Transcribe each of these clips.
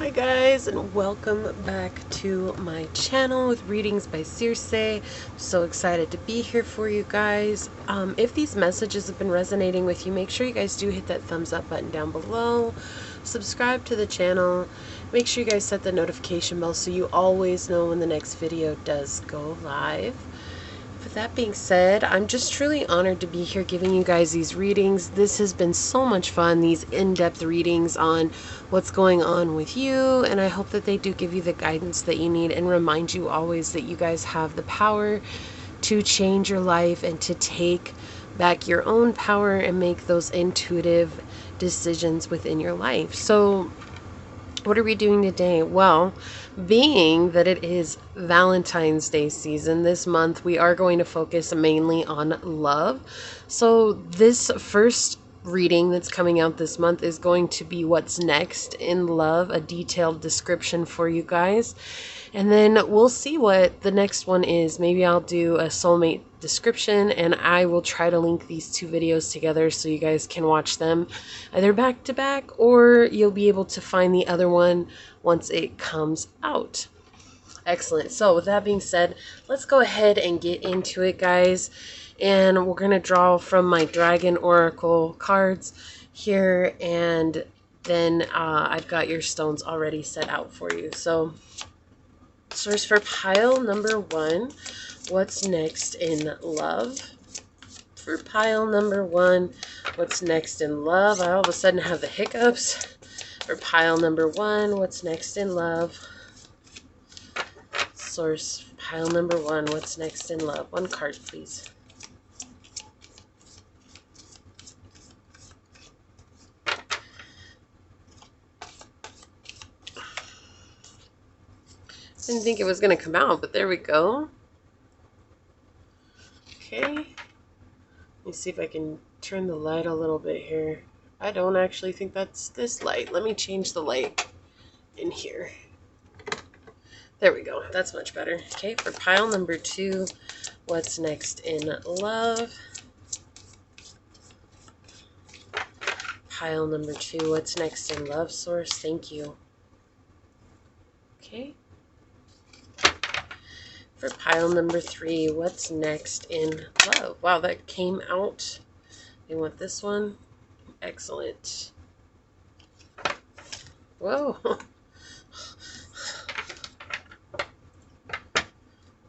Hi guys, and welcome back to my channel with readings by Circe. So excited to be here for you guys. If these messages have been resonating with you, make sure you guys do hit that thumbs up button down below. Subscribe to the channel. Make sure you guys set the notification bell so you always know when the next video does go live. With that being said, I'm just truly honored to be here giving you guys these readings. This has been so much fun, these in-depth readings on what's going on with you, and I hope that they do give you the guidance that you need and remind you always that you guys have the power to change your life and to take back your own power and make those intuitive decisions within your life. So what are we doing today? Well, being that it is Valentine's Day season this month, we are going to focus mainly on love. So this first reading that's coming out this month is going to be what's next in love, a detailed description for you guys. And then we'll see what the next one is. Maybe I'll do a soulmate description, and I will try to link these two videos together so you guys can watch them either back to back, or you'll be able to find the other one once it comes out. Excellent. So with that being said, let's go ahead and get into it, guys. And we're going to draw from my Dragon Oracle cards here, and then I've got your stones already set out for you. So Source for pile number 1, what's next in love? For pile number 1, what's next in love? I all of a sudden have the hiccups. For pile number 1, what's next in love? Source, pile number 1, what's next in love? One card, please. Didn't think it was going to come out, but there we go. Okay. Let me see if I can turn the light a little bit here. I don't actually think that's this light. Let me change the light in here. There we go. That's much better. Okay, for pile number 2, what's next in love? Pile number 2, what's next in love, Source? Thank you. Okay. For pile number 3, what's next in love? Wow, that came out. You want this one? Excellent. Whoa.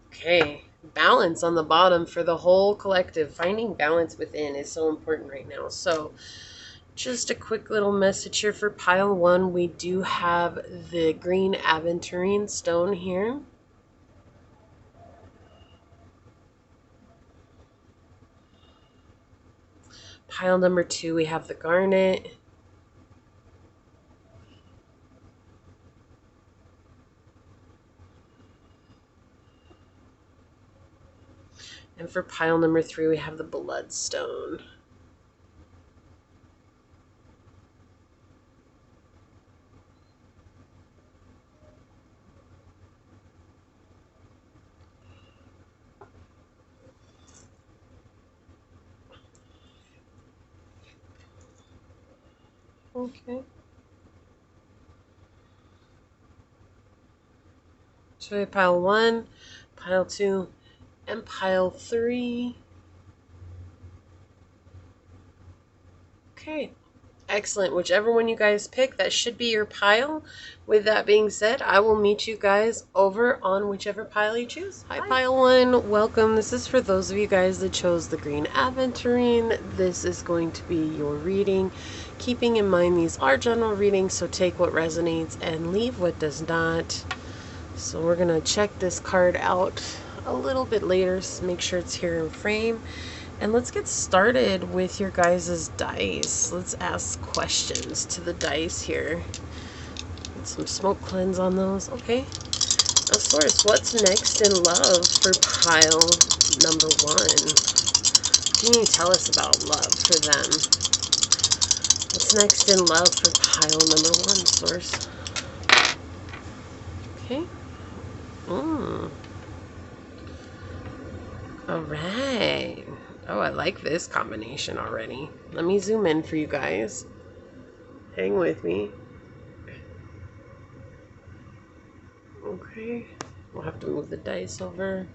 Okay. Balance on the bottom for the whole collective. Finding balance within is so important right now. So just a quick little message here for pile 1. We do have the green aventurine stone here. Pile number 2, we have the garnet. And for pile number 3, we have the bloodstone. Okay. So we have pile 1, pile 2, and pile 3. Okay. Excellent. Whichever one you guys pick, that should be your pile. With that being said, I will meet you guys over on whichever pile you choose. Hi, pile 1. Welcome. This is for those of you guys that chose the green aventurine. This is going to be your reading. Keeping in mind these are general readings, so take what resonates and leave what does not. So we're going to check this card out a little bit later, so make sure it's here in frame. And let's get started with your guys' dice. Let's ask questions to the dice here. Get some smoke cleanse on those. Okay. Now, Source, what's next in love for pile number 1? What can you tell us about love for them? What's next in love for pile number 1, Source? Okay. All right. Oh, I like this combination already. Let me zoom in for you guys. Hang with me. Okay. We'll have to move the dice over.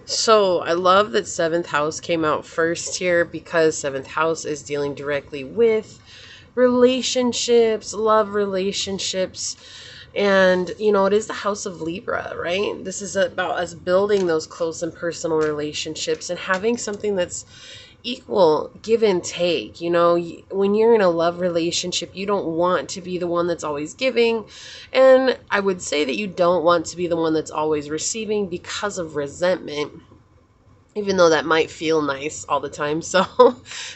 So I love that 7th house came out first here, because 7th house is dealing directly with relationships, love relationships. And, it is the house of Libra, right? This is about us building those close and personal relationships and having something that's equal give and take. When you're in a love relationship, you don't want to be the one that's always giving. And I would say that you don't want to be the one that's always receiving because of resentment, even though that might feel nice all the time. So,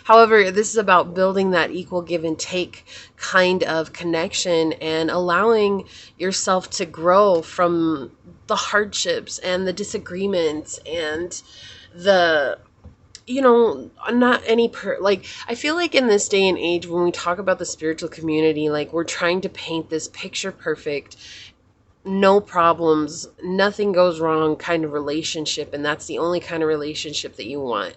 however, this is about building that equal give and take kind of connection and allowing yourself to grow from the hardships and the disagreements and the not any like, I feel like in this day and age, when we talk about the spiritual community, like, we're trying to paint this picture perfect, no problems, nothing goes wrong kind of relationship, and that's the only kind of relationship that you want.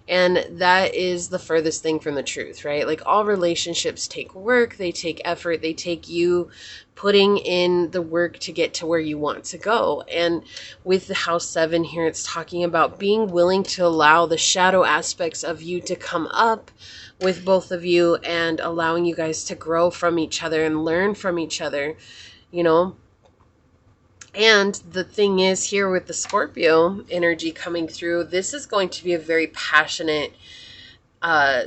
And that is the furthest thing from the truth, right? Like, all relationships take work, they take effort, they take you putting in the work to get to where you want to go. And with the house 7 here, it's talking about being willing to allow the shadow aspects of you to come up with both of you, and allowing you guys to grow from each other and learn from each other, you know? And the thing is, here with the Scorpio energy coming through, this is going to be a very passionate,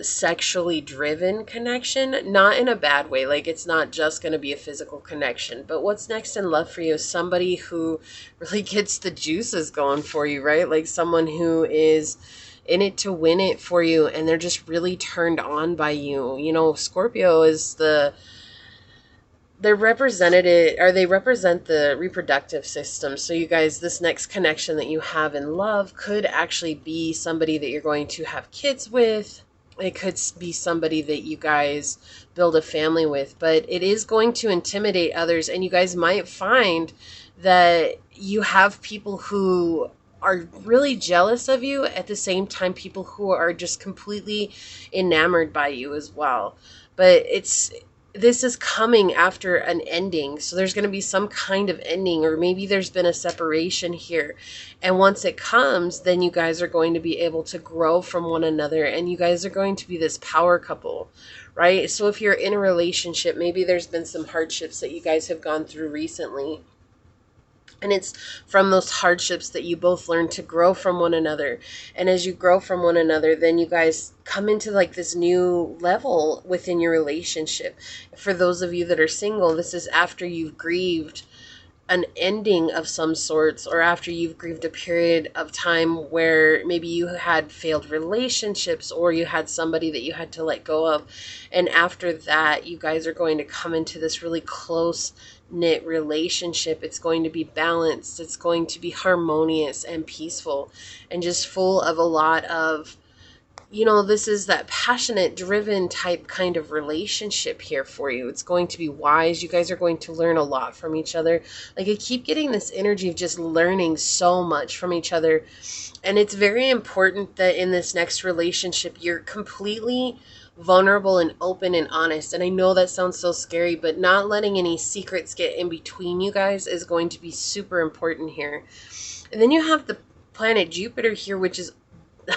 sexually driven connection, not in a bad way. Like, it's not just going to be a physical connection, but what's next in love for you is somebody who really gets the juices going for you, right? Like, someone who is in it to win it for you, and they're just really turned on by you. Scorpio is they're represented, or they represent the reproductive system. So you guys, this next connection that you have in love could actually be somebody that you're going to have kids with. It could be somebody that you guys build a family with, but it is going to intimidate others. And you guys might find that you have people who are really jealous of you, at the same time people who are just completely enamored by you as well. But this is coming after an ending. So there's going to be some kind of ending, or maybe there's been a separation here. And once it comes, then you guys are going to be able to grow from one another, and you guys are going to be this power couple, right? So if you're in a relationship, maybe there's been some hardships that you guys have gone through recently. And it's from those hardships that you both learn to grow from one another. And as you grow from one another, then you guys come into like this new level within your relationship. For those of you that are single, this is after you've grieved an ending of some sorts, or after you've grieved a period of time where maybe you had failed relationships, or you had somebody that you had to let go of. And after that, you guys are going to come into this really close knit relationship. It's going to be balanced, it's going to be harmonious and peaceful, and just full of a lot of, this is that passionate, driven type kind of relationship here for you. It's going to be wise. You guys are going to learn a lot from each other. Like, I keep getting this energy of just learning so much from each other. And it's very important that in this next relationship, you're completely vulnerable and open and honest. And I know that sounds so scary, but not letting any secrets get in between you guys is going to be super important here. And then you have the planet Jupiter here, which is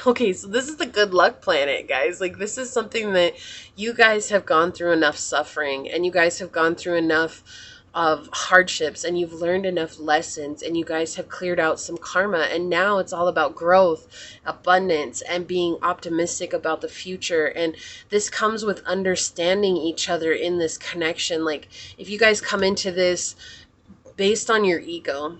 okay, so this is the good luck planet, guys. Like, this is something that you guys have gone through enough suffering, and you guys have gone through enough of hardships, and you've learned enough lessons, and you guys have cleared out some karma, and now it's all about growth, abundance, and being optimistic about the future. And this comes with understanding each other in this connection. Like, if you guys come into this based on your ego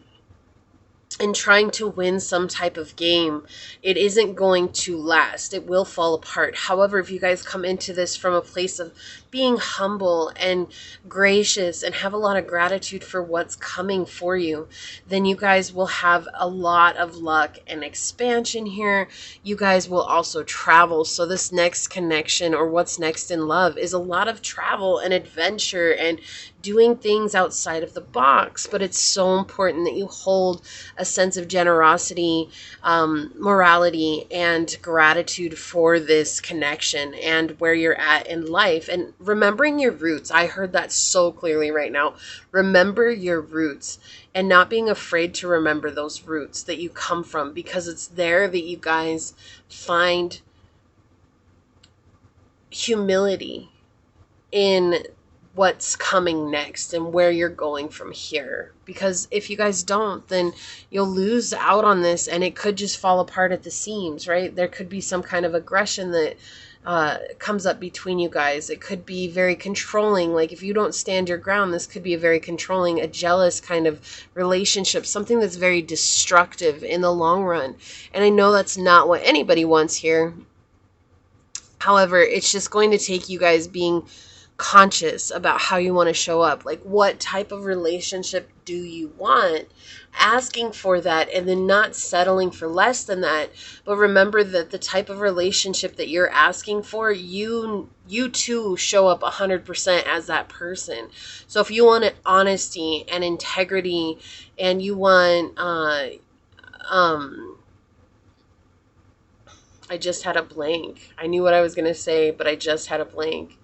and trying to win some type of game, it isn't going to last. It will fall apart. However, if you guys come into this from a place of being humble and gracious and have a lot of gratitude for what's coming for you, then you guys will have a lot of luck and expansion here. You guys will also travel. So this next connection, or what's next in love, is a lot of travel and adventure and doing things outside of the box. But it's so important that you hold a sense of generosity, morality, and gratitude for this connection and where you're at in life. And remembering your roots. I heard that so clearly right now. Remember your roots, and not being afraid to remember those roots that you come from, because it's there that you guys find humility in what's coming next and where you're going from here. Because if you guys don't, then you'll lose out on this, and it could just fall apart at the seams, right? There could be some kind of aggression that comes up between you guys. It could be very controlling. Like, if you don't stand your ground, this could be a very controlling, a jealous kind of relationship, something that's very destructive in the long run. And I know that's not what anybody wants here. However, it's just going to take you guys being conscious about how you want to show up. Like, what type of relationship do you want? Asking for that, and then not settling for less than that. But remember that the type of relationship that you're asking for, you too show up 100% as that person. So if you want honesty and integrity, and you want I just had a blank. I knew what I was going to say, but I just had a blank.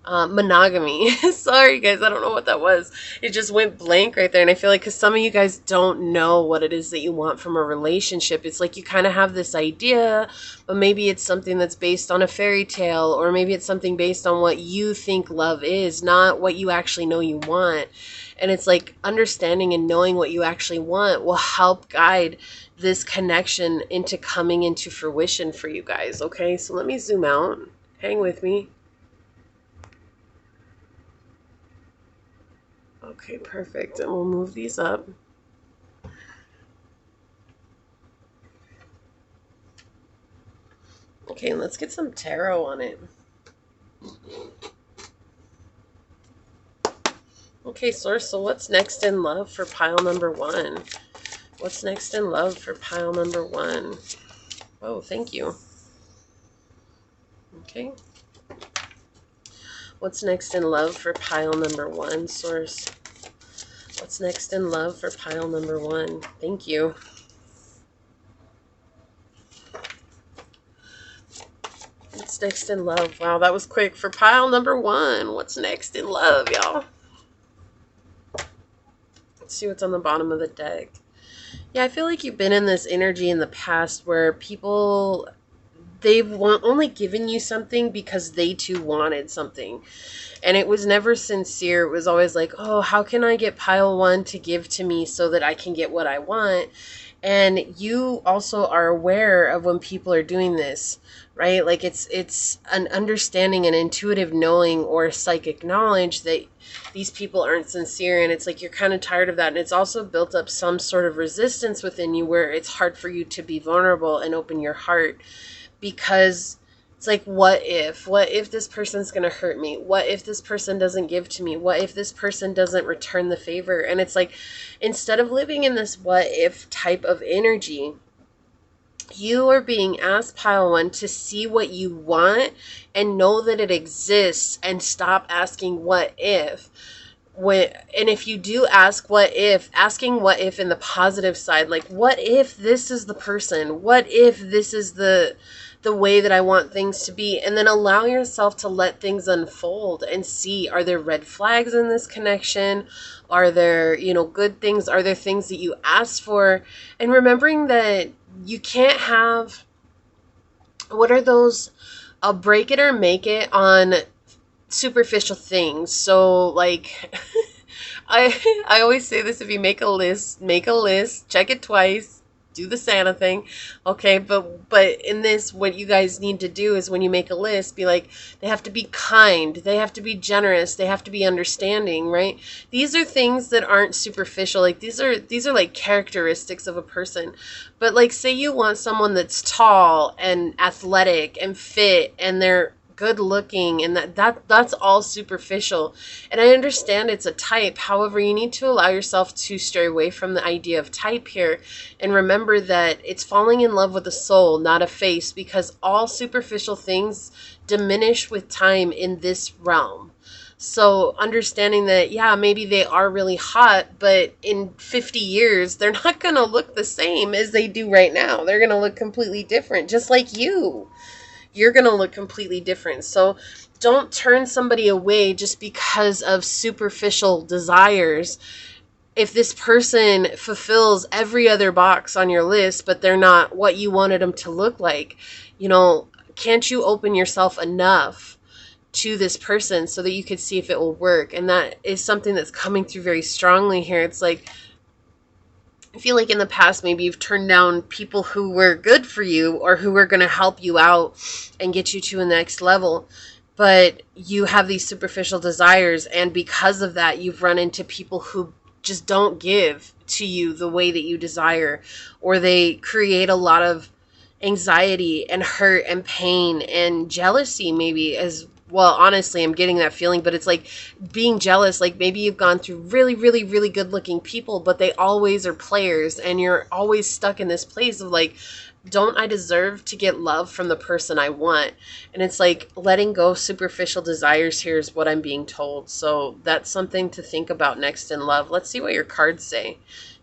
Monogamy. Sorry, guys. I don't know what that was. It just went blank right there. And I feel like because some of you guys don't know what it is that you want from a relationship. It's like you kind of have this idea, but maybe it's something that's based on a fairy tale, or maybe it's something based on what you think love is, not what you actually know you want. And it's like understanding and knowing what you actually want will help guide this connection into coming into fruition for you guys. Okay, so let me zoom out. Hang with me. Okay, perfect. And we'll move these up. Okay, let's get some tarot on it. Okay, Source, so what's next in love for pile number 1? What's next in love for pile number 1? Oh, thank you. Okay. What's next in love for pile number 1, Source? What's next in love for pile number 1? Thank you. What's next in love? Wow, that was quick. For pile number 1, what's next in love, y'all? Let's see what's on the bottom of the deck. Yeah, I feel like you've been in this energy in the past where people, they've only given you something because they too wanted something. And it was never sincere. It was always like, oh, how can I get pile 1 to give to me so that I can get what I want? And you also are aware of when people are doing this, right? Like it's an understanding, an intuitive knowing, or psychic knowledge that these people aren't sincere. And it's like you're kind of tired of that. And it's also built up some sort of resistance within you where it's hard for you to be vulnerable and open your heart, because it's like, what if this person's going to hurt me? What if this person doesn't give to me? What if this person doesn't return the favor? And it's like, instead of living in this what if type of energy, you are being asked, pile 1, to see what you want and know that it exists, and stop asking what if. And if you do ask what if, asking what if in the positive side, like, what if this is the person? What if this is the way that I want things to be? And then allow yourself to let things unfold and see, are there red flags in this connection? Are there, good things? Are there things that you asked for? And remembering that you can't have, what are those? I'll break it or make it on superficial things. So like, I always say this: if you make a list, check it twice, do the Santa thing. Okay, but in this, what you guys need to do is when you make a list, be like, they have to be kind, they have to be generous, they have to be understanding, right? These are things that aren't superficial. Like these are like characteristics of a person. But like, say you want someone that's tall and athletic and fit, and they're good looking, and that's all superficial. And I understand it's a type. However, you need to allow yourself to stray away from the idea of type here, and remember that it's falling in love with a soul, not a face, because all superficial things diminish with time in this realm. So understanding that, yeah, maybe they are really hot, but in 50 years, they're not going to look the same as they do right now. They're going to look completely different, just like you. You're going to look completely different. So don't turn somebody away just because of superficial desires. If this person fulfills every other box on your list, but they're not what you wanted them to look like, can't you open yourself enough to this person so that you could see if it will work? And that is something that's coming through very strongly here. It's like, I feel like in the past, maybe you've turned down people who were good for you or who were going to help you out and get you to the next level. But you have these superficial desires. And because of that, you've run into people who just don't give to you the way that you desire, or they create a lot of anxiety and hurt and pain and jealousy, maybe as well. Honestly, I'm getting that feeling, but it's like being jealous. Like maybe you've gone through really, really, really good looking people, but they always are players, and you're always stuck in this place of like, don't I deserve to get love from the person I want? And it's like letting go of superficial desires here is what I'm being told. So that's something to think about next in love. Let's see what your cards say.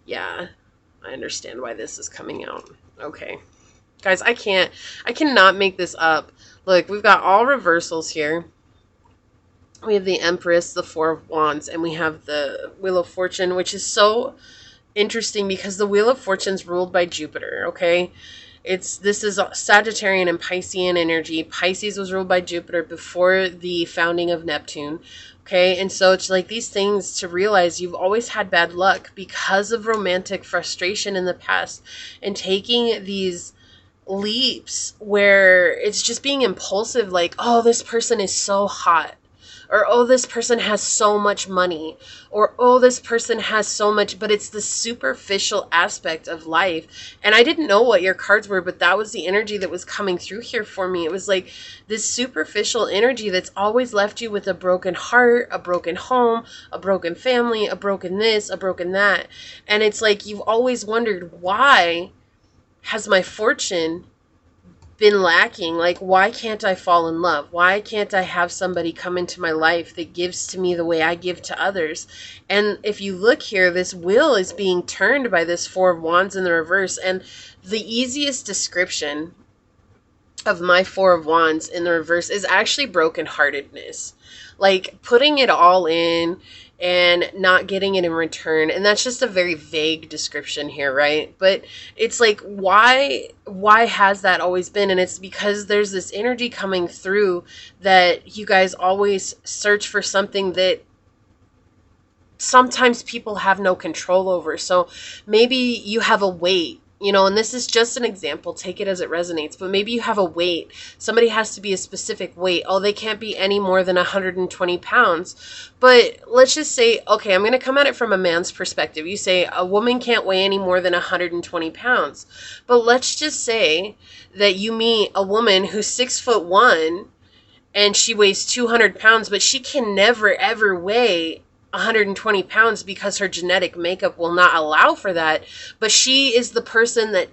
Yeah, I understand why this is coming out. Okay. Guys, I cannot make this up. Look, we've got all reversals here. We have the Empress, the Four of Wands, and we have the Wheel of Fortune, which is so interesting because the Wheel of Fortune's ruled by Jupiter, okay? This is Sagittarian and Piscean energy. Pisces was ruled by Jupiter before the founding of Neptune. Okay, and so it's like these things to realize you've always had bad luck because of romantic frustration in the past, and taking these leaps where it's just being impulsive, like, oh, this person is so hot, or oh, this person has so much money, or oh, this person has so much, but it's the superficial aspect of life. And I didn't know what your cards were, but that was the energy that was coming through here for me. It was like this superficial energy that's always left you with a broken heart, a broken home, a broken family, a broken this, a broken that. And it's like you've always wondered, why has my fortune been lacking? Like, why can't I fall in love? Why can't I have somebody come into my life that gives to me the way I give to others? And if you look here, this wheel is being turned by this Four of Wands in the reverse. And the easiest description of my Four of Wands in the reverse is actually brokenheartedness. Like putting it all in and not getting it in return. And that's just a very vague description here, right? But it's like, why has that always been? And it's because there's this energy coming through that you guys always search for something that sometimes people have no control over. So maybe you have a weight, and this is just an example, take it as it resonates, but maybe you have a weight. Somebody has to be a specific weight. Oh, they can't be any more than 120 pounds. But let's just say, okay, I'm going to come at it from a man's perspective. You say a woman can't weigh any more than 120 pounds. But let's just say that you meet a woman who's 6'1" and she weighs 200 pounds, but she can never, ever weigh 120 pounds because her genetic makeup will not allow for that. But she is the person that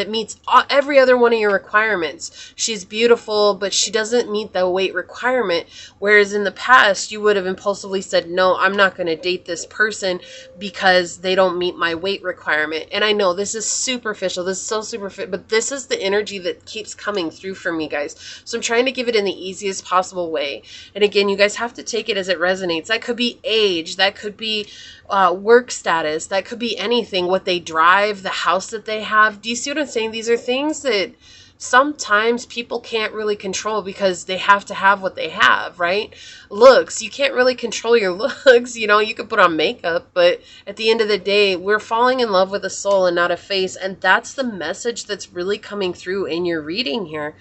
meets every other one of your requirements. She's beautiful, but she doesn't meet the weight requirement. Whereas in the past, you would have impulsively said, no, I'm not going to date this person because they don't meet my weight requirement. And I know this is superficial. This is so superficial, but this is the energy that keeps coming through for me, guys. So I'm trying to give it in the easiest possible way. And again, you guys have to take it as it resonates. That could be age. That could be work status. That could be anything. What they drive, the house that they have. Do you see what I'm saying? These are things that sometimes people can't really control because they have to have what they have, right? Looks, you can't really control your looks. You could put on makeup, but at the end of the day, we're falling in love with a soul and not a face. And that's the message that's really coming through in your reading here.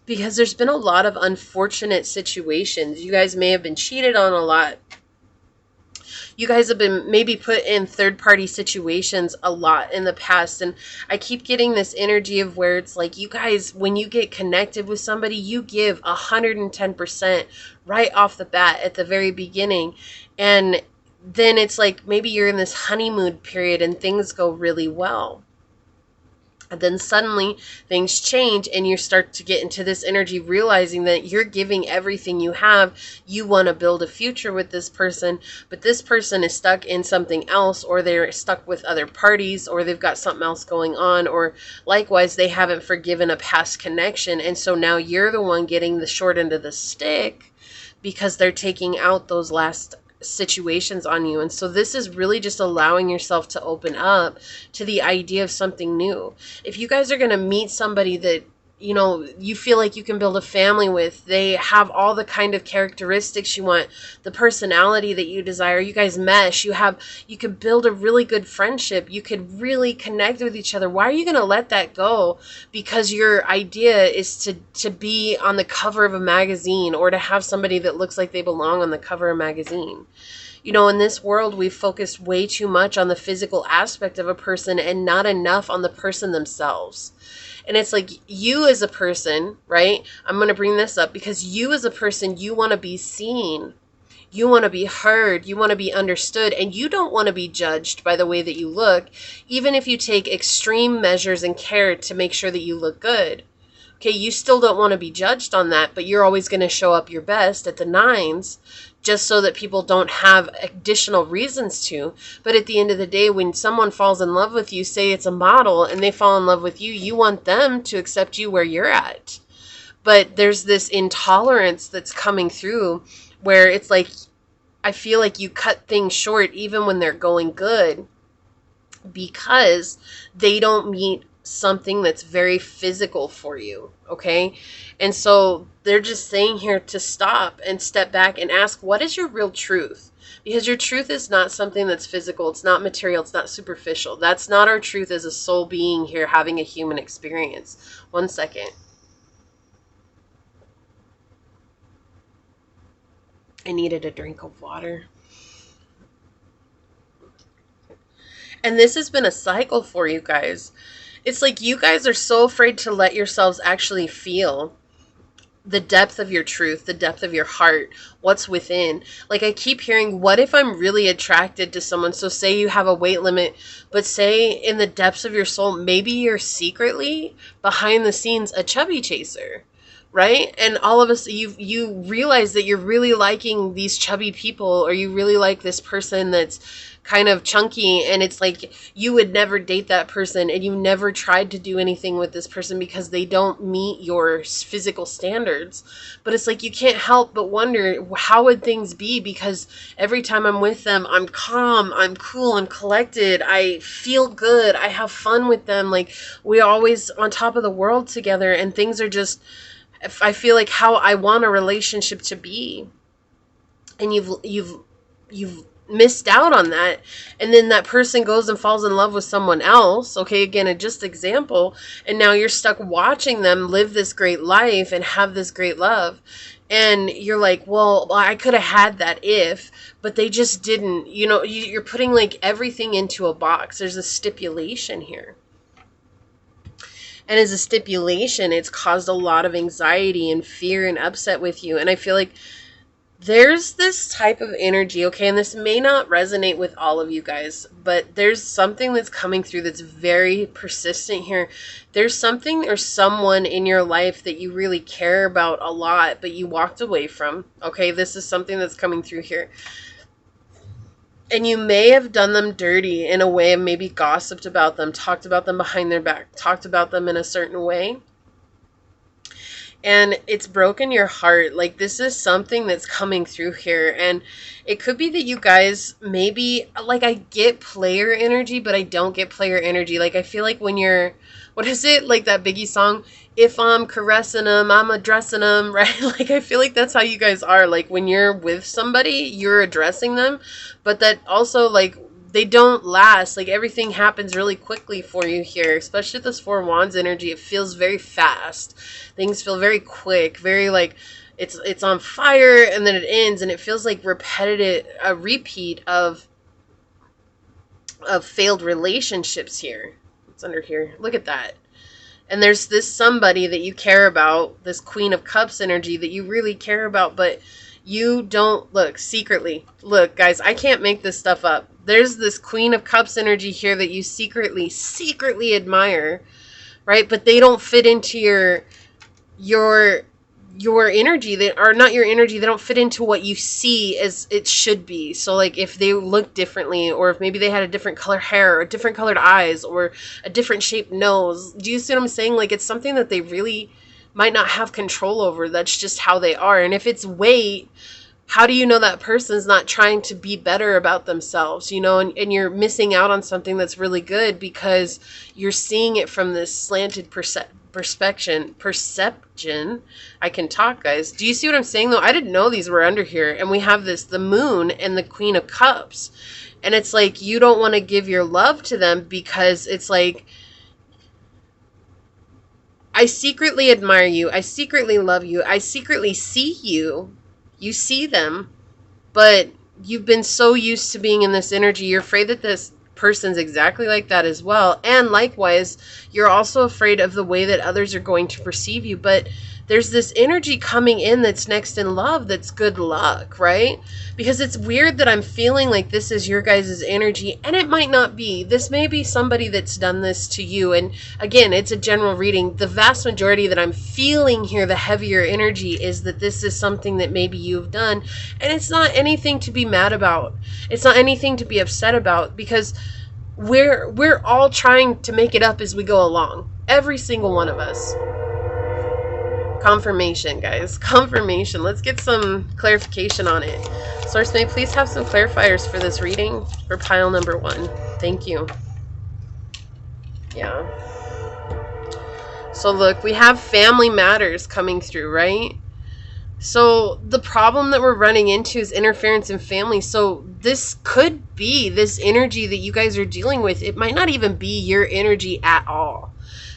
Because there's been a lot of unfortunate situations. You guys may have been cheated on a lot. You guys have been maybe put in third-party situations a lot in the past. And I keep getting this energy of where it's like, you guys, when you get connected with somebody, you give 110% right off the bat at the very beginning. And then it's like maybe you're in this honeymoon period and things go really well. then suddenly things change and you start to get into this energy, realizing that you're giving everything you have. You want to build a future with this person, but this person is stuck in something else, or they're stuck with other parties, or they've got something else going on, or likewise they haven't forgiven a past connection. And so now you're the one getting the short end of the stick because they're taking out those last situations on you. And so this is really just allowing yourself to open up to the idea of something new. If you guys are going to meet somebody that, you know, you feel like you can build a family with, they have all the kind of characteristics you want, the personality that you desire, you guys mesh, you could build a really good friendship, you could really connect with each other. Why are you going to let that go because your idea is to be on the cover of a magazine, or to have somebody that looks like they belong on the cover of a magazine? You know, in this world, we've focused way too much on the physical aspect of a person and not enough on the person themselves. And it's like, you as a person, right? I'm going to bring this up because you as a person, you want to be seen. You want to be heard. You want to be understood. And you don't want to be judged by the way that you look, even if you take extreme measures and care to make sure that you look good. Okay, you still don't want to be judged on that, but you're always going to show up your best at the nines just so that people don't have additional reasons to. But at the end of the day, when someone falls in love with you, say it's a model, and they fall in love with you, you want them to accept you where you're at. But there's this intolerance that's coming through where it's like, I feel like you cut things short even when they're going good because they don't meet something that's very physical for you, okay? And so they're just saying here to stop and step back and ask, what is your real truth? Because your truth is not something that's physical, it's not material, it's not superficial. That's not our truth as a soul being here having a human experience. One second. I needed a drink of water. And this has been a cycle for you guys. It's like you guys are so afraid to let yourselves actually feel the depth of your truth, the depth of your heart, what's within. Like, I keep hearing, what if I'm really attracted to someone? So say you have a weight limit, but say in the depths of your soul, maybe you're secretly behind the scenes a chubby chaser, right? And all of us, you realize that you're really liking these chubby people, or you really like this person that's kind of chunky, and it's like you would never date that person, and you never tried to do anything with this person because they don't meet your physical standards. But it's like you can't help but wonder, how would things be? Because every time I'm with them, I'm calm, I'm cool, I'm collected, I feel good, I have fun with them, like we're always on top of the world together, and things are just, I feel like how I want a relationship to be. And you've missed out on that, and then that person goes and falls in love with someone else, okay, again, a just example, and now you're stuck watching them live this great life and have this great love, and you're like, well, I could have had that if, but they just didn't. You know, you're putting like everything into a box. There's a stipulation here. And as a stipulation, it's caused a lot of anxiety and fear and upset with you. And I feel like there's this type of energy, okay, and this may not resonate with all of you guys, but there's something that's coming through that's very persistent here. There's something or someone in your life that you really care about a lot, but you walked away from, okay? This is something that's coming through here. And you may have done them dirty in a way, and maybe gossiped about them, talked about them behind their back, talked about them in a certain way. And it's broken your heart. Like, this is something that's coming through here. And it could be that you guys maybe, like, I get player energy, but I don't get player energy. Like, I feel like when you're, what is it? Like that Biggie song, if I'm caressing them, I'm addressing them, right? Like, I feel like that's how you guys are. Like, when you're with somebody, you're addressing them. But that also, like, they don't last. Like, everything happens really quickly for you here, especially this Four of Wands energy. It feels very fast. Things feel very quick, very like it's on fire, and then it ends, and it feels like repetitive, a repeat of failed relationships here. It's under here. Look at that. And there's this somebody that you care about, this Queen of Cups energy that you really care about, but you don't look secretly. Look, guys, I can't make this stuff up. There's this Queen of Cups energy here that you secretly admire, right? But they don't fit into your your energy. They are not your energy. They don't fit into what you see as it should be. So like if they look differently, or if maybe they had a different color hair, or different colored eyes, or a different shaped nose, do you see what I'm saying? Like it's something that they really might not have control over. That's just how they are. And if it's weight, how do you know that person's not trying to be better about themselves, you know, and you're missing out on something that's really good because you're seeing it from this slanted perception. I can talk, guys. Do you see what I'm saying, though? I didn't know these were under here. And we have the moon and the Queen of Cups. And it's like, you don't want to give your love to them because it's like, I secretly admire you. I secretly love you. I secretly see you. You see them, but you've been so used to being in this energy. You're afraid that this person's exactly like that as well. And likewise, you're also afraid of the way that others are going to perceive you. But there's this energy coming in that's next in love, that's good luck, right? Because it's weird that I'm feeling like this is your guys' energy, and it might not be. This may be somebody that's done this to you. And again, it's a general reading. The vast majority that I'm feeling here, the heavier energy, is that this is something that maybe you've done. And it's not anything to be mad about. It's not anything to be upset about, because we're all trying to make it up as we go along. Every single one of us. Confirmation, guys. Confirmation. Let's get some clarification on it. Source, may I please have some clarifiers for this reading for pile number 1? Thank you. Yeah. So look, we have family matters coming through, right? So the problem that we're running into is interference in family. So this could be this energy that you guys are dealing with. It might not even be your energy at all.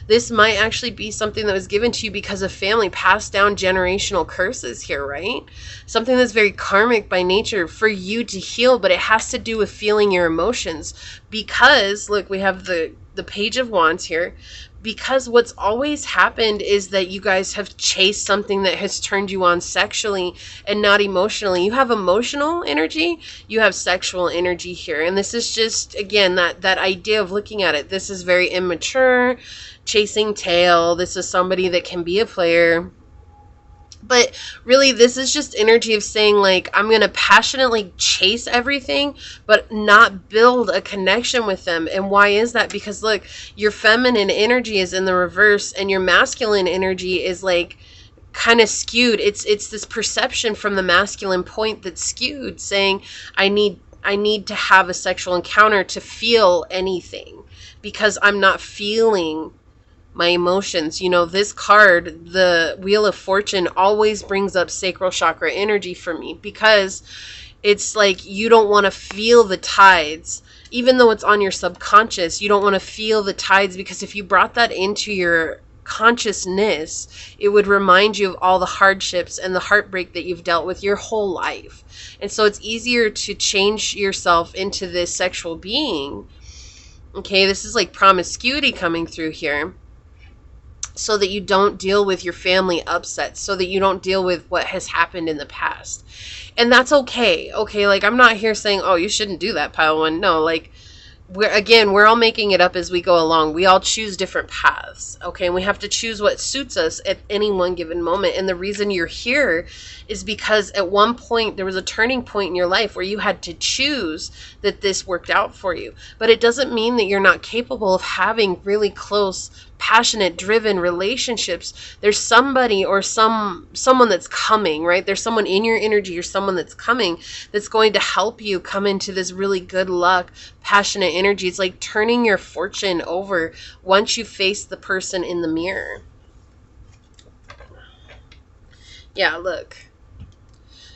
This might actually be something that was given to you because of family, passed down generational curses here, right? Something that's very karmic by nature for you to heal, but it has to do with feeling your emotions. Because, look, we have the Page of Wands here. Because what's always happened is that you guys have chased something that has turned you on sexually and not emotionally. You have emotional energy, you have sexual energy here. And this is just, again, that idea of looking at it. This is very immature, chasing tail. This is somebody that can be a player. But really, this is just energy of saying, like, I'm going to passionately chase everything, but not build a connection with them. And why is that? Because, look, your feminine energy is in the reverse, and your masculine energy is, like, kind of skewed. It's this perception from the masculine point that's skewed, saying, I need to have a sexual encounter to feel anything, because I'm not feeling my emotions. You know, this card, the Wheel of Fortune, always brings up sacral chakra energy for me, because it's like you don't want to feel the tides. Even though it's on your subconscious, you don't want to feel the tides, because if you brought that into your consciousness, it would remind you of all the hardships and the heartbreak that you've dealt with your whole life. And so it's easier to change yourself into this sexual being. Okay, this is like promiscuity coming through here, so that you don't deal with your family upsets, so that you don't deal with what has happened in the past. And that's okay. Okay, like, I'm not here saying, oh, you shouldn't do that, pile 1. No, like, we're all making it up as we go along. We all choose different paths, okay? And we have to choose what suits us at any one given moment. And the reason you're here is because at one point there was a turning point in your life where you had to choose that this worked out for you. But it doesn't mean that you're not capable of having really close, passionate, driven relationships. There's somebody or someone that's coming, right? There's someone in your energy or someone that's coming that's going to help you come into this really good luck, passionate energy. It's like turning your fortune over once you face the person in the mirror. Yeah, look.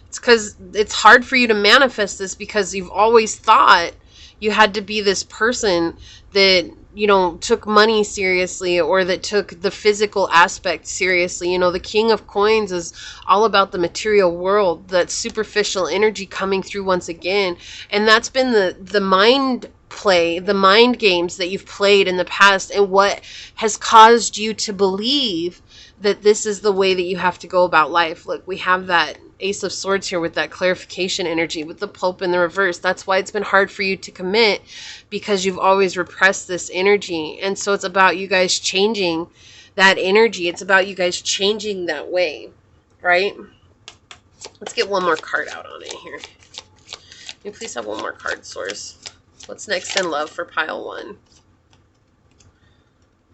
It's because it's hard for you to manifest this, because you've always thought you had to be this person that, you know, took money seriously, or that took the physical aspect seriously. You know, the King of Coins is all about the material world, that superficial energy coming through once again. And that's been the mind play, the mind games that you've played in the past, and what has caused you to believe that this is the way that you have to go about life. Look, we have that Ace of Swords here with that clarification energy, with the Pope in the reverse. That's why it's been hard for you to commit, because you've always repressed this energy. And so it's about you guys changing that energy. It's about you guys changing that way, right? Let's get one more card out on it here. Can you please have one more card, Source? What's next in love for pile 1?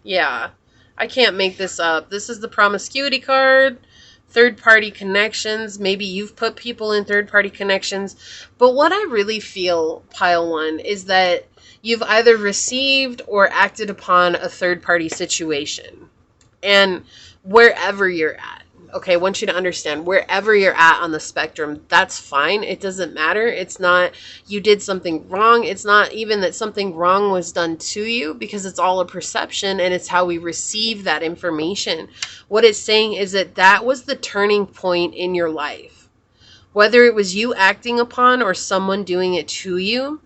Yeah, I can't make this up. This is the promiscuity card. Third-party connections. Maybe you've put people in third-party connections. But what I really feel, pile 1, is that you've either received or acted upon a third-party situation. And wherever you're at, okay, I want you to understand, wherever you're at on the spectrum, that's fine. It doesn't matter. It's not you did something wrong. It's not even that something wrong was done to you, because it's all a perception and it's how we receive that information. What it's saying is that that was the turning point in your life. Whether it was you acting upon or someone doing it to you,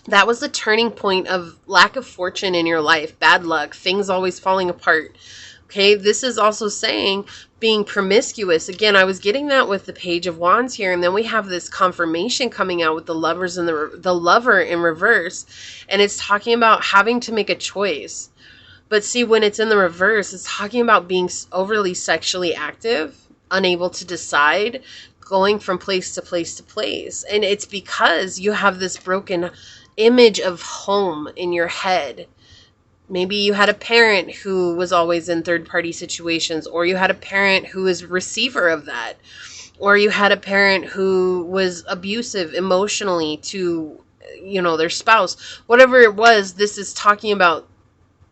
that was the turning point of lack of fortune in your life, bad luck, things always falling apart. Okay, this is also saying being promiscuous. Again, I was getting that with the Page of Wands here, and then we have this confirmation coming out with the lovers and the lover in reverse, and it's talking about having to make a choice. But see, when it's in the reverse, it's talking about being overly sexually active, unable to decide, going from place to place to place. And it's because you have this broken image of home in your head. Maybe you had a parent who was always in third-party situations, or you had a parent who was receiver of that, or you had a parent who was abusive emotionally to, you know, their spouse. Whatever it was, this is talking about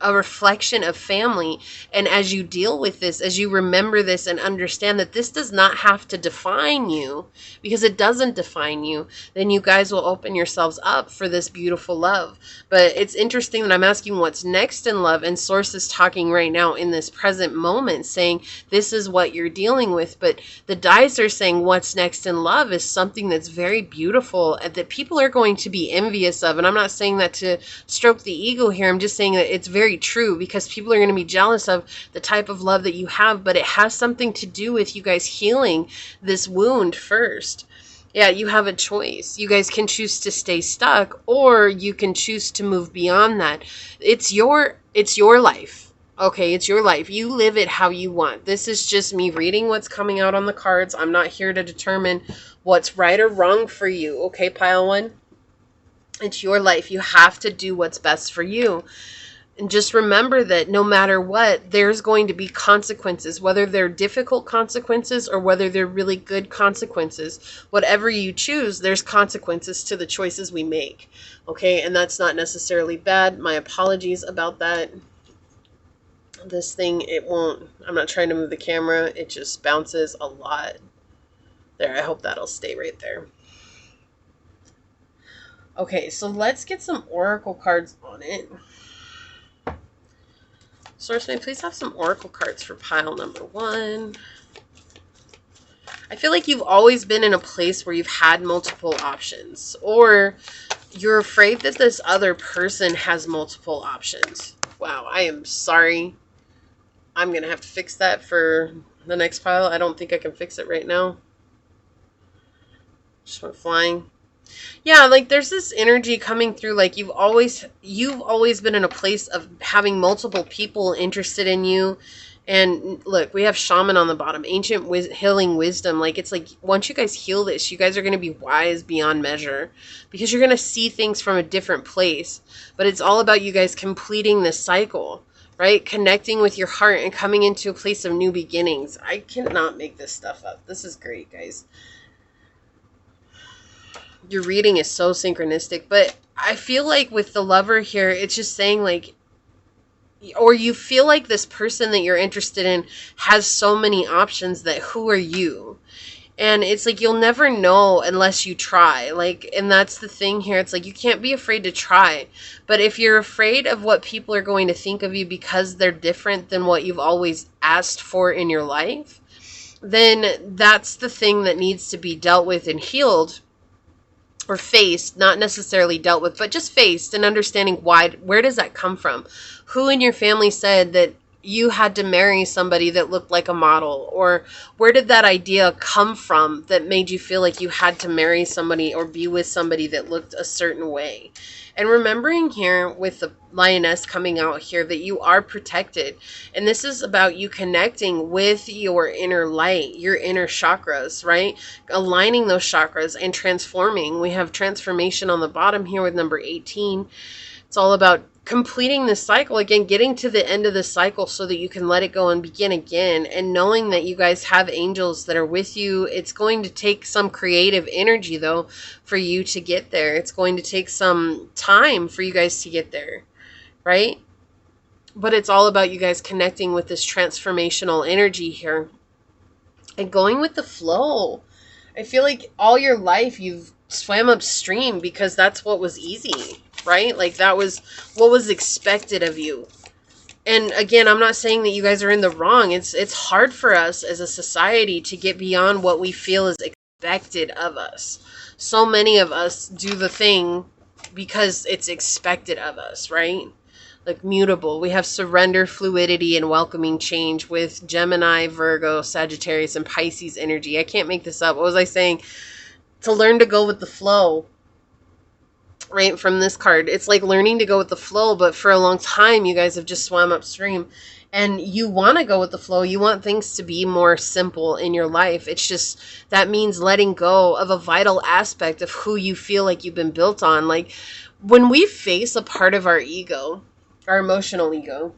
a reflection of family. And as you deal with this, as you remember this and understand that this does not have to define you, because it doesn't define you, then you guys will open yourselves up for this beautiful love. But it's interesting that I'm asking what's next in love, and Source is talking right now in this present moment, saying this is what you're dealing with. But the dice are saying what's next in love is something that's very beautiful and that people are going to be envious of. And I'm not saying that to stroke the ego here. I'm just saying that it's very true, because people are going to be jealous of the type of love that you have, but it has something to do with you guys healing this wound first. Yeah, you have a choice. You guys can choose to stay stuck, or you can choose to move beyond that. It's your life. Okay, it's your life. You live it how you want. This is just me reading what's coming out on the cards. I'm not here to determine what's right or wrong for you. Okay, pile 1? It's your life. You have to do what's best for you. And just remember that no matter what, there's going to be consequences, whether they're difficult consequences or whether they're really good consequences. Whatever you choose, there's consequences to the choices we make. Okay, and that's not necessarily bad. My apologies about that. This thing, it won't, I'm not trying to move the camera. It just bounces a lot. There, I hope that'll stay right there. Okay, so let's get some oracle cards on it. Source, may I please have some oracle cards for pile number 1? I feel like you've always been in a place where you've had multiple options, or you're afraid that this other person has multiple options. Wow, I am sorry. I'm going to have to fix that for the next pile. I don't think I can fix it right now. Just went flying. Yeah, like there's this energy coming through, like you've always been in a place of having multiple people interested in you. And look, we have shaman on the bottom, ancient healing wisdom. Like it's like once you guys heal this, you guys are going to be wise beyond measure, because you're going to see things from a different place. But it's all about you guys completing this cycle, right? Connecting with your heart and coming into a place of new beginnings. I cannot make this stuff up. This is great, guys. Your reading is so synchronistic, but I feel like with the lover here, it's just saying like, or you feel like this person that you're interested in has so many options that who are you? And it's like, you'll never know unless you try. Like, and that's the thing here. It's like, you can't be afraid to try. But if you're afraid of what people are going to think of you because they're different than what you've always asked for in your life, then that's the thing that needs to be dealt with and healed. Or faced, not necessarily dealt with, but just faced and understanding why, where does that come from? Who in your family said that you had to marry somebody that looked like a model? Or where did that idea come from that made you feel like you had to marry somebody or be with somebody that looked a certain way? And remembering here with the lioness coming out here that you are protected. And this is about you connecting with your inner light, your inner chakras, right? Aligning those chakras and transforming. We have transformation on the bottom here with number 18. It's all about completing this cycle again, getting to the end of the cycle so that you can let it go and begin again, and knowing that you guys have angels that are with you. It's going to take some creative energy though for you to get there. It's going to take some time for you guys to get there, right? But it's all about you guys connecting with this transformational energy here and going with the flow. I feel like all your life you've swam upstream because that's what was easy, right? Like that was what was expected of you. And again, I'm not saying that you guys are in the wrong. It's hard for us as a society to get beyond what we feel is expected of us. So many of us do the thing because it's expected of us, right? Like mutable. We have surrender, fluidity, and welcoming change with Gemini, Virgo, Sagittarius, and Pisces energy. I can't make this up. What was I saying? To learn to go with the flow, right? From this card, it's like learning to go with the flow, but for a long time, you guys have just swam upstream. And you want to go with the flow. You want things to be more simple in your life. It's just, that means letting go of a vital aspect of who you feel like you've been built on. Like when we face a part of our ego, our emotional ego,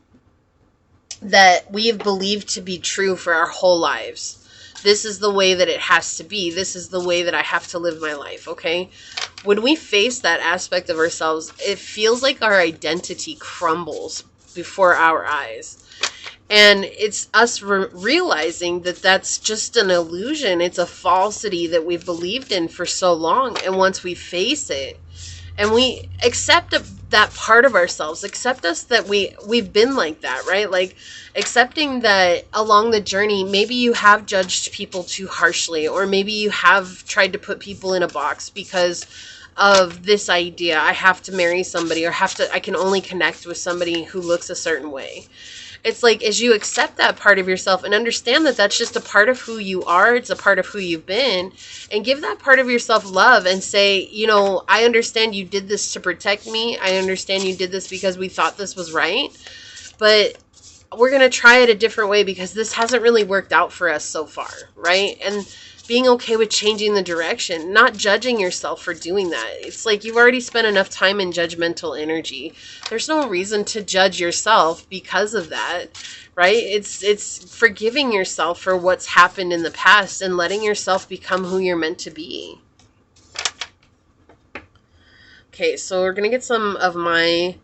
that we have believed to be true for our whole lives. This is the way that it has to be. This is the way that I have to live my life, okay? When we face that aspect of ourselves, it feels like our identity crumbles before our eyes. And it's us realizing that that's just an illusion. It's a falsity that we've believed in for so long. And once we face it, and we accept that part of ourselves, accept us that we've been like that, right? Like accepting that along the journey, maybe you have judged people too harshly, or maybe you have tried to put people in a box because of this idea. I have to marry somebody, or I can only connect with somebody who looks a certain way. It's like, as you accept that part of yourself and understand that that's just a part of who you are, it's a part of who you've been, and give that part of yourself love and say, you know, I understand you did this to protect me. I understand you did this because we thought this was right, but we're going to try it a different way because this hasn't really worked out for us so far, right? And being okay with changing the direction, not judging yourself for doing that. It's like you've already spent enough time in judgmental energy. There's no reason to judge yourself because of that, right? It's forgiving yourself for what's happened in the past and letting yourself become who you're meant to be. Okay, so we're going to get some of my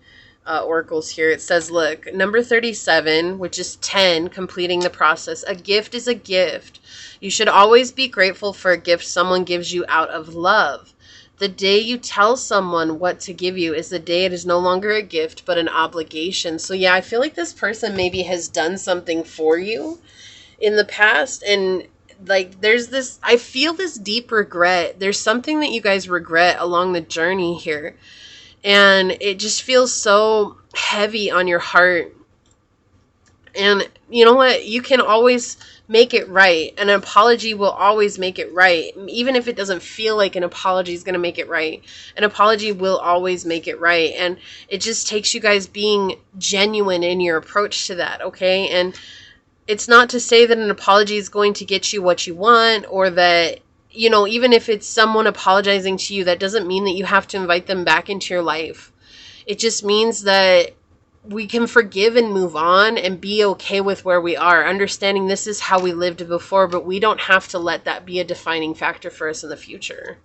oracles here. It says, look, number 37, which is 10, completing the process. A gift is a gift. You should always be grateful for a gift someone gives you out of love. The day you tell someone what to give you is the day it is no longer a gift, but an obligation. So yeah, I feel like this person maybe has done something for you in the past, and like there's this, I feel this deep regret. There's something that you guys regret along the journey here. And it just feels so heavy on your heart. And you know what? You can always make it right. An apology will always make it right. Even if it doesn't feel like an apology is going to make it right. An apology will always make it right. And it just takes you guys being genuine in your approach to that, okay? And it's not to say that an apology is going to get you what you want, or that, you know, even if it's someone apologizing to you, that doesn't mean that you have to invite them back into your life. It just means that we can forgive and move on and be okay with where we are, understanding this is how we lived before, but we don't have to let that be a defining factor for us in the future.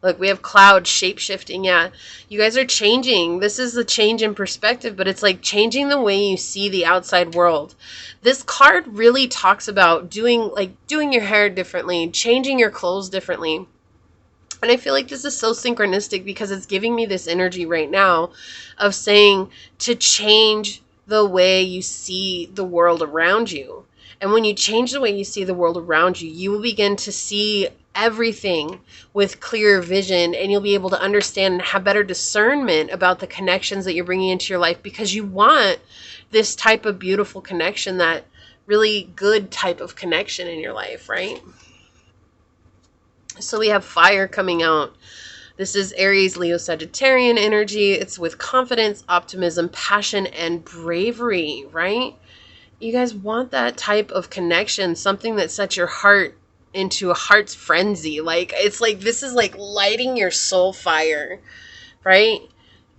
Look, we have cloud shape-shifting. Yeah, you guys are changing. This is the change in perspective, but it's like changing the way you see the outside world. This card really talks about doing your hair differently, changing your clothes differently. And I feel like this is so synchronistic because it's giving me this energy right now of saying to change the way you see the world around you. And when you change the way you see the world around you, you will begin to see everything with clearer vision, and you'll be able to understand and have better discernment about the connections that you're bringing into your life, because you want this type of beautiful connection, that really good type of connection in your life, right? So we have fire coming out. This is Aries, Leo, Sagittarian energy. It's with confidence, optimism, passion, and bravery, right? You guys want that type of connection, something that sets your heart into a heart's frenzy. Like, it's like, this is like lighting your soul fire, right?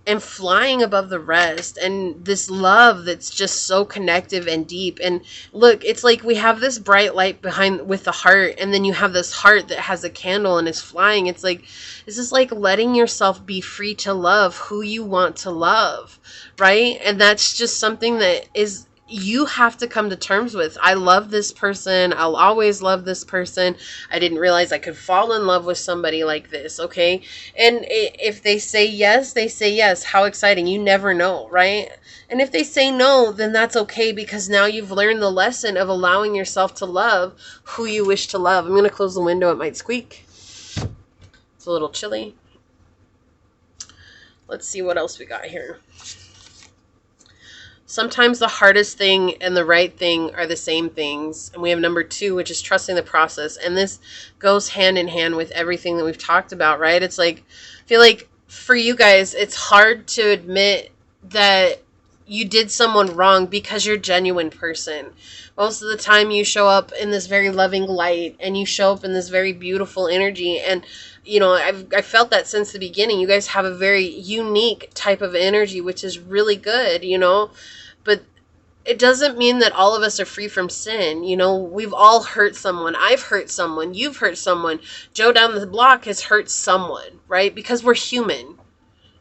And flying above the rest, and this love that's just so connective and deep. And look, it's like we have this bright light behind with the heart, and then you have this heart that has a candle and is flying. It's like, this is like letting yourself be free to love who you want to love, right? And that's just something that is, you have to come to terms with. I love this person. I'll always love this person. I didn't realize I could fall in love with somebody like this, okay? And if they say yes, they say yes. How exciting. You never know, right? And if they say no, then that's okay, because now you've learned the lesson of allowing yourself to love who you wish to love. I'm going to close the window. It might squeak. It's a little chilly. Let's see what else we got here. Sometimes the hardest thing and the right thing are the same things. And we have number 2, which is trusting the process. And this goes hand in hand with everything that we've talked about, right? It's like, I feel like for you guys, it's hard to admit that you did someone wrong because you're a genuine person. Most of the time you show up in this very loving light, and you show up in this very beautiful energy. And you know, I've felt that since the beginning. You guys have a very unique type of energy, which is really good, you know. But it doesn't mean that all of us are free from sin. You know, we've all hurt someone. I've hurt someone. You've hurt someone. Joe down the block has hurt someone, right? Because we're human.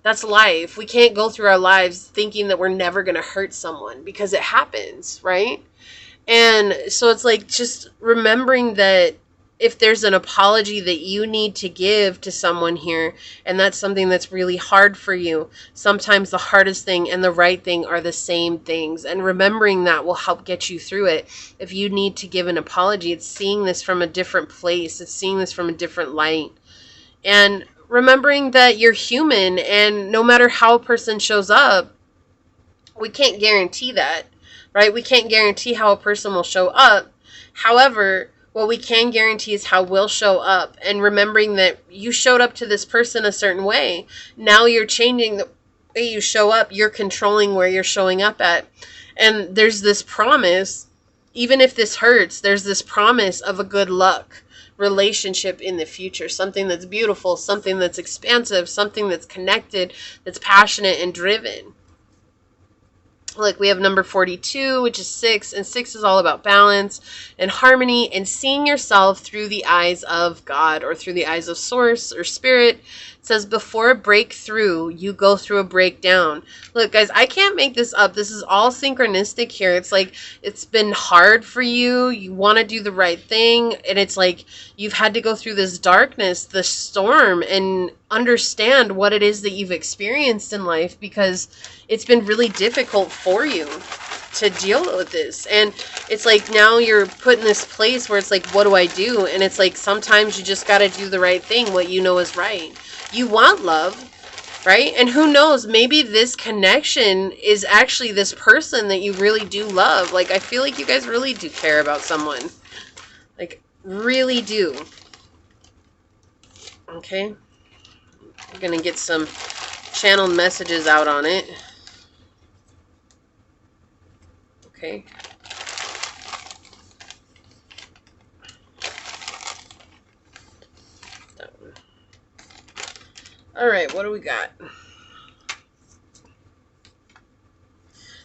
That's life. We can't go through our lives thinking that we're never going to hurt someone, because it happens, right? And so it's like, just remembering that if there's an apology that you need to give to someone here, and that's something that's really hard for you, sometimes the hardest thing and the right thing are the same things. And remembering that will help get you through it. If you need to give an apology, it's seeing this from a different place. It's seeing this from a different light. And remembering that you're human, and no matter how a person shows up, we can't guarantee that, right? We can't guarantee how a person will show up. However, what we can guarantee is how we'll show up. And remembering that you showed up to this person a certain way. Now you're changing the way you show up. You're controlling where you're showing up at. And there's this promise, even if this hurts, there's this promise of a good luck relationship in the future. Something that's beautiful, something that's expansive, something that's connected, that's passionate and driven. Like, we have number 42, which is 6, and 6 is all about balance and harmony and seeing yourself through the eyes of God, or through the eyes of Source or Spirit. It says, before a breakthrough, you go through a breakdown. Look, guys, I can't make this up. This is all synchronistic here. It's like, it's been hard for you. You want to do the right thing. And it's like, you've had to go through this darkness, this storm, and understand what it is that you've experienced in life, because it's been really difficult for you to deal with this. And it's like, now you're put in this place where it's like, what do I do? And it's like, sometimes you just got to do the right thing, what you know is right. You want love, right? And who knows, maybe this connection is actually this person that you really do love. Like, I feel like you guys really do care about someone. Like, really do. Okay? I'm going to get some channeled messages out on it. Okay. That one. All right, what do we got?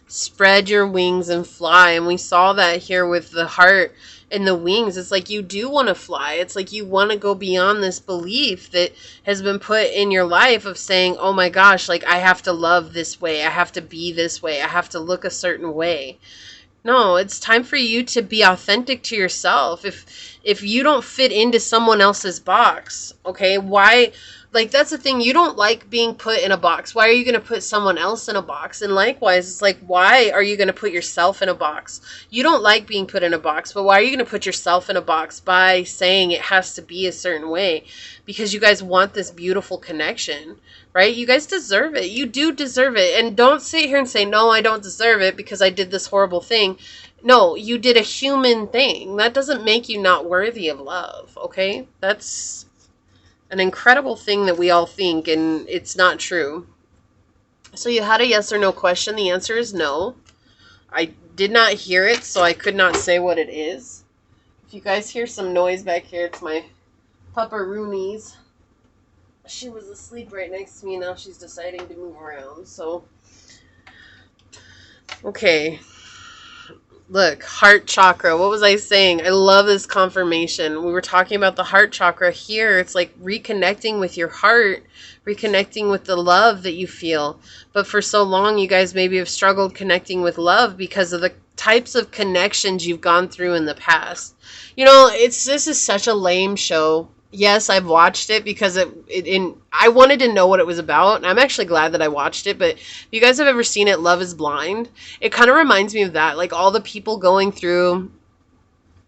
Spread your wings and fly. And we saw that here with the heart and the wings. It's like, you do want to fly. It's like, you want to go beyond this belief that has been put in your life of saying, oh my gosh, like, I have to love this way. I have to be this way. I have to look a certain way. No, it's time for you to be authentic to yourself. If if you don't fit into someone else's box, okay, why, like, that's the thing. You don't like being put in a box. Why are you going to put someone else in a box? And likewise, it's like, why are you going to put yourself in a box? You don't like being put in a box, but why are you going to put yourself in a box by saying it has to be a certain way? Because you guys want this beautiful connection, right? You guys deserve it. You do deserve it. And don't sit here and say, no, I don't deserve it because I did this horrible thing. No, you did a human thing. That doesn't make you not worthy of love, okay? That's an incredible thing that we all think, and it's not true. So you had a yes or no question. The answer is no. I did not hear it, so I could not say what it is. If you guys hear some noise back here, it's my pupperoonies. She was asleep right next to me, and now she's deciding to move around, so. Okay. Look, heart chakra. What was I saying? I love this confirmation. We were talking about the heart chakra here. It's like reconnecting with your heart, reconnecting with the love that you feel. But for so long, you guys maybe have struggled connecting with love because of the types of connections you've gone through in the past. You know, this is such a lame show. Yes, I've watched it because I wanted to know what it was about. And I'm actually glad that I watched it. But if you guys have ever seen it, Love is Blind, it kind of reminds me of that. Like all the people going through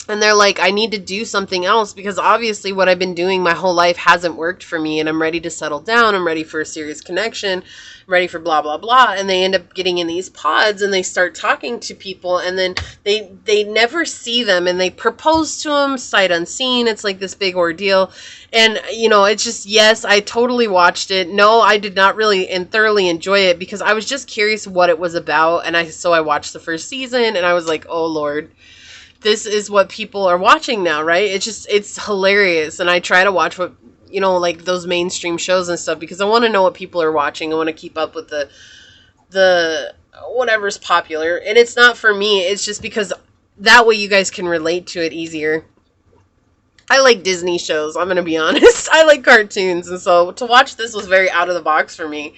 and they're like, I need to do something else because obviously what I've been doing my whole life hasn't worked for me and I'm ready to settle down. I'm ready for a serious connection. I'm ready for blah, blah, blah. And they end up getting in these pods and they start talking to people and then they never see them and they propose to them sight unseen. It's like this big ordeal. And, you know, it's just, yes, I totally watched it. No, I did not really and thoroughly enjoy it because I was just curious what it was about. And so I watched the first season and I was like, oh, Lord. This is what people are watching now, right? It's hilarious. And I try to watch what, you know, like those mainstream shows and stuff because I want to know what people are watching. I want to keep up with the whatever's popular. And it's not for me. It's just because that way you guys can relate to it easier. I like Disney shows. I'm going to be honest. I like cartoons. And so to watch this was very out of the box for me.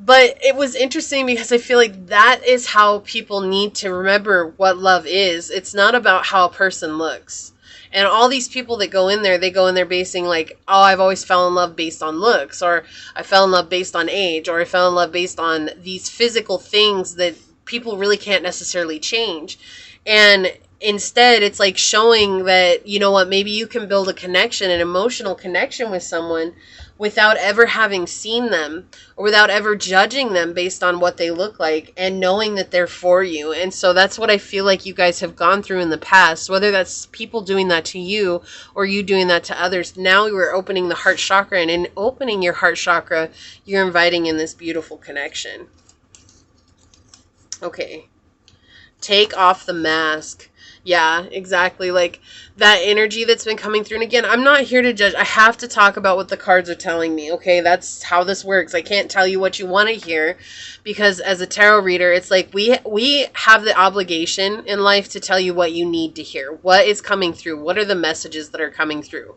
But it was interesting because I feel like that is how people need to remember what love is. It's not about how a person looks. And all these people that go in there, they go in there basing like, oh, I've always fell in love based on looks, or I fell in love based on age, or I fell in love based on these physical things that people really can't necessarily change. And instead, it's like showing that, you know what, maybe you can build a connection, an emotional connection with someone without ever having seen them or without ever judging them based on what they look like and knowing that they're for you. And so that's what I feel like you guys have gone through in the past, whether that's people doing that to you or you doing that to others. Now we're opening the heart chakra, and in opening your heart chakra, you're inviting in this beautiful connection. Okay. Take off the mask. Yeah, exactly. Like that energy that's been coming through. And again, I'm not here to judge. I have to talk about what the cards are telling me. Okay, that's how this works. I can't tell you what you want to hear because as a tarot reader, it's like we have the obligation in life to tell you what you need to hear. What is coming through? What are the messages that are coming through?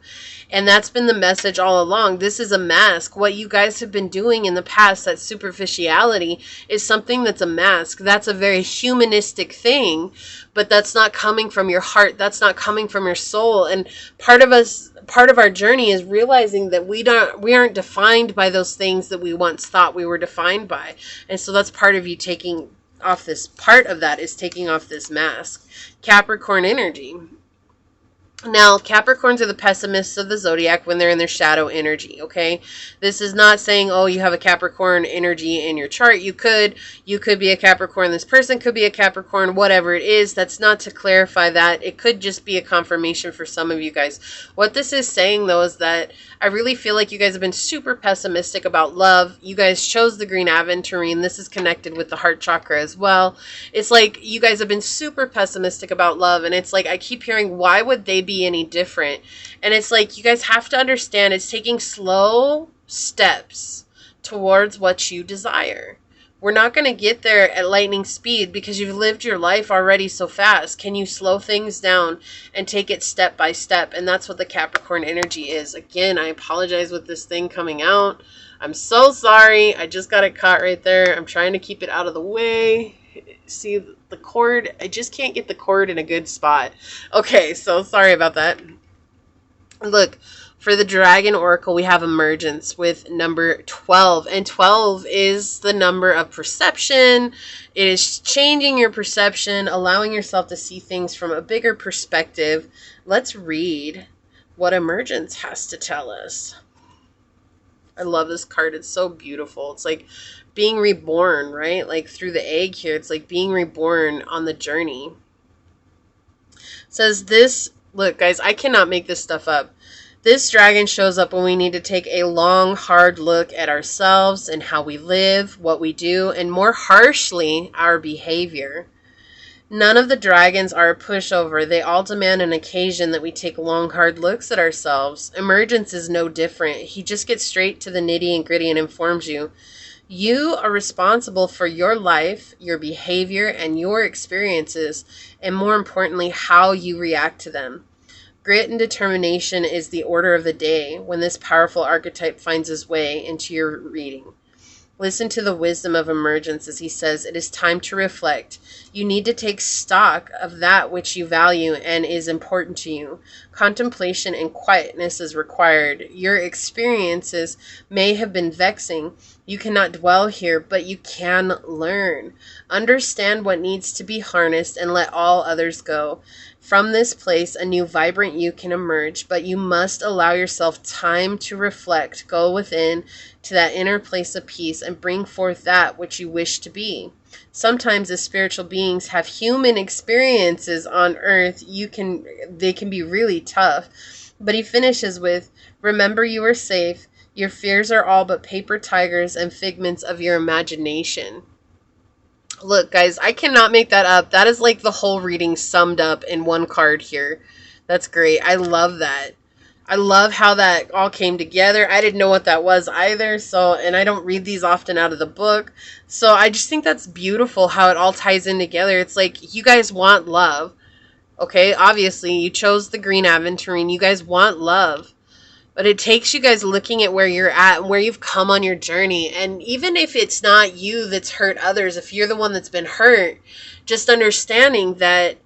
And that's been the message all along. This is a mask. What you guys have been doing in the past, that superficiality, is something that's a mask. That's a very humanistic thing, but that's not coming from your heart. That's not coming from your soul. And part of our journey is realizing that we aren't defined by those things that we once thought we were defined by. And so that's part of you taking off this, part of that is taking off this mask. Capricorn energy. Now, Capricorns are the pessimists of the zodiac when they're in their shadow energy, okay? This is not saying, oh, you have a Capricorn energy in your chart. You could be a Capricorn. This person could be a Capricorn, whatever it is. That's not to clarify that. It could just be a confirmation for some of you guys. What this is saying, though, is that I really feel like you guys have been super pessimistic about love. You guys chose the green aventurine. This is connected with the heart chakra as well. It's like you guys have been super pessimistic about love, and it's like I keep hearing, why would they be any different? And it's like you guys have to understand it's taking slow steps towards what you desire. We're not going to get there at lightning speed because you've lived your life already so fast. Can you slow things down and take it step by step? And that's what the Capricorn energy is. Again, I apologize with this thing coming out. I'm so sorry. I just got it caught right there. I'm trying to keep it out of the way. See the cord? I just can't get the cord in a good spot. Okay, so sorry about that. Look, for the Dragon Oracle, we have emergence with number 12. And 12 is the number of perception. It is changing your perception, allowing yourself to see things from a bigger perspective. Let's read what emergence has to tell us. I love this card. It's so beautiful. It's like being reborn, right? Like through the egg here. It's like being reborn on the journey. It says this, look guys, I cannot make this stuff up. This dragon shows up when we need to take a long, hard look at ourselves and how we live, what we do, and more harshly, our behavior. None of the dragons are a pushover. They all demand an occasion that we take long, hard looks at ourselves. Emergence is no different. He just gets straight to the nitty and gritty and informs you. You are responsible for your life, your behavior, and your experiences, and more importantly, how you react to them. Grit and determination is the order of the day when this powerful archetype finds his way into your reading. Listen to the wisdom of emergence as he says, it is time to reflect. You need to take stock of that which you value and is important to you. Contemplation and quietness is required. Your experiences may have been vexing. You cannot dwell here, but you can learn. Understand what needs to be harnessed and let all others go. From this place, a new vibrant you can emerge, but you must allow yourself time to reflect, go within to that inner place of peace and bring forth that which you wish to be. Sometimes as spiritual beings have human experiences on earth, they can be really tough. But he finishes with, remember you are safe. Your fears are all but paper tigers and figments of your imagination. Look, guys, I cannot make that up. That is like the whole reading summed up in one card here. That's great. I love that. I love how that all came together. I didn't know what that was either. And I don't read these often out of the book. So I just think that's beautiful how it all ties in together. It's like you guys want love. Okay, obviously you chose the green aventurine. You guys want love. But it takes you guys looking at where you're at and where you've come on your journey. And even if it's not you that's hurt others, if you're the one that's been hurt, just understanding that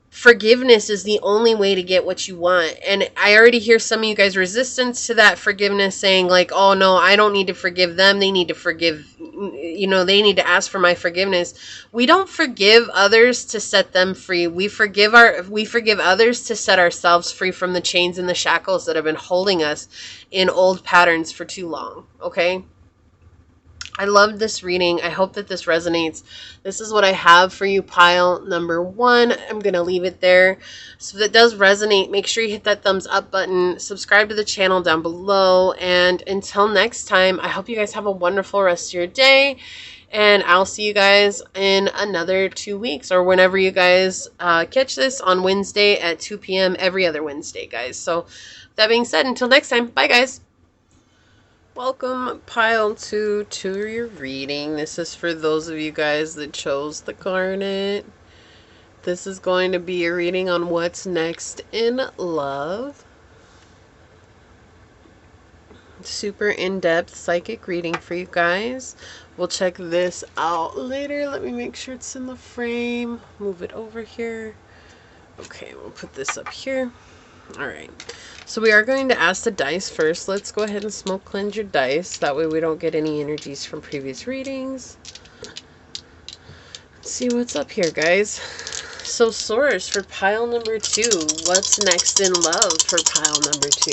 forgiveness is the only way to get what you want. And I already hear some of you guys' resistance to that forgiveness saying like, oh no, I don't need to forgive them. They need to forgive, they need to ask for my forgiveness. We don't forgive others to set them free. We forgive others to set ourselves free from the chains and the shackles that have been holding us in old patterns for too long. Okay? I loved this reading. I hope that this resonates. This is what I have for you, pile number 1. I'm going to leave it there. So if it does resonate, make sure you hit that thumbs up button. Subscribe to the channel down below. And until next time, I hope you guys have a wonderful rest of your day. And I'll see you guys in another 2 weeks or whenever you guys catch this on Wednesday at 2 p.m. every other Wednesday, guys. So that being said, until next time, bye, guys. Welcome, pile 2, to your reading. This is for those of you guys that chose the garnet. This is going to be a reading on what's next in love. Super in-depth psychic reading for you guys. We'll check this out later. Let me make sure it's in the frame. Move it over here. Okay, we'll put this up here. Alright, so we are going to ask the dice first. Let's go ahead and smoke cleanse your dice. That way we don't get any energies from previous readings. Let's see what's up here, guys. So Circe for pile number 2. What's next in love for pile number 2?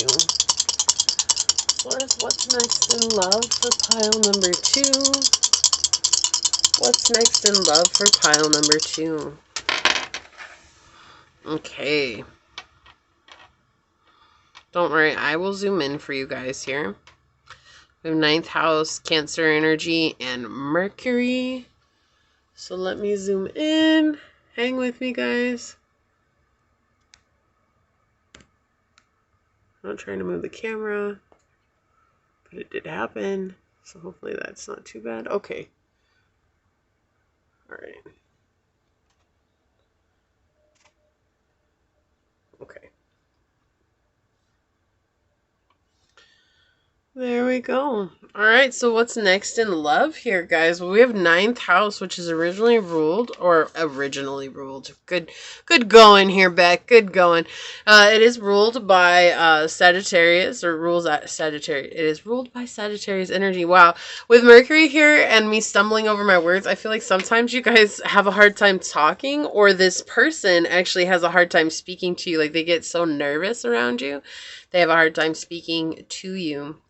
Circe, what's next in love for pile number 2? What's next in love for pile number 2? Okay. Don't worry, I will zoom in for you guys here. We have 9th house, Cancer energy, and Mercury. So let me zoom in. Hang with me, guys. I'm not trying to move the camera, but it did happen. So hopefully that's not too bad. Okay. All right. Okay. There we go. All right, so what's next in love here, guys? Well, we have ninth house, which is originally ruled. Good going here, Beck. Good going. It is ruled by Sagittarius, or rules at Sagittarius. It is ruled by Sagittarius energy. Wow. With Mercury here and me stumbling over my words, I feel like sometimes you guys have a hard time talking, or this person actually has a hard time speaking to you. Like, they get so nervous around you, they have a hard time speaking to you.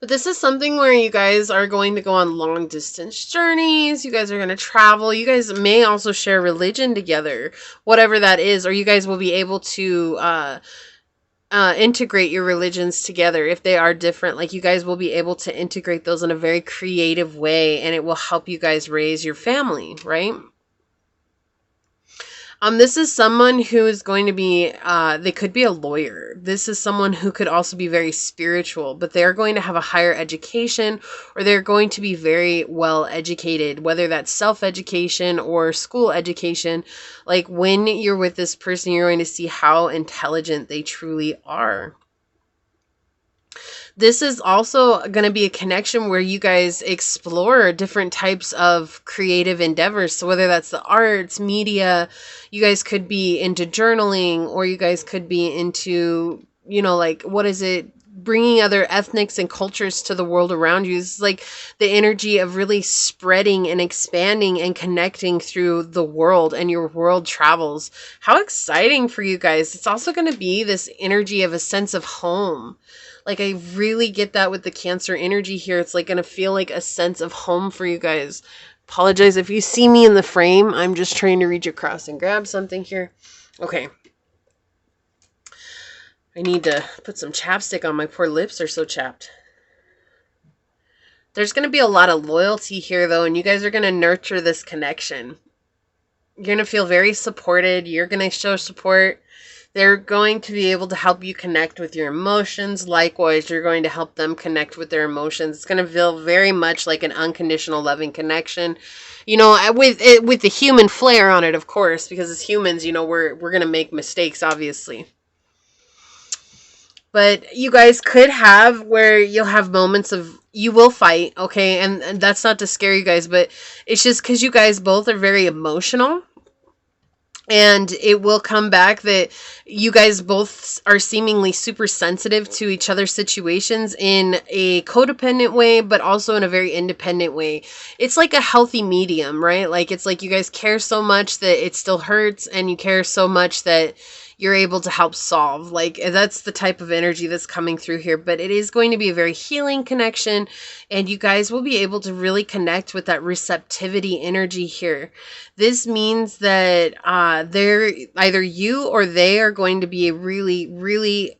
But this is something where you guys are going to go on long distance journeys. You guys are going to travel. You guys may also share religion together, whatever that is, or you guys will be able to integrate your religions together if they are different. Like, you guys will be able to integrate those in a very creative way, and it will help you guys raise your family, right? This is someone who is going to be, they could be a lawyer. This is someone who could also be very spiritual, but they're going to have a higher education, or they're going to be very well educated, whether that's self-education or school education. Like, when you're with this person, you're going to see how intelligent they truly are. This is also going to be a connection where you guys explore different types of creative endeavors. So whether that's the arts, media, you guys could be into journaling, or you guys could be into, like, what is it? Bringing other ethnics and cultures to the world around you. It's like the energy of really spreading and expanding and connecting through the world and your world travels. How exciting for you guys. It's also going to be this energy of a sense of home. Like, I really get that with the Cancer energy here. It's like going to feel like a sense of home for you guys. Apologize if you see me in the frame. I'm just trying to reach across and grab something here. Okay. I need to put some chapstick on. My poor lips are so chapped. There's going to be a lot of loyalty here, though, and you guys are going to nurture this connection. You're going to feel very supported. You're going to show support. They're going to be able to help you connect with your emotions. Likewise, you're going to help them connect with their emotions. It's going to feel very much like an unconditional loving connection. With the human flair on it, of course, because as humans, we're going to make mistakes, obviously. But you guys could have where you'll have moments of, you will fight, okay? And that's not to scare you guys, but it's just because you guys both are very emotional. And it will come back that you guys both are seemingly super sensitive to each other's situations in a codependent way, but also in a very independent way. It's like a healthy medium, right? Like, it's like you guys care so much that it still hurts, and you care so much that you're able to help solve. Like, that's the type of energy that's coming through here. But it is going to be a very healing connection, and you guys will be able to really connect with that receptivity energy here. This means that they're either you or they are going to be a really, really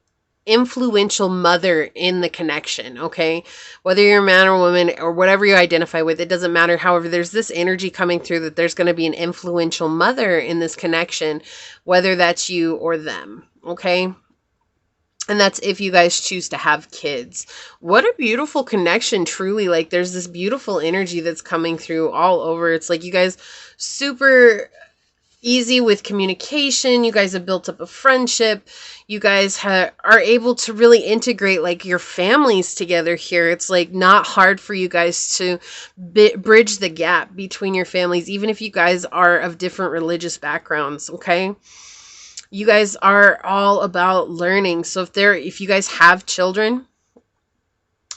influential mother in the connection, okay? Whether you're a man or woman or whatever you identify with, it doesn't matter. However, there's this energy coming through that there's going to be an influential mother in this connection, whether that's you or them, okay? And that's if you guys choose to have kids. What a beautiful connection, truly. Like, there's this beautiful energy that's coming through all over. It's like you guys super easy with communication. You guys have built up a friendship. You guys are able to really integrate like your families together here. It's like not hard for you guys to bridge the gap between your families, even if you guys are of different religious backgrounds, okay? You guys are all about learning. So if you guys have children,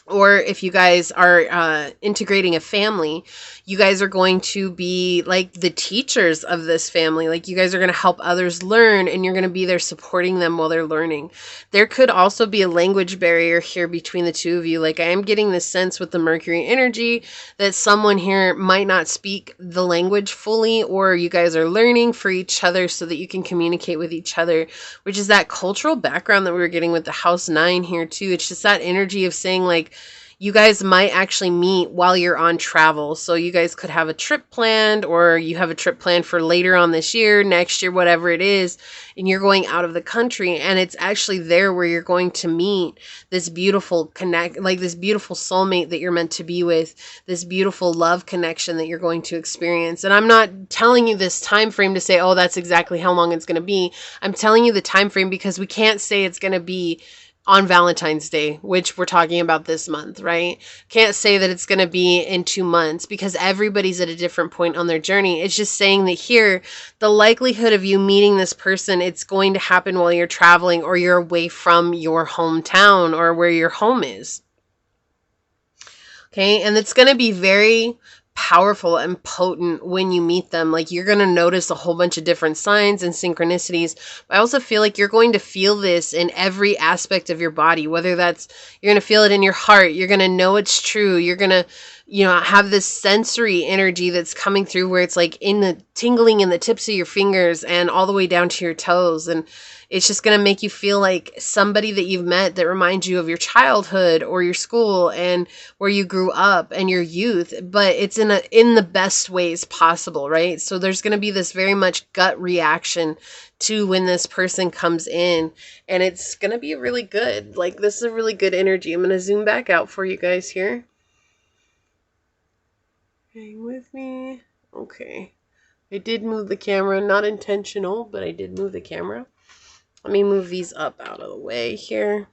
or if you guys are integrating a family, you guys are going to be like the teachers of this family. Like, you guys are going to help others learn, and you're going to be there supporting them while they're learning. There could also be a language barrier here between the two of you. Like, I am getting this sense with the Mercury energy that someone here might not speak the language fully, or you guys are learning for each other so that you can communicate with each other, which is that cultural background that we were getting with the House 9 here too. It's just that energy of saying like, you guys might actually meet while you're on travel. So you guys could have a trip planned, or you have a trip planned for later on this year, next year, whatever it is, and you're going out of the country, and it's actually there where you're going to meet this beautiful this beautiful soulmate that you're meant to be with, this beautiful love connection that you're going to experience. And I'm not telling you this time frame to say, oh, that's exactly how long it's going to be. I'm telling you the time frame because we can't say it's going to be on Valentine's Day, which we're talking about this month, right? Can't say that it's going to be in 2 months because everybody's at a different point on their journey. It's just saying that here, the likelihood of you meeting this person, it's going to happen while you're traveling or you're away from your hometown or where your home is. Okay, and it's going to be very powerful and potent when you meet them. Like, you're going to notice a whole bunch of different signs and synchronicities. But I also feel like you're going to feel this in every aspect of your body, whether that's, you're going to feel it in your heart. You're going to know it's true. You're going to, have this sensory energy that's coming through where it's like in the tingling in the tips of your fingers and all the way down to your toes. And it's just going to make you feel like somebody that you've met that reminds you of your childhood or your school and where you grew up and your youth, but it's in the best ways possible, right? So there's going to be this very much gut reaction to when this person comes in, and it's going to be really good. Like, this is a really good energy. I'm going to zoom back out for you guys here. Hang with me. Okay. I did move the camera, not intentional, but I did move the camera. Let me move these up out of the way here.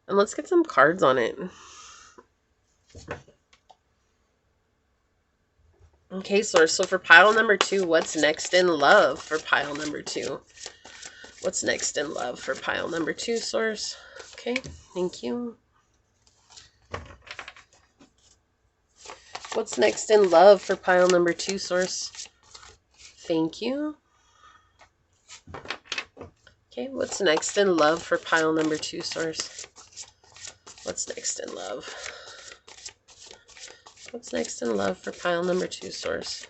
And let's get some cards on it. Okay, Source. So for pile number 2, what's next in love for pile number 2? What's next in love for pile number 2, Source? Okay, thank you. What's next in love for pile number 2, Source? Thank you. Okay, what's next in love for pile number 2, Source? What's next in love? What's next in love for pile number 2, Source?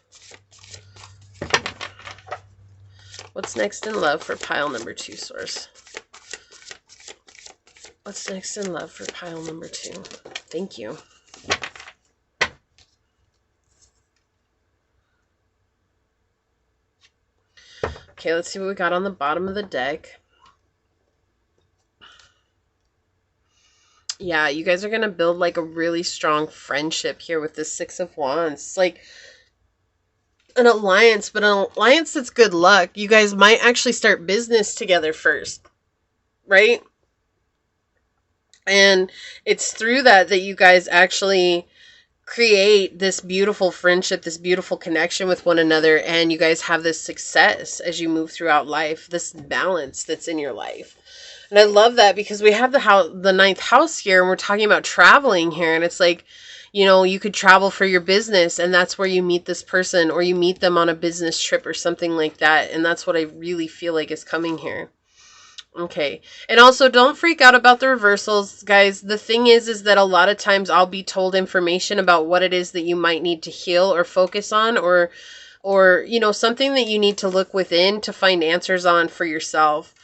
What's next in love for pile number 2, Source? What's next in love for pile number 2? Thank you. Okay, let's see what we got on the bottom of the deck. Yeah, you guys are going to build like a really strong friendship here with the 6 of Wands. It's like an alliance, but an alliance that's good luck. You guys might actually start business together first, right? And it's through that you guys actually create this beautiful friendship, this beautiful connection with one another, and you guys have this success as you move throughout life, this balance that's in your life. And I love that because we have the 9th house here, and we're talking about traveling here, and it's like, you could travel for your business, and that's where you meet this person, or you meet them on a business trip or something like that, and that's what I really feel like is coming here. Okay. And also, don't freak out about the reversals, guys. The thing is that a lot of times I'll be told information about what it is that you might need to heal or focus on, or something that you need to look within to find answers on for yourself.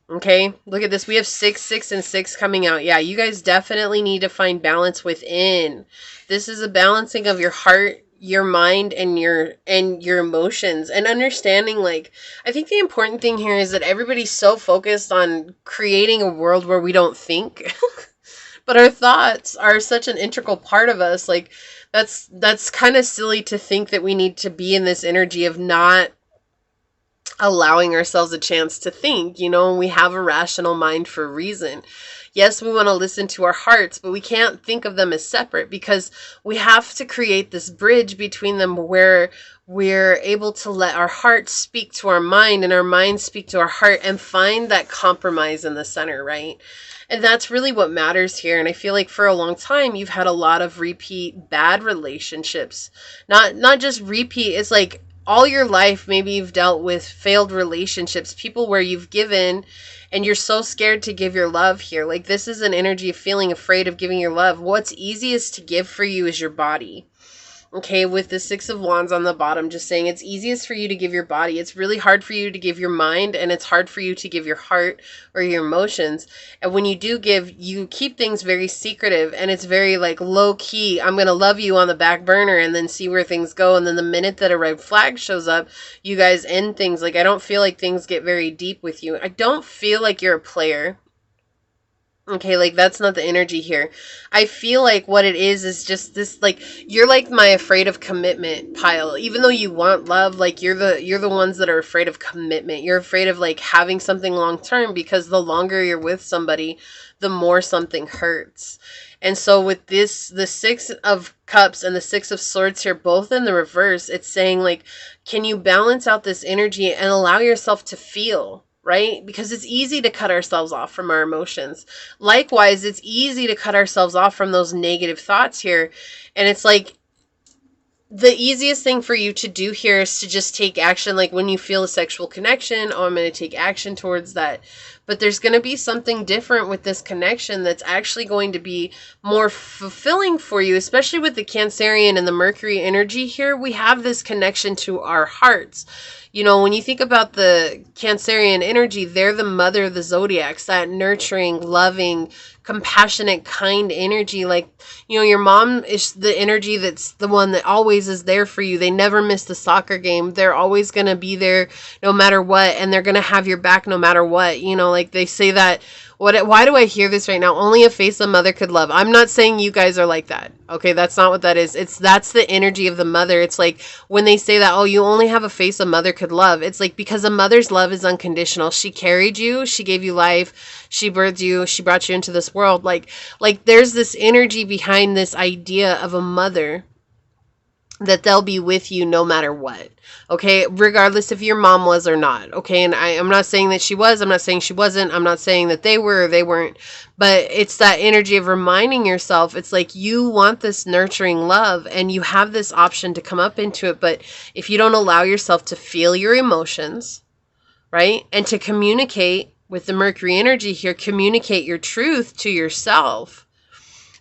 Okay, look at this. We have 6, 6, and 6 coming out. Yeah, you guys definitely need to find balance within. This is a balancing of your heart, your mind, and your emotions, and understanding, like, I think the important thing here is that everybody's so focused on creating a world where we don't think, but our thoughts are such an integral part of us. Like, that's kind of silly to think that we need to be in this energy of not allowing ourselves a chance to think. We have a rational mind for a reason. Yes, we want to listen to our hearts, but we can't think of them as separate because we have to create this bridge between them where we're able to let our heart speak to our mind and our mind speak to our heart and find that compromise in the center, right? And that's really what matters here. And I feel like for a long time, you've had a lot of repeat bad relationships. Not just repeat, it's like all your life, maybe you've dealt with failed relationships, people where you've given and you're so scared to give your love here. Like, this is an energy of feeling afraid of giving your love. What's easiest to give for you is your body. Okay, with the 6 of Wands on the bottom, just saying it's easiest for you to give your body. It's really hard for you to give your mind, and it's hard for you to give your heart or your emotions. And when you do give, you keep things very secretive, and it's very like low key. I'm going to love you on the back burner and then see where things go. And then the minute that a red flag shows up, you guys end things. Like, I don't feel like things get very deep with you. I don't feel like you're a player. Okay, like that's not the energy here. I feel like what it is just this, like, you're like my afraid of commitment pile. Even though you want love, like you're the ones that are afraid of commitment. You're afraid of like having something long term, because the longer you're with somebody, the more something hurts. And so with this, the 6 of Cups and the 6 of Swords here, both in the reverse, it's saying like, can you balance out this energy and allow yourself to feel, right? Because it's easy to cut ourselves off from our emotions. Likewise, it's easy to cut ourselves off from those negative thoughts here. And it's like, the easiest thing for you to do here is to just take action. Like when you feel a sexual connection, oh, I'm going to take action towards that. But there's going to be something different with this connection that's actually going to be more fulfilling for you, especially with the Cancerian and the Mercury energy here. We have this connection to our hearts. You know, when you think about the Cancerian energy, they're the mother of the zodiacs, that nurturing, loving, compassionate, kind energy. Like, you know, your mom is the energy that's the one that always is there for you. They never miss the soccer game. They're always going to be there no matter what, and they're going to have your back no matter what. You know, like they say that, why do I hear this right now? Only a face a mother could love. I'm not saying you guys are like that. Okay, that's not what that is. That's the energy of the mother. It's like when they say that, oh, you only have a face a mother could love. It's like, because a mother's love is unconditional. She carried you, she gave you life, she birthed you, she brought you into this world. Like there's this energy behind this idea of a mother, that they'll be with you no matter what. Okay, regardless if your mom was or not. Okay, and I'm not saying that she was, I'm not saying she wasn't, I'm not saying that they were or they weren't, but it's that energy of reminding yourself, it's like you want this nurturing love and you have this option to come up into it, but if you don't allow yourself to feel your emotions, right, and to communicate with the Mercury energy here, communicate your truth to yourself,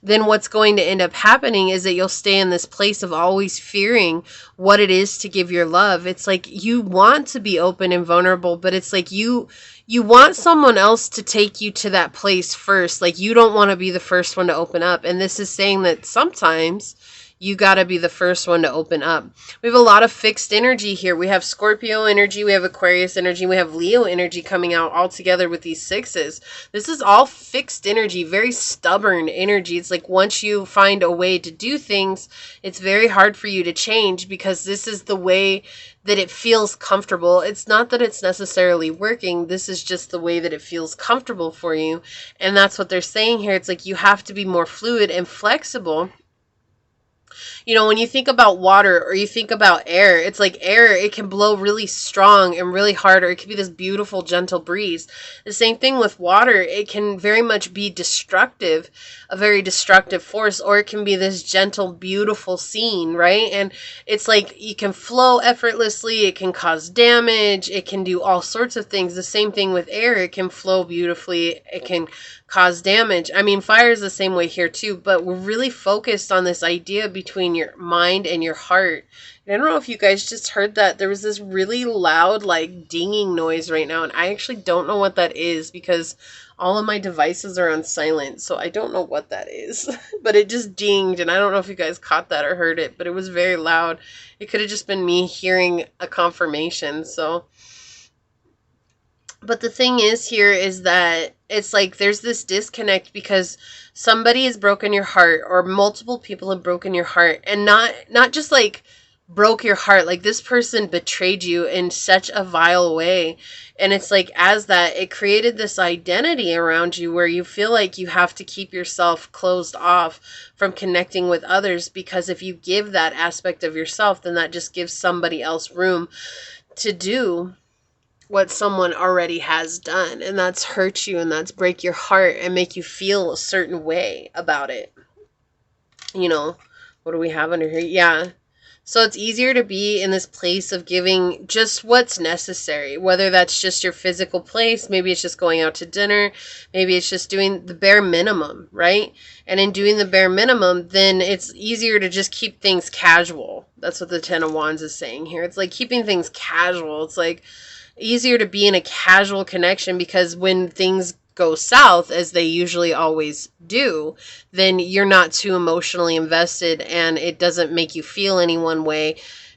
then what's going to end up happening is that you'll stay in this place of always fearing what it is to give your love. It's like you want to be open and vulnerable, but it's like you want someone else to take you to that place first. Like you don't want to be the first one to open up. And this is saying that sometimes you got to be the first one to open up. We have a lot of fixed energy here. We have Scorpio energy, we have Aquarius energy, we have Leo energy coming out all together with these 6s. This is all fixed energy, very stubborn energy. It's like once you find a way to do things, it's very hard for you to change, because this is the way that it feels comfortable. It's not that it's necessarily working. This is just the way that it feels comfortable for you. And that's what they're saying here. It's like you have to be more fluid and flexible. You know, when you think about water or you think about air, it's like air, it can blow really strong and really hard, or it can be this beautiful, gentle breeze. The same thing with water. It can very much be destructive, a very destructive force, or it can be this gentle, beautiful scene, right? And it's like you can flow effortlessly. It can cause damage. It can do all sorts of things. The same thing with air. It can flow beautifully. It can cause damage. I mean, fire is the same way here too, but we're really focused on this idea between your mind and your heart. And I don't know if you guys just heard that. There was this really loud, like, dinging noise right now, and I actually don't know what that is because all of my devices are on silent, so I don't know what that is. But it just dinged, and I don't know if you guys caught that or heard it, but it was very loud. It could have just been me hearing a confirmation, so... But the thing is here is that it's like there's this disconnect because somebody has broken your heart, or multiple people have broken your heart, and not just like broke your heart, like this person betrayed you in such a vile way. And it's like, as that, it created this identity around you where you feel like you have to keep yourself closed off from connecting with others, because if you give that aspect of yourself, then that just gives somebody else room to do what someone already has done, and that's hurt you, and that's break your heart and make you feel a certain way about it. You know, what do we have under here? Yeah. So it's easier to be in this place of giving just what's necessary, whether that's just your physical place, maybe it's just going out to dinner, maybe it's just doing the bare minimum, right? And in doing the bare minimum, then it's easier to just keep things casual. That's what the Ten of Wands is saying here. It's like keeping things casual. It's like easier to be in a casual connection, because when things go south, as they usually always do, then you're not too emotionally invested and it doesn't make you feel any one way,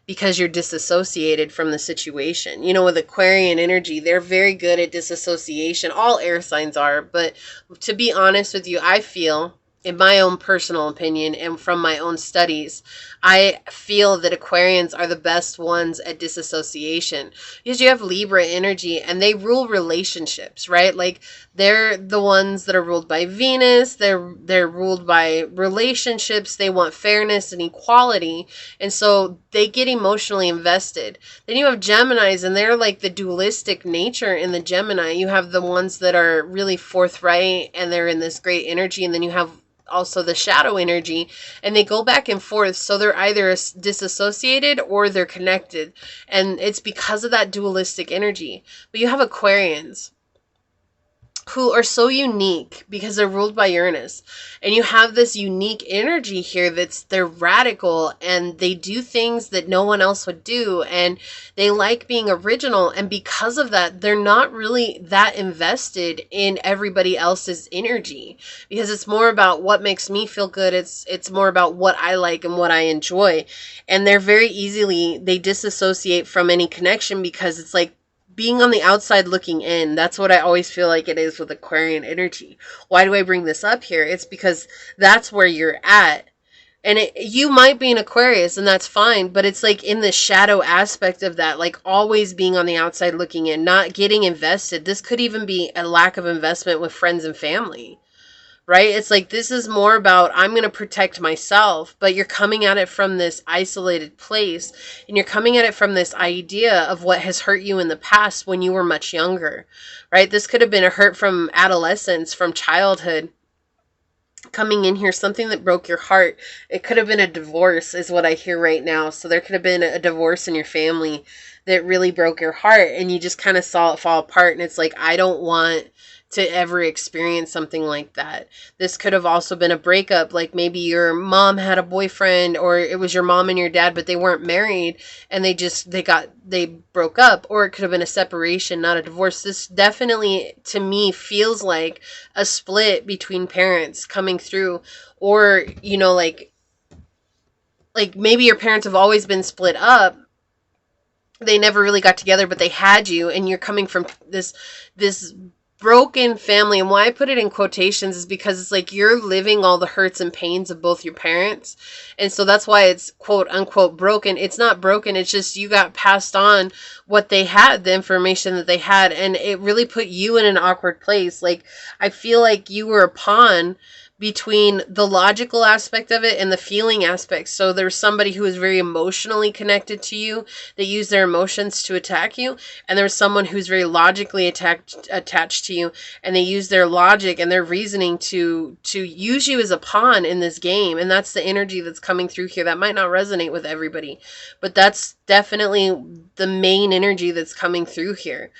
because you're disassociated from the situation. You know, with Aquarian energy, they're very good at disassociation. All air signs are, but to be honest with you, I feel, in my own personal opinion and from my own studies, I feel that Aquarians are the best ones at disassociation, because you have Libra energy and they rule relationships, right? Like, they're the ones that are ruled by Venus. They're ruled by relationships. They want fairness and equality, and so they get emotionally invested. Then you have Geminis, and they're like the dualistic nature in the Gemini. You have the ones that are really forthright and they're in this great energy, and then you have also the shadow energy, and they go back and forth. So they're either disassociated or they're connected, and it's because of that dualistic energy. But you have Aquarians who are so unique because they're ruled by Uranus, and you have this unique energy here they're radical, and they do things that no one else would do, and they like being original, and because of that, they're not really that invested in everybody else's energy, because it's more about what makes me feel good. It's more about what I like and what I enjoy, and they disassociate from any connection, because it's like being on the outside looking in. That's what I always feel like it is with Aquarian energy. Why do I bring this up here? It's because that's where you're at. And you might be an Aquarius, and that's fine, but it's like in the shadow aspect of that, like always being on the outside looking in, not getting invested. This could even be a lack of investment with friends and family. Right? It's like, this is more about, I'm going to protect myself, but you're coming at it from this isolated place, and you're coming at it from this idea of what has hurt you in the past when you were much younger, right? This could have been a hurt from adolescence, from childhood, coming in here, something that broke your heart. It could have been a divorce, is what I hear right now. So there could have been a divorce in your family that really broke your heart, and you just kind of saw it fall apart, and it's like, I don't want to ever experience something like that. This could have also been a breakup, like maybe your mom had a boyfriend, or it was your mom and your dad, but they weren't married, and they broke up. Or it could have been a separation, not a divorce. This definitely, to me, feels like a split between parents coming through, or, you know, like maybe your parents have always been split up. They never really got together, but they had you, and you're coming from this broken family. And why I put it in quotations is because it's like you're living all the hurts and pains of both your parents, and so that's why it's quote unquote broken. It's not broken, it's just you got passed on what they had, the information that they had, and it really put you in an awkward place. Like, I feel like you were a pawn between the logical aspect of it and the feeling aspect. So there's somebody who is very emotionally connected to you. They use their emotions to attack you. And there's someone who's very logically attached to you, and they use their logic and their reasoning to use you as a pawn in this game. And that's the energy that's coming through here. That might not resonate with everybody, but that's definitely the main energy that's coming through here.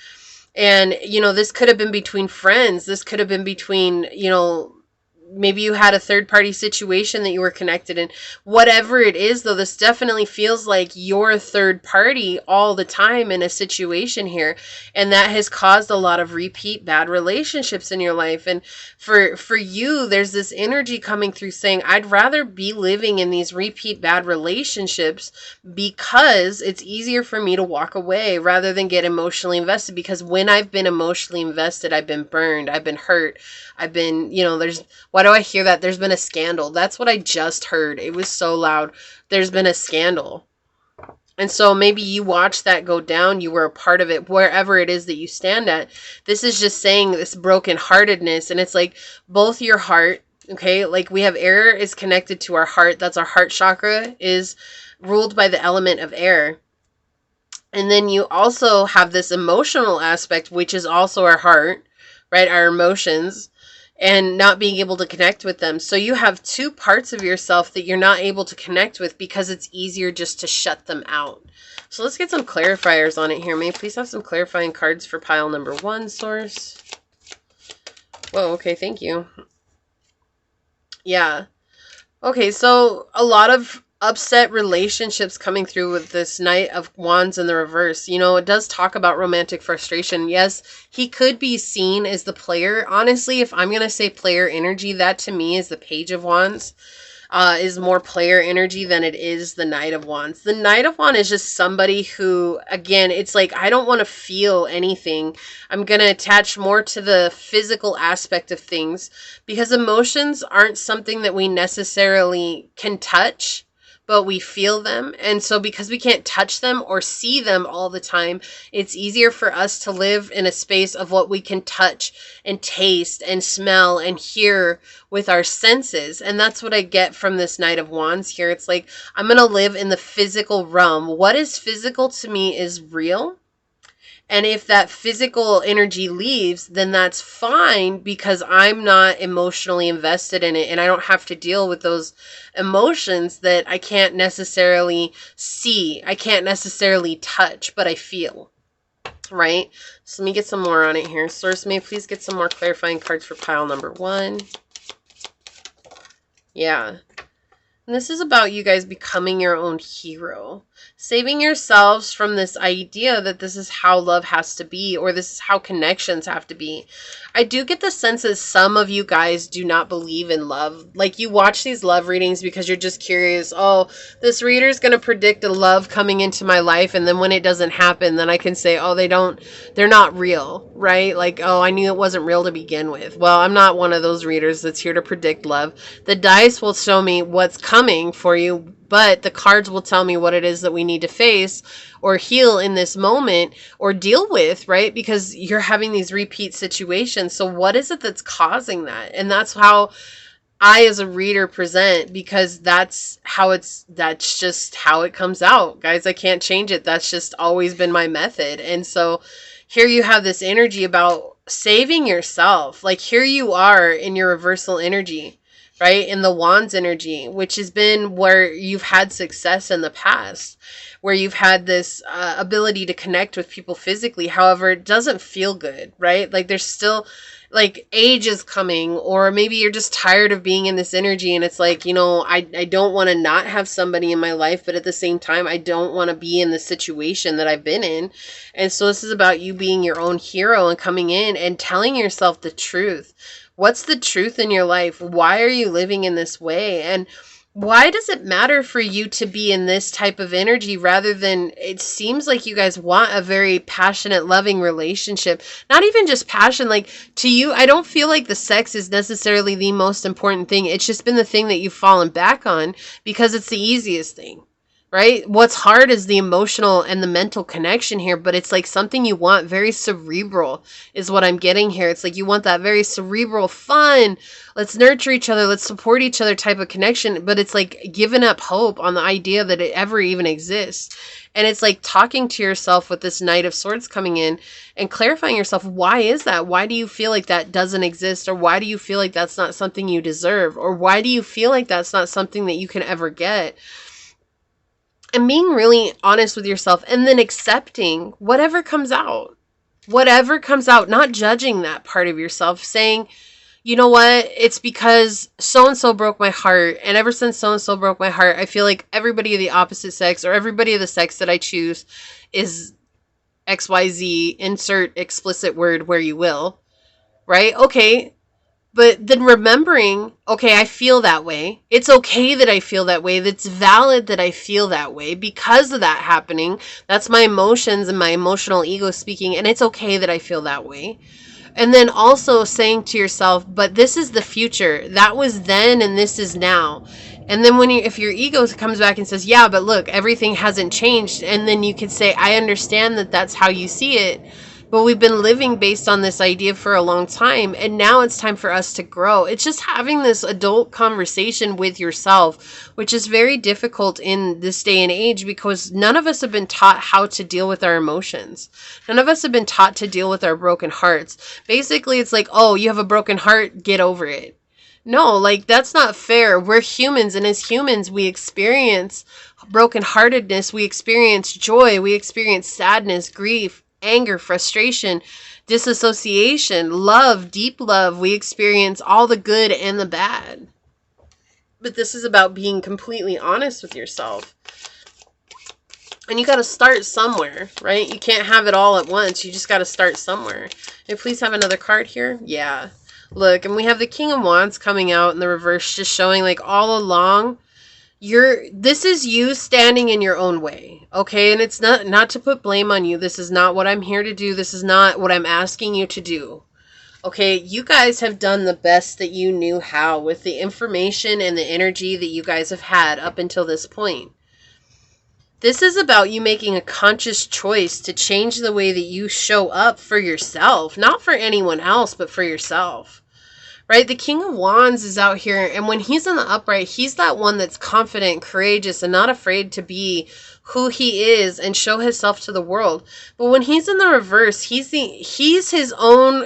And, you know, this could have been between friends. This could have been between, you know, maybe you had a third-party situation that you were connected in. Whatever it is, though, this definitely feels like you're a third party all the time in a situation here. And that has caused a lot of repeat bad relationships in your life. And for you, there's this energy coming through saying, I'd rather be living in these repeat bad relationships because it's easier for me to walk away rather than get emotionally invested. Because when I've been emotionally invested, I've been burned, I've been hurt, I've been, you know, why do I hear that? There's been a scandal. That's what I just heard. It was so loud. There's been a scandal. And so maybe you watched that go down. You were a part of it, wherever it is that you stand at. This is just saying this brokenheartedness. And it's like both your heart, okay? Like we have air is connected to our heart. That's our heart chakra, is ruled by the element of air. And then you also have this emotional aspect, which is also our heart, right? Our emotions. And not being able to connect with them. So you have two parts of yourself that you're not able to connect with because it's easier just to shut them out. So let's get some clarifiers on it here. May I please have some clarifying cards for pile number 1, Source? Whoa, okay, thank you. Yeah. Okay, so a lot of upset relationships coming through with this Knight of Wands in the reverse. You know, it does talk about romantic frustration. Yes, he could be seen as the player. Honestly, if I'm going to say player energy, that to me is the Page of Wands. is more player energy than it is the Knight of Wands. The Knight of Wands is just somebody who, again, it's like, I don't want to feel anything. I'm going to attach more to the physical aspect of things, because emotions aren't something that we necessarily can touch, but we feel them. And so because we can't touch them or see them all the time, it's easier for us to live in a space of what we can touch and taste and smell and hear with our senses. And that's what I get from this Knight of Wands here. It's like, I'm going to live in the physical realm. What is physical to me is real. And if that physical energy leaves, then that's fine, because I'm not emotionally invested in it, and I don't have to deal with those emotions that I can't necessarily see. I can't necessarily touch, but I feel. Right? So let me get some more on it here. Source, may I please get some more clarifying cards for pile number 1? Yeah. And this is about you guys becoming your own hero. Saving yourselves from this idea that this is how love has to be, or this is how connections have to be. I do get the sense that some of you guys do not believe in love. Like, you watch these love readings because you're just curious. Oh, this reader's going to predict a love coming into my life, and then when it doesn't happen, then I can say, oh, they're not real, right? Like, oh, I knew it wasn't real to begin with. Well, I'm not one of those readers that's here to predict love. The dice will show me what's coming for you, but the cards will tell me what it is that we need to face or heal in this moment or deal with, right? Because you're having these repeat situations. So what is it that's causing that? And that's how I, as a reader, present, because that's just how it comes out. Guys, I can't change it. That's just always been my method. And so here you have this energy about saving yourself. Like, here you are in your reversal energy, right? In the Wands energy, which has been where you've had success in the past, where you've had this ability to connect with people physically. However, it doesn't feel good, right? Like, there's still, like, age is coming, or maybe you're just tired of being in this energy, and it's like, you know, I don't want to not have somebody in my life, but at the same time, I don't want to be in the situation that I've been in. And so this is about you being your own hero and coming in and telling yourself the truth. What's the truth in your life? Why are you living in this way? And why does it matter for you to be in this type of energy rather than, it seems like you guys want a very passionate, loving relationship? Not even just passion. Like, to you, I don't feel like the sex is necessarily the most important thing. It's just been the thing that you've fallen back on because it's the easiest thing. Right? What's hard is the emotional and the mental connection here, but it's like something you want very cerebral is what I'm getting here. It's like you want that very cerebral, fun, let's nurture each other, let's support each other type of connection, but it's like giving up hope on the idea that it ever even exists. And it's like talking to yourself with this Knight of Swords coming in and clarifying yourself. Why is that? Why do you feel like that doesn't exist? Or why do you feel like that's not something you deserve? Or why do you feel like that's not something that you can ever get? And being really honest with yourself, and then accepting whatever comes out, not judging that part of yourself, saying, you know what, it's because so-and-so broke my heart. And ever since so-and-so broke my heart, I feel like everybody of the opposite sex, or everybody of the sex that I choose, is XYZ, insert explicit word where you will, right? Okay. But then remembering, okay, I feel that way. It's okay that I feel that way. That's valid that I feel that way because of that happening. That's my emotions and my emotional ego speaking. And it's okay that I feel that way. And then also saying to yourself, but this is the future. That was then and this is now. And then if your ego comes back and says, yeah, but look, everything hasn't changed. And then you could say, I understand that that's how you see it. But we've been living based on this idea for a long time, and now it's time for us to grow. It's just having this adult conversation with yourself, which is very difficult in this day and age because none of us have been taught how to deal with our emotions. None of us have been taught to deal with our broken hearts. Basically, it's like, oh, you have a broken heart, get over it. No, like, that's not fair. We're humans, and as humans, we experience brokenheartedness, we experience joy, we experience sadness, grief, anger, frustration, disassociation, love, deep love. We experience all the good and the bad. But this is about being completely honest with yourself. And you got to start somewhere, right? You can't have it all at once. You just got to start somewhere. And please have another card here. Yeah. Look, and we have the King of Wands coming out in the reverse, just showing like all along, this is you standing in your own way, okay? And it's not to put blame on you. This is not what I'm here to do. This is not what I'm asking you to do. Okay, you guys have done the best that you knew how with the information and the energy that you guys have had up until this point. This is about you making a conscious choice to change the way that you show up for yourself, not for anyone else, but for yourself. Right? The King of Wands is out here, and when he's in the upright, he's that one that's confident, courageous, and not afraid to be who he is and show himself to the world. But when he's in the reverse, he's his own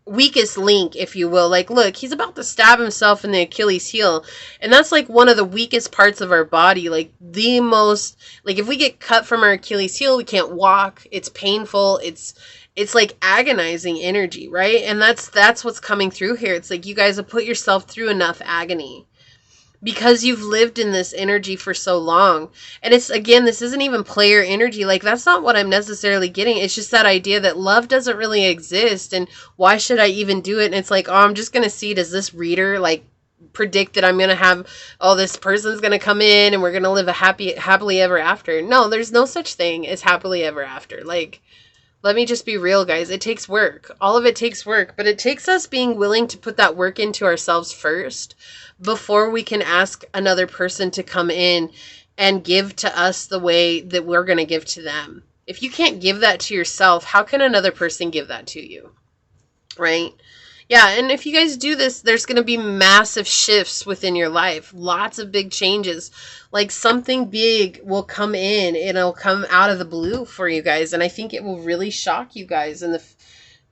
weakest link, if you will. Like, look, he's about to stab himself in the Achilles heel, and that's like one of the weakest parts of our body. Like, the most, like, if we get cut from our Achilles heel, we can't walk. It's painful. It's like agonizing energy, right? And that's what's coming through here. It's like you guys have put yourself through enough agony because you've lived in this energy for so long. And it's, again, this isn't even player energy. Like, that's not what I'm necessarily getting. It's just that idea that love doesn't really exist, and why should I even do it? And it's like, oh, I'm just going to see, does this reader like predict that I'm going to have, oh, this person's going to come in and we're going to live a happily ever after? No, there's no such thing as happily ever after. Like, let me just be real, guys. It takes work. All of it takes work, but it takes us being willing to put that work into ourselves first before we can ask another person to come in and give to us the way that we're going to give to them. If you can't give that to yourself, how can another person give that to you? Right? Yeah, and if you guys do this, there's going to be massive shifts within your life. Lots of big changes. Like, something big will come in, and it'll come out of the blue for you guys. And I think it will really shock you guys.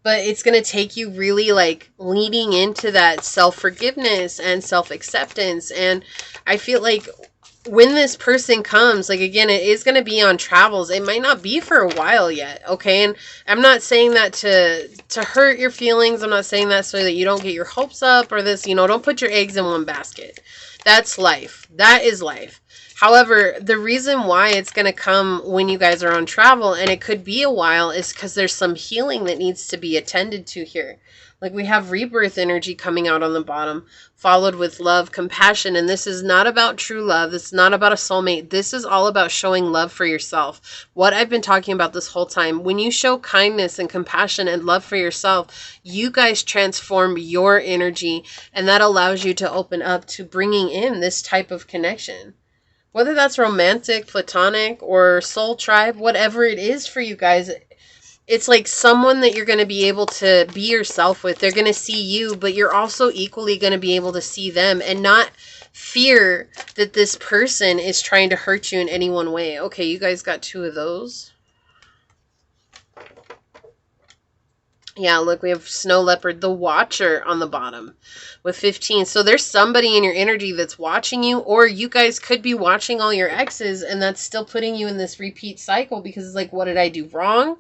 But it's going to take you really like leaning into that self-forgiveness and self-acceptance. And I feel like when this person comes, like, again, it is going to be on travels. It might not be for a while yet, okay? And I'm not saying that to hurt your feelings. I'm not saying that so that you don't get your hopes up or this, don't put your eggs in one basket. That's life. That is life. However, the reason why it's going to come when you guys are on travel, and it could be a while, is because there's some healing that needs to be attended to here. Like, we have rebirth energy coming out on the bottom, followed with love, compassion. And this is not about true love. This is not about a soulmate. This is all about showing love for yourself. What I've been talking about this whole time. When you show kindness and compassion and love for yourself, you guys transform your energy, and that allows you to open up to bringing in this type of connection. Whether that's romantic, platonic, or soul tribe, whatever it is for you guys, it's like someone that you're going to be able to be yourself with. They're going to see you, but you're also equally going to be able to see them and not fear that this person is trying to hurt you in any one way. Okay, you guys got 2 of those. Yeah, look, we have Snow Leopard, the Watcher on the bottom with 15. So there's somebody in your energy that's watching you, or you guys could be watching all your exes, and that's still putting you in this repeat cycle because it's like, what did I do wrong?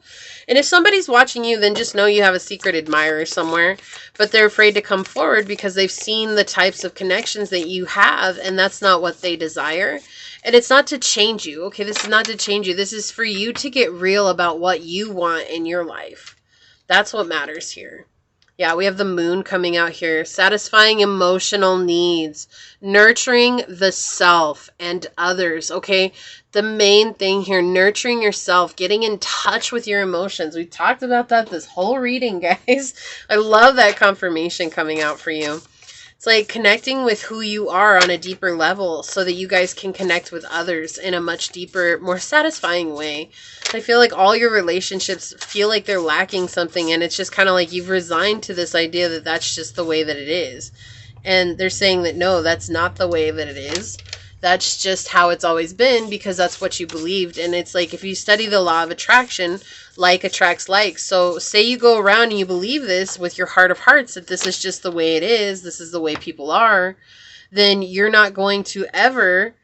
And if somebody's watching you, then just know you have a secret admirer somewhere, but they're afraid to come forward because they've seen the types of connections that you have, and that's not what they desire. And it's not to change you, okay? This is not to change you. This is for you to get real about what you want in your life. That's what matters here. Yeah, we have the Moon coming out here. Satisfying emotional needs. Nurturing the self and others, okay? The main thing here, nurturing yourself. Getting in touch with your emotions. We talked about that this whole reading, guys. I love that confirmation coming out for you. It's like connecting with who you are on a deeper level so that you guys can connect with others in a much deeper, more satisfying way. I feel like all your relationships feel like they're lacking something, and it's just kind of like you've resigned to this idea that that's just the way that it is. And they're saying that, no, that's not the way that it is. That's just how it's always been because that's what you believed. And it's like, if you study the law of attraction, like attracts like. So say you go around and you believe this with your heart of hearts, that this is just the way it is, this is the way people are, then you're not going to ever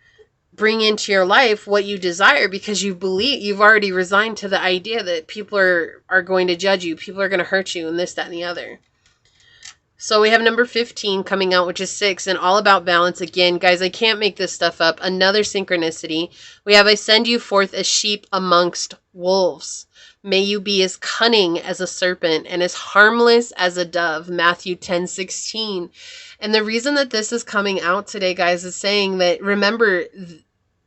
bring into your life what you desire because you've already resigned to the idea that people are going to judge you, people are going to hurt you, and this, that, and the other. So we have number 15 coming out, which is 6, and all about balance. Again, guys, I can't make this stuff up. Another synchronicity. We have, I send you forth as sheep amongst wolves. May you be as cunning as a serpent and as harmless as a dove. Matthew 10:16. And the reason that this is coming out today, guys, is saying that, remember,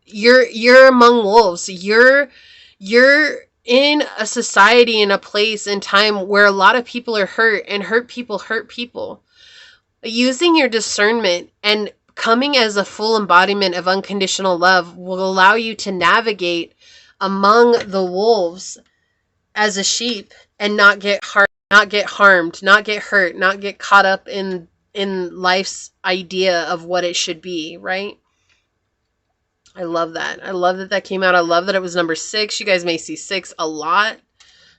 you're among wolves. You're in a society, in a place and time where a lot of people are hurt, and hurt people. Using your discernment and coming as a full embodiment of unconditional love will allow you to navigate among the wolves as a sheep and not get harmed, not get hurt, not get caught up in life's idea of what it should be, right? I love that. I love that that came out. I love that it was number 6. You guys may see 6 a lot.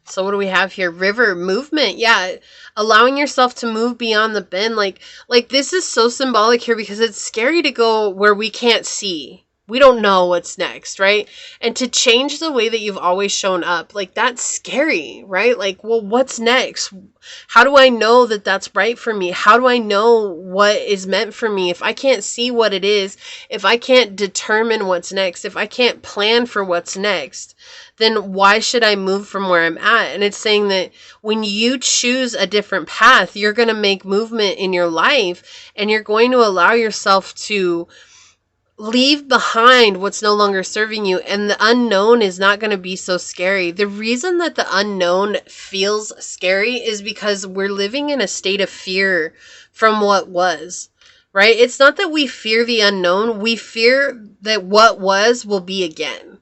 So what do we have here? River, movement. Yeah, allowing yourself to move beyond the bend. Like this is so symbolic here because it's scary to go where we can't see. We don't know what's next, right? And to change the way that you've always shown up, like that's scary, right? Like, well, what's next? How do I know that that's right for me? How do I know what is meant for me? If I can't see what it is, if I can't determine what's next, if I can't plan for what's next, then why should I move from where I'm at? And it's saying that when you choose a different path, you're going to make movement in your life, and you're going to allow yourself to leave behind what's no longer serving you, and the unknown is not going to be so scary. The reason that the unknown feels scary is because we're living in a state of fear from what was, right? It's not that we fear the unknown. We fear that what was will be again.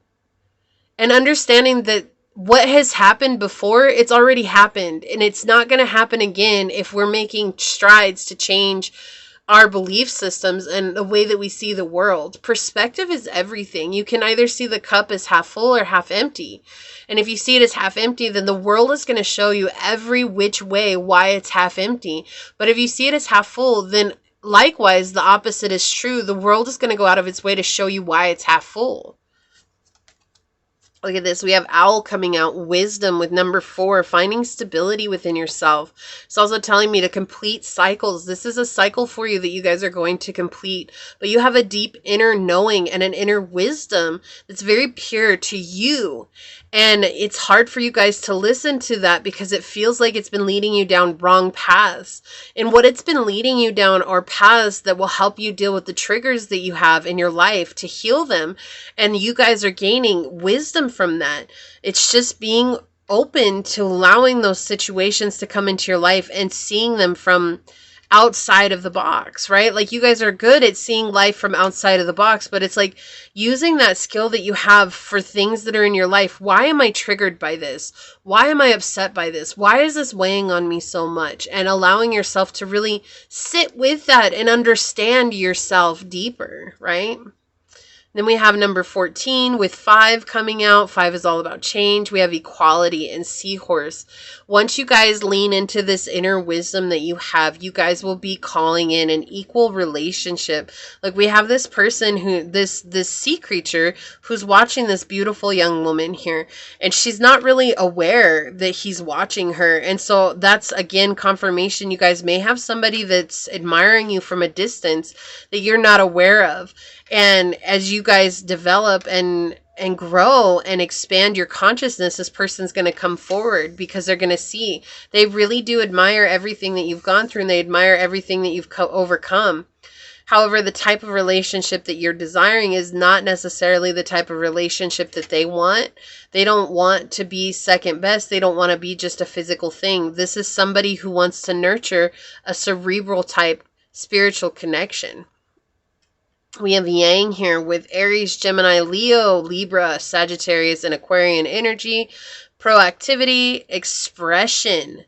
And understanding that what has happened before, it's already happened, and it's not going to happen again if we're making strides to change our belief systems and the way that we see the world. Perspective is everything. You can either see the cup as half full or half empty. And if you see it as half empty, then the world is going to show you every which way why it's half empty. But if you see it as half full, then likewise, the opposite is true. The world is going to go out of its way to show you why it's half full. Look at this. We have owl coming out. Wisdom with number 4. Finding stability within yourself. It's also telling me to complete cycles. This is a cycle for you that you guys are going to complete. But you have a deep inner knowing and an inner wisdom that's very pure to you. And it's hard for you guys to listen to that because it feels like it's been leading you down wrong paths. And what it's been leading you down are paths that will help you deal with the triggers that you have in your life to heal them. And you guys are gaining wisdom from that. It's just being open to allowing those situations to come into your life and seeing them from outside of the box, right? Like you guys are good at seeing life from outside of the box, but it's like using that skill that you have for things that are in your life. Why am I triggered by this? Why am I upset by this? Why is this weighing on me so much? And allowing yourself to really sit with that and understand yourself deeper, right? Then we have number 14 with 5 coming out. 5 is all about change. We have equality and seahorse. Once you guys lean into this inner wisdom that you have, you guys will be calling in an equal relationship. Like we have this person who, this sea creature who's watching this beautiful young woman here, and she's not really aware that he's watching her. And so that's again confirmation. You guys may have somebody that's admiring you from a distance that you're not aware of. And as you guys develop and grow and expand your consciousness, this person's going to come forward because they're going to see. They really do admire everything that you've gone through, and they admire everything that you've overcome. However, the type of relationship that you're desiring is not necessarily the type of relationship that they want. They don't want to be second best. They don't want to be just a physical thing. This is somebody who wants to nurture a cerebral type spiritual connection. We have Yang here with Aries, Gemini, Leo, Libra, Sagittarius, and Aquarian energy. Proactivity, expression,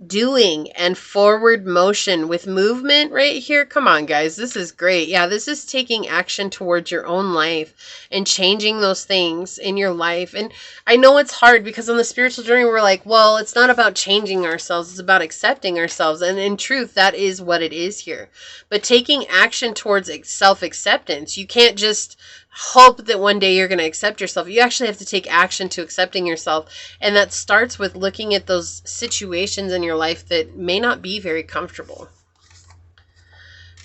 doing, and forward motion with movement right here. Come on, guys. This is great. Yeah, this is taking action towards your own life and changing those things in your life. And I know it's hard because on the spiritual journey, we're like, well, it's not about changing ourselves. It's about accepting ourselves. And in truth, that is what it is here. But taking action towards self-acceptance, you can't just hope that one day you're going to accept yourself. You actually have to take action to accepting yourself. And that starts with looking at those situations in your life that may not be very comfortable.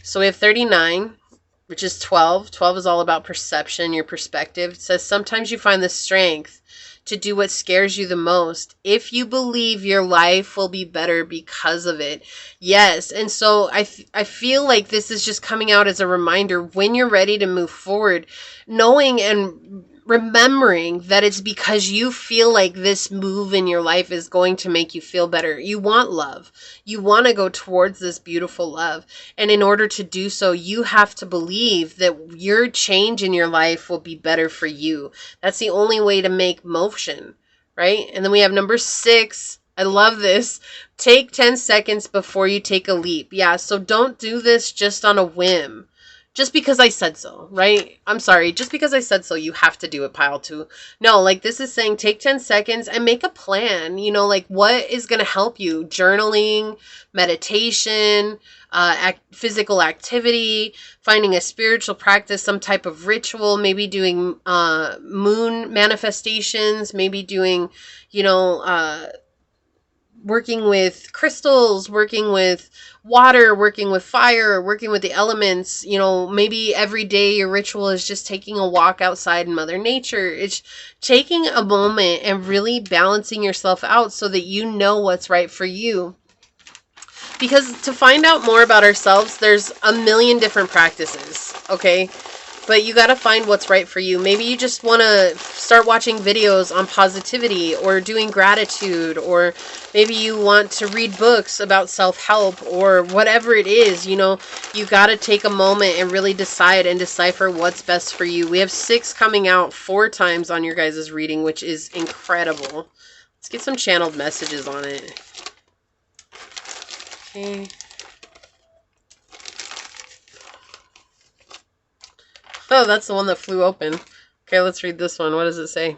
So we have 39, which is 12. 12 is all about perception, your perspective. It says sometimes you find the strength to do what scares you the most if you believe your life will be better because of it. Yes. And so I feel like this is just coming out as a reminder when you're ready to move forward, knowing and remembering that it's because you feel like this move in your life is going to make you feel better. You want love. You want to go towards this beautiful love. And in order to do so, you have to believe that your change in your life will be better for you. That's the only way to make motion, right? And then we have number 6. I love this. Take 10 seconds before you take a leap. Yeah, so don't do this just on a whim. Just because I said so, right? I'm sorry. Just because I said so, you have to do it, pile 2. No, like this is saying take 10 seconds and make a plan. You know, like what is going to help you? Journaling, meditation, physical activity, finding a spiritual practice, some type of ritual, maybe doing moon manifestations, maybe doing, you know, working with crystals, working with water, working with fire, working with the elements. You know, maybe every day your ritual is just taking a walk outside in Mother Nature. It's taking a moment and really balancing yourself out so that you know what's right for you. Because to find out more about ourselves, there's a million different practices, okay? But you got to find what's right for you. Maybe you just want to start watching videos on positivity or doing gratitude, or maybe you want to read books about self-help or whatever it is. You know, you got to take a moment and really decide and decipher what's best for you. We have 6 coming out 4 times on your guys' reading, which is incredible. Let's get some channeled messages on it. Okay. Oh, that's the one that flew open. Okay, let's read this one. What does it say?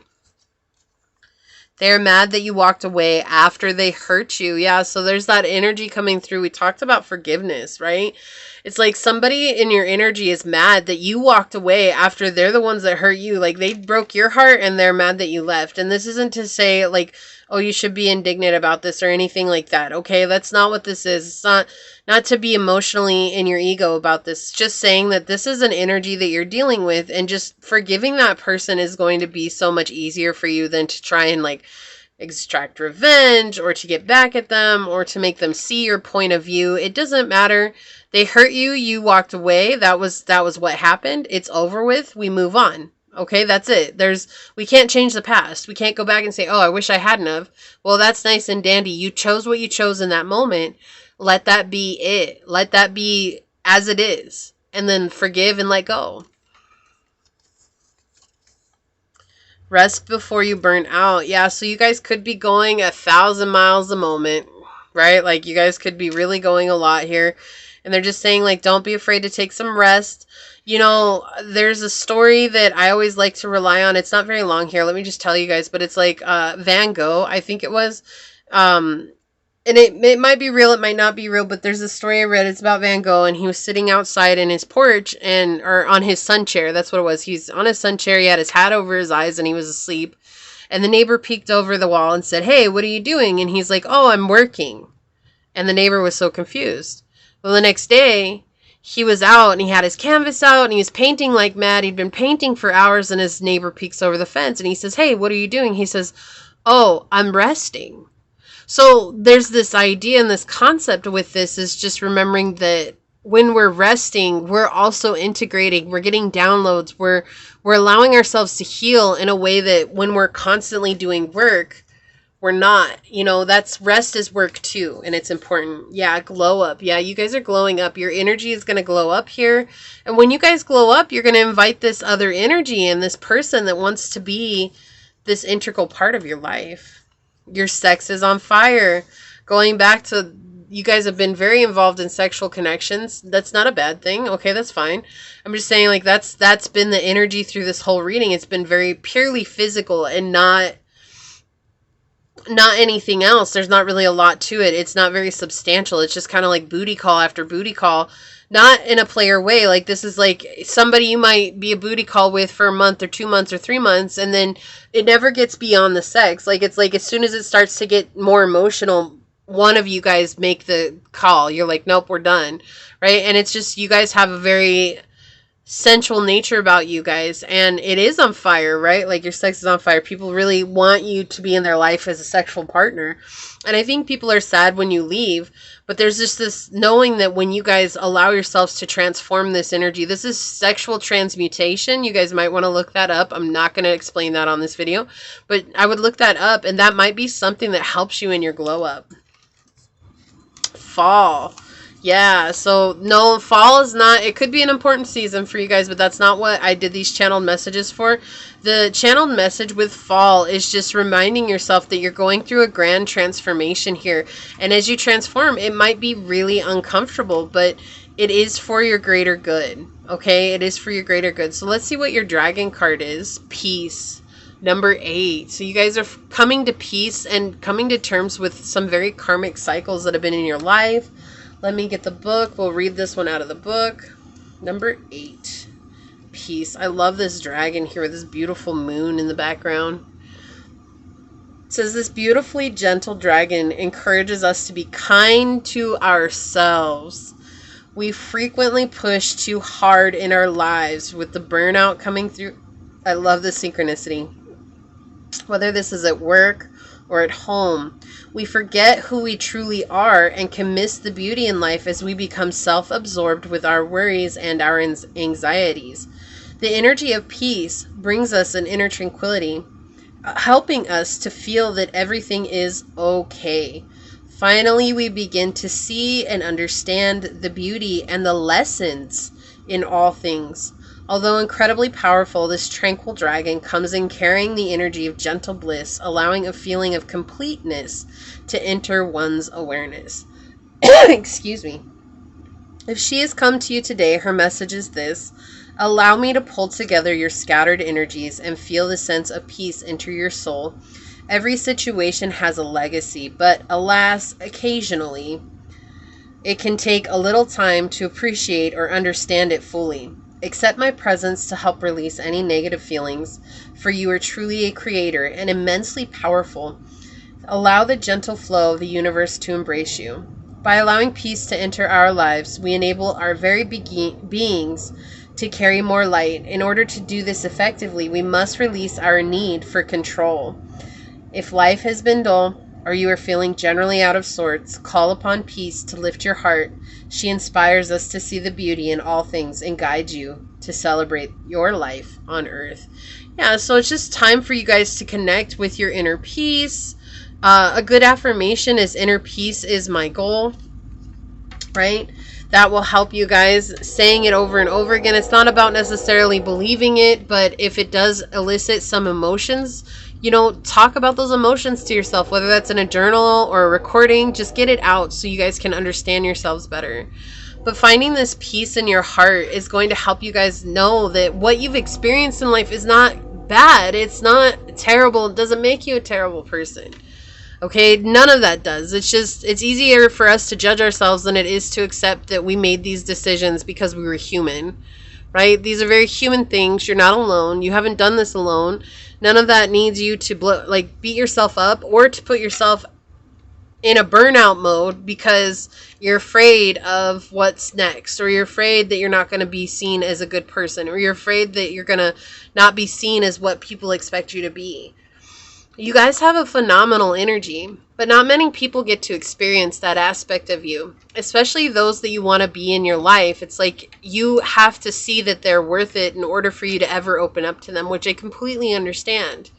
They're mad that you walked away after they hurt you. Yeah, so there's that energy coming through. We talked about forgiveness, right? It's like somebody in your energy is mad that you walked away after they're the ones that hurt you. Like they broke your heart and they're mad that you left. And this isn't to say like, oh, you should be indignant about this or anything like that. Okay, that's not what this is. It's not to be emotionally in your ego about this. It's just saying that this is an energy that you're dealing with, and just forgiving that person is going to be so much easier for you than to try and like extract revenge or to get back at them or to make them see your point of view. It doesn't matter. They hurt you. You walked away. That was what happened. It's over with. We move on. Okay, that's it. We can't change the past. We can't go back and say, oh, I wish I hadn't have. Well, that's nice and dandy. You chose what you chose in that moment. Let that be it. Let that be as it is. And then forgive and let go. Rest before you burn out. Yeah, so you guys could be going 1,000 miles a moment, right? Like you guys could be really going a lot here. And they're just saying like, don't be afraid to take some rest. You know, there's a story that I always like to rely on. It's not very long here. Let me just tell you guys. But it's like Van Gogh, I think it was. And it might be real. It might not be real. But there's a story I read. It's about Van Gogh. And he was sitting outside in his porch or on his sun chair. That's what it was. He's on his sun chair. He had his hat over his eyes and he was asleep. And the neighbor peeked over the wall and said, hey, what are you doing? And he's like, oh, I'm working. And the neighbor was so confused. Well, the next day, he was out and he had his canvas out and he was painting like mad. He'd been painting for hours and his neighbor peeks over the fence and he says, hey, what are you doing? He says, oh, I'm resting. So there's this idea and this concept with this is just remembering that when we're resting, we're also integrating, we're getting downloads, we're allowing ourselves to heal in a way that when we're constantly doing work, we're not. You know, that's rest is work too, and it's important. Yeah, glow up. Yeah, you guys are glowing up. Your energy is going to glow up here. And when you guys glow up, you're going to invite this other energy and this person that wants to be this integral part of your life. Your sex is on fire. Going back to, you guys have been very involved in sexual connections. That's not a bad thing. Okay, that's fine. I'm just saying like that's been the energy through this whole reading. It's been very purely physical and not anything else. There's not really a lot to it. It's not very substantial. It's just kind of like booty call after booty call, not in a player way. Like this is like somebody you might be a booty call with for a month or 2 months or 3 months, and then it never gets beyond the sex. Like it's like as soon as it starts to get more emotional, one of you guys make the call. You're like, nope, we're done, right? And it's just you guys have a very sensual nature about you guys, and it is on fire, right? Like, your sex is on fire. People really want you to be in their life as a sexual partner. And I think people are sad when you leave, but there's just this knowing that when you guys allow yourselves to transform this energy, this is sexual transmutation. You guys might want to look that up. I'm not going to explain that on this video, but I would look that up, and that might be something that helps you in your glow up. Fall. Yeah, so no, fall is not, it could be an important season for you guys, but that's not what I did these channeled messages for. The channeled message with fall is just reminding yourself that you're going through a grand transformation here. And as you transform, it might be really uncomfortable, but it is for your greater good. Okay, it is for your greater good. So let's see what your dragon card is. Peace. Number 8. So you guys are coming to peace and coming to terms with some very karmic cycles that have been in your life. Let me get the book. We'll read this one out of the book. Number 8. Peace. I love this dragon here with this beautiful moon in the background. It says this beautifully gentle dragon encourages us to be kind to ourselves. We frequently push too hard in our lives with the burnout coming through. I love this synchronicity. Whether this is at work or at home, we forget who we truly are and can miss the beauty in life as we become self-absorbed with our worries and our anxieties. The energy of peace brings us an inner tranquility, helping us to feel that everything is okay. Finally, we begin to see and understand the beauty and the lessons in all things. Although incredibly powerful, this tranquil dragon comes in carrying the energy of gentle bliss, allowing a feeling of completeness to enter one's awareness. Excuse me. If she has come to you today, her message is this: allow me to pull together your scattered energies and feel the sense of peace enter your soul. Every situation has a legacy, but alas, occasionally, it can take a little time to appreciate or understand it fully. Accept my presence to help release any negative feelings, for you are truly a creator and immensely powerful. Allow the gentle flow of the universe to embrace you. By allowing peace to enter our lives, we enable our very beings to carry more light. In order to do this effectively, we must release our need for control. If life has been dull, or you are feeling generally out of sorts, call upon peace to lift your heart. She inspires us to see the beauty in all things and guides you to celebrate your life on earth. Yeah, so it's just time for you guys to connect with your inner peace. A good affirmation is inner peace is my goal, right? That will help you guys, saying it over and over again. It's not about necessarily believing it, but if it does elicit some emotions, you know, talk about those emotions to yourself, whether that's in a journal or a recording. Just get it out so you guys can understand yourselves better. But finding this peace in your heart is going to help you guys know that what you've experienced in life is not bad. It's not terrible. It doesn't make you a terrible person. Okay, none of that does. It's just, it's easier for us to judge ourselves than it is to accept that we made these decisions because we were human, right? These are very human things. You're not alone. You haven't done this alone. None of that needs you to beat yourself up or to put yourself in a burnout mode because you're afraid of what's next, or you're afraid that you're not going to be seen as a good person, or you're afraid that you're going to not be seen as what people expect you to be. You guys have a phenomenal energy, but not many people get to experience that aspect of you, especially those that you want to be in your life. It's like you have to see that they're worth it in order for you to ever open up to them, which I completely understand.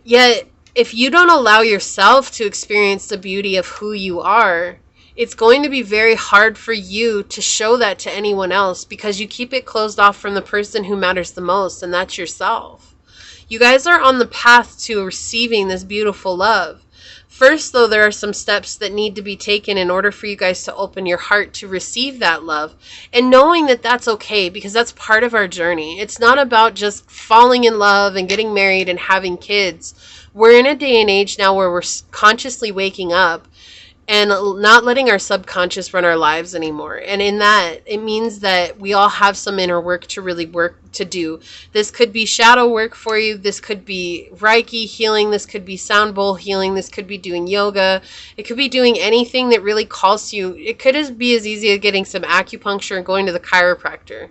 Yet, if you don't allow yourself to experience the beauty of who you are, it's going to be very hard for you to show that to anyone else because you keep it closed off from the person who matters the most, and that's yourself. You guys are on the path to receiving this beautiful love. First, though, there are some steps that need to be taken in order for you guys to open your heart to receive that love. And knowing that that's okay, because that's part of our journey. It's not about just falling in love and getting married and having kids. We're in a day and age now where we're consciously waking up and not letting our subconscious run our lives anymore. And in that, it means that we all have some inner work to really to do. This could be shadow work for you. This could be Reiki healing. This could be sound bowl healing. This could be doing yoga. It could be doing anything that really calls to you. It could be as easy as getting some acupuncture and going to the chiropractor.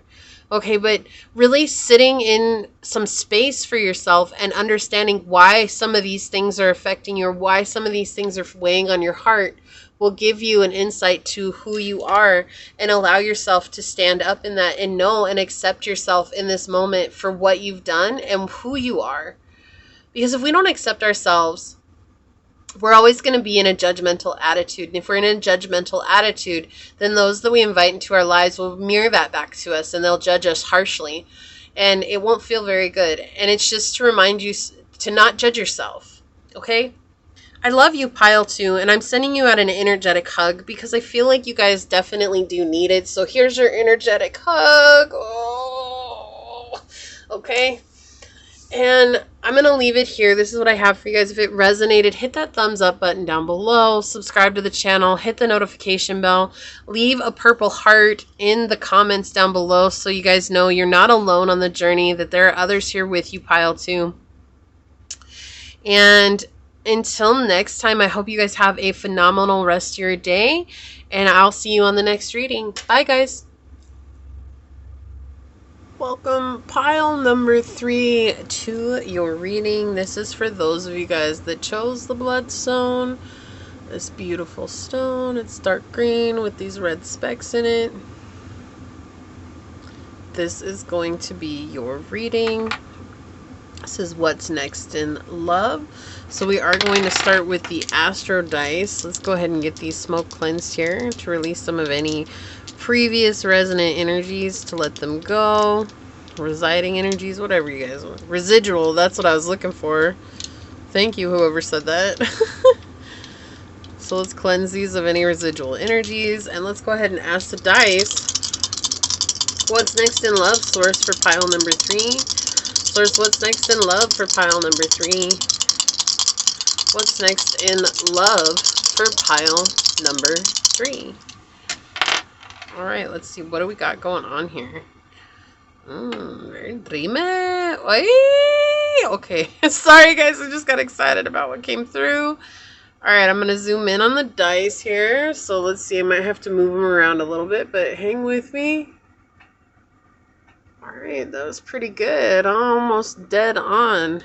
Okay, but really sitting in some space for yourself and understanding why some of these things are affecting you, or why some of these things are weighing on your heart, will give you an insight to who you are, and allow yourself to stand up in that and know and accept yourself in this moment for what you've done and who you are. Because if we don't accept ourselves, we're always going to be in a judgmental attitude. And if we're in a judgmental attitude, then those that we invite into our lives will mirror that back to us, and they'll judge us harshly. And it won't feel very good. And it's just to remind you to not judge yourself. Okay? I love you, Pile 2, and I'm sending you out an energetic hug because I feel like you guys definitely do need it. So here's your energetic hug. Oh, okay? And I'm going to leave it here. This is what I have for you guys. If it resonated, hit that thumbs up button down below. Subscribe to the channel. Hit the notification bell. Leave a purple heart in the comments down below so you guys know you're not alone on the journey, that there are others here with you, Pile 2. And until next time, I hope you guys have a phenomenal rest of your day. And I'll see you on the next reading. Bye, guys. Welcome, pile number 3, to your reading. This is for those of you guys that chose the bloodstone. This beautiful stone. It's dark green with these red specks in it. This is going to be your reading. This is what's next in love. So we are going to start with the Astro Dice. Let's go ahead and get these smoke cleansed here to release some of any previous resonant energies, to let them go. Residing energies, whatever you guys want. Residual, that's what I was looking for. Thank you, whoever said that. So let's cleanse these of any residual energies. And let's go ahead and ask the dice. What's next in love, Source, for pile number 3? Source, what's next in love for pile number 3? What's next in love for pile number 3? Alright, let's see. What do we got going on here? Very dreamy. Okay. Sorry, guys. I just got excited about what came through. Alright, I'm going to zoom in on the dice here. So let's see. I might have to move them around a little bit, but hang with me. Alright, that was pretty good. Almost dead on.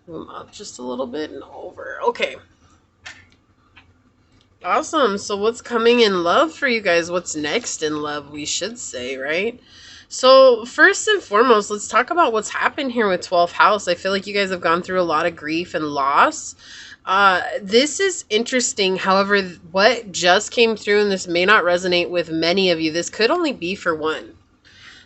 Move them up just a little bit and over. Okay. Awesome. So what's coming in love for you guys? What's next in love, we should say, right? So first and foremost, let's talk about what's happened here with 12th house. I feel like you guys have gone through a lot of grief and loss. This is interesting. However, what just came through, and this may not resonate with many of you, this could only be for one.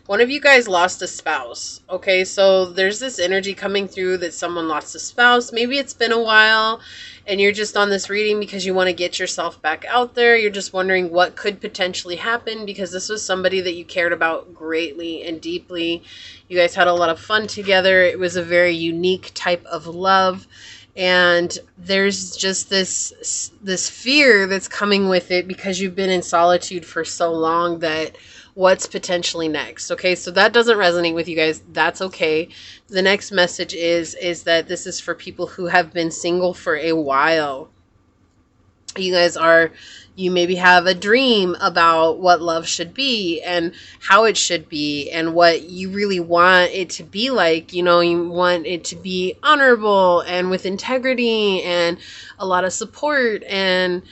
One of you guys lost a spouse. Okay, so there's this energy coming through that someone lost a spouse. Maybe it's been a while and you're just on this reading because you want to get yourself back out there. You're just wondering what could potentially happen because this was somebody that you cared about greatly and deeply. You guys had a lot of fun together. It was a very unique type of love. And there's just this fear that's coming with it because you've been in solitude for so long, that what's potentially next. Okay, so that doesn't resonate with you guys. That's okay. The next message is that this is for people who have been single for a while. You maybe have a dream about what love should be and how it should be and what you really want it to be like. You know, you want it to be honorable and with integrity and a lot of support and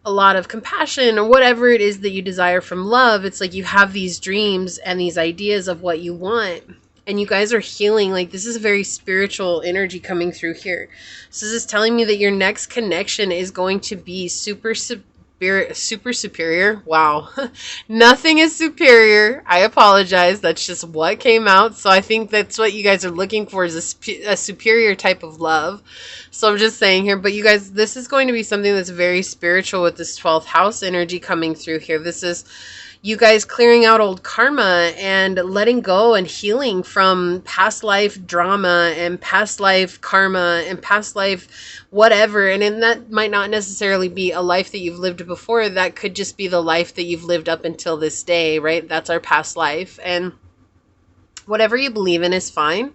a lot of compassion, or whatever it is that you desire from love. It's like you have these dreams and these ideas of what you want, and you guys are healing. Like, this is a very spiritual energy coming through here. So this is telling me that your next connection is going to be super superior. Wow. Nothing is superior. I apologize. That's just what came out. So I think that's what you guys are looking for, is a superior type of love. So I'm just saying here, but you guys, this is going to be something that's very spiritual with this 12th house energy coming through here. This is you guys clearing out old karma and letting go and healing from past life drama and past life karma and past life whatever. And that might not necessarily be a life that you've lived before. That could just be the life that you've lived up until this day, right? That's our past life. And Whatever you believe in is fine.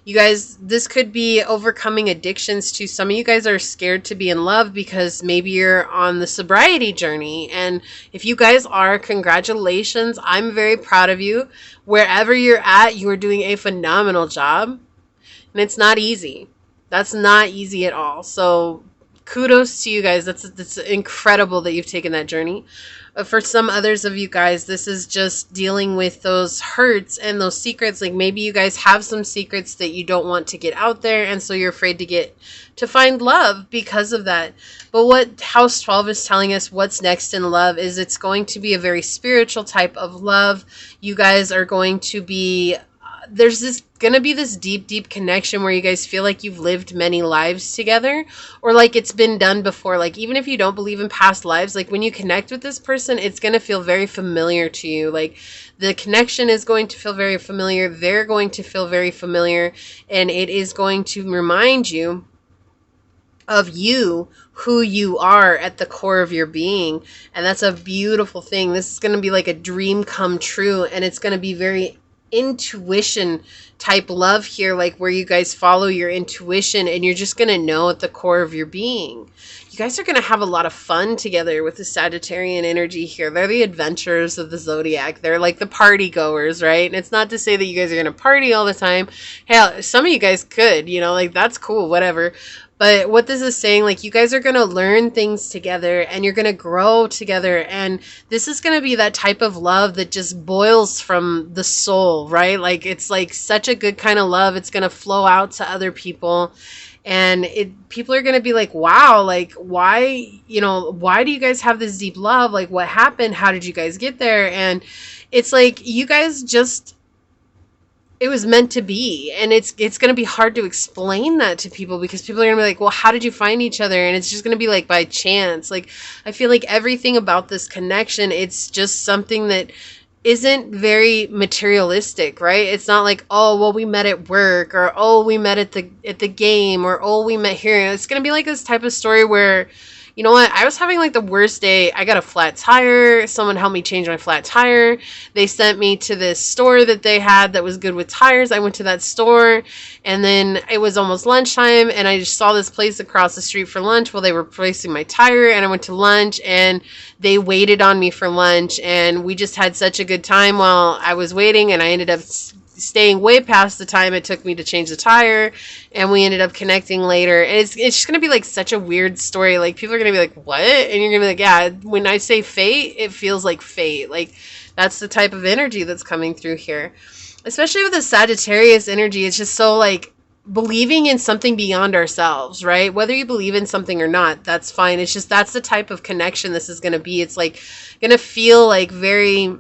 You guys, this could be overcoming addictions too. Some of you guys are scared to be in love because maybe you're on the sobriety journey. And if you guys are, congratulations. I'm very proud of you. Wherever you're at, you are doing a phenomenal job. And it's not easy. That's not easy at all. So kudos to you guys. That's incredible that you've taken that journey. For some others of you guys, this is just dealing with those hurts and those secrets. Like maybe you guys have some secrets that you don't want to get out there, and so you're afraid to find love because of that. But what House 12 is telling us what's next in love is it's going to be a very spiritual type of love. You guys are going to be there's gonna be this deep connection where you guys feel like you've lived many lives together, or like it's been done before. Like even if you don't believe in past lives, like when you connect with this person, it's gonna feel very familiar to you. Like the connection is going to feel very familiar, they're going to feel very familiar, and it is going to remind you of you, who you are at the core of your being. And that's a beautiful thing. This is going to be like a dream come true, and it's going to be very intuition type love here, like where you guys follow your intuition and you're just going to know at the core of your being. You guys are going to have a lot of fun together with the Sagittarian energy here. They're the adventurers of the zodiac. They're like the party goers, right? And it's not to say that you guys are going to party all the time. Hell, some of you guys could, like that's cool, whatever. But what this is saying, like you guys are going to learn things together and you're going to grow together. And this is going to be that type of love that just boils from the soul, right? Like it's like such a good kind of love. It's going to flow out to other people. And people are going to be like, wow, like why do you guys have this deep love? Like what happened? How did you guys get there? And it's like you guys just... it was meant to be. And it's going to be hard to explain that to people because people are going to be like, well, how did you find each other? And it's just going to be like by chance. Like I feel like everything about this connection, it's just something that isn't very materialistic, right? It's not like, oh, well, we met at work, or oh, we met at the game, or oh, we met here. It's going to be like this type of story where, you know what? I was having like the worst day. I got a flat tire. Someone helped me change my flat tire. They sent me to this store that they had that was good with tires. I went to that store, and then it was almost lunchtime, and I just saw this place across the street for lunch while they were replacing my tire, and I went to lunch, and they waited on me for lunch, and we just had such a good time while I was waiting, and I ended up staying way past the time it took me to change the tire, and we ended up connecting later. And it's just gonna be like such a weird story. Like people are gonna be like, what? And you're gonna be like, yeah, when I say fate, it feels like fate. Like that's the type of energy that's coming through here, especially with the Sagittarius energy. It's just so like believing in something beyond ourselves, right? Whether you believe in something or not, that's fine. It's just that's the type of connection this is gonna be. It's like gonna feel like very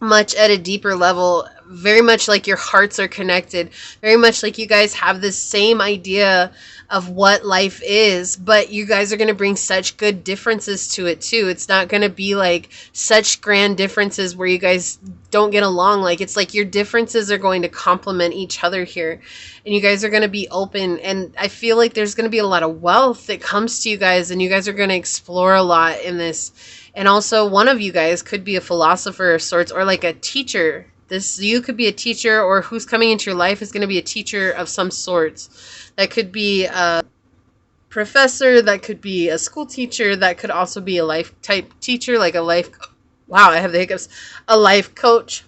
much at a deeper level, very much like your hearts are connected, very much like you guys have this same idea of what life is, but you guys are going to bring such good differences to it too. It's not going to be like such grand differences where you guys don't get along. Like it's like your differences are going to complement each other here, and you guys are going to be open. And I feel like there's going to be a lot of wealth that comes to you guys, and you guys are going to explore a lot in this. And also one of you guys could be a philosopher of sorts, or like a teacher. You could be a teacher, or who's coming into your life is going to be a teacher of some sorts. That could be a professor, that could be a school teacher, that could also be a life type teacher, like a life, wow, I have the hiccups, a life coach,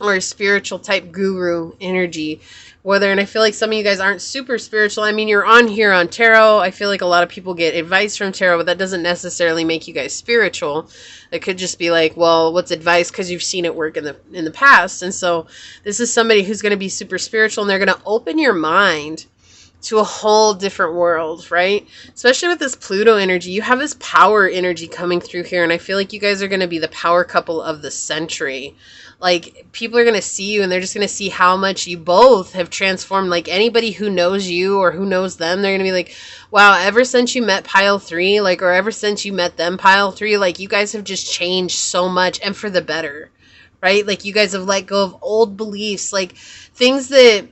or a spiritual type guru energy. And I feel like some of you guys aren't super spiritual. I mean, you're on here on tarot. I feel like a lot of people get advice from tarot, but that doesn't necessarily make you guys spiritual. It could just be like, well, what's advice? Because you've seen it work in the past. And so this is somebody who's going to be super spiritual, and they're going to open your mind to a whole different world, right? Especially with this Pluto energy. You have this power energy coming through here, and I feel like you guys are going to be the power couple of the century. Like, people are going to see you, and they're just going to see how much you both have transformed. Like, anybody who knows you or who knows them, they're going to be like, wow, ever since you met pile 3, like, or ever since you met them pile 3, like, you guys have just changed so much, and for the better, right? Like, you guys have let go of old beliefs, like, things that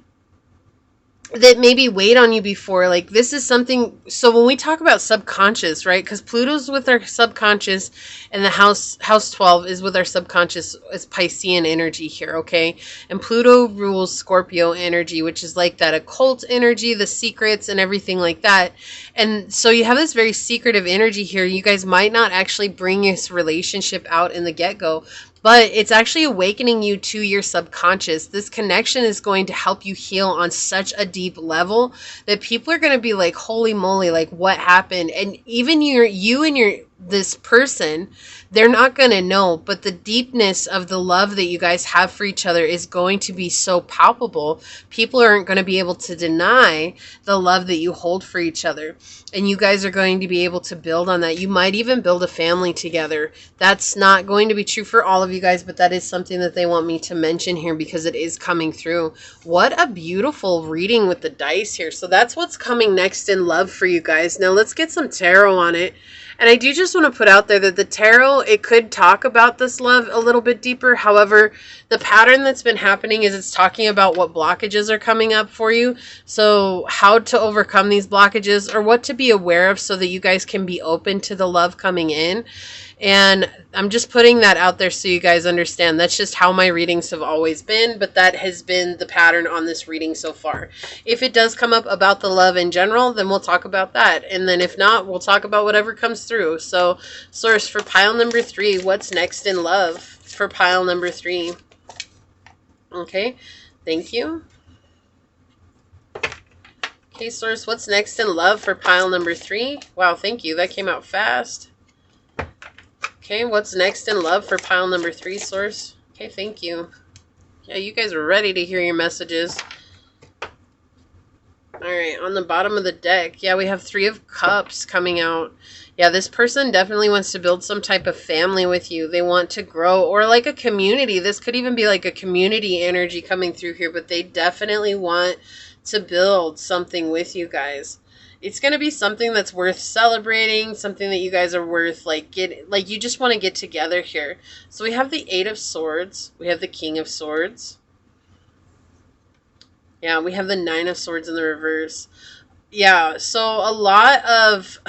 that maybe weighed on you before. Like, this is something. So when we talk about subconscious, right, because Pluto's with our subconscious, and the house 12 is with our subconscious, as Piscean energy here, okay? And Pluto rules Scorpio energy, which is like that occult energy, the secrets and everything like that. And so you have this very secretive energy here. You guys might not actually bring this relationship out in the get-go, but it's actually awakening you to your subconscious. This connection is going to help you heal on such a deep level that people are going to be like, holy moly, like, what happened? And even you and this person, they're not going to know, but the deepness of the love that you guys have for each other is going to be so palpable. People aren't going to be able to deny the love that you hold for each other. And you guys are going to be able to build on that. You might even build a family together. That's not going to be true for all of you guys, but that is something that they want me to mention here because it is coming through. What a beautiful reading with the dice here. So that's what's coming next in love for you guys. Now let's get some tarot on it. And I do just want to put out there that the tarot, it could talk about this love a little bit deeper. However, the pattern that's been happening is it's talking about what blockages are coming up for you. So how to overcome these blockages, or what to be aware of so that you guys can be open to the love coming in. And I'm just putting that out there so you guys understand. That's just how my readings have always been, but that has been the pattern on this reading so far. If it does come up about the love in general, then we'll talk about that. And then if not, we'll talk about whatever comes through. So, Source, for pile number 3, what's next in love for pile number 3? Okay, thank you. Okay, Source, what's next in love for pile number 3? Wow, thank you. That came out fast. Okay, what's next in love for pile number 3, Source? Okay, thank you. Yeah, you guys are ready to hear your messages. Alright, on the bottom of the deck, yeah, we have 3 of Cups coming out. Yeah, this person definitely wants to build some type of family with you. They want to grow, or like a community. This could even be like a community energy coming through here, but they definitely want to build something with you guys. It's going to be something that's worth celebrating, something that you guys are worth, you just want to get together here. So we have the 8 of Swords. We have the King of Swords. Yeah, we have the 9 of Swords in the reverse. Yeah, so a lot of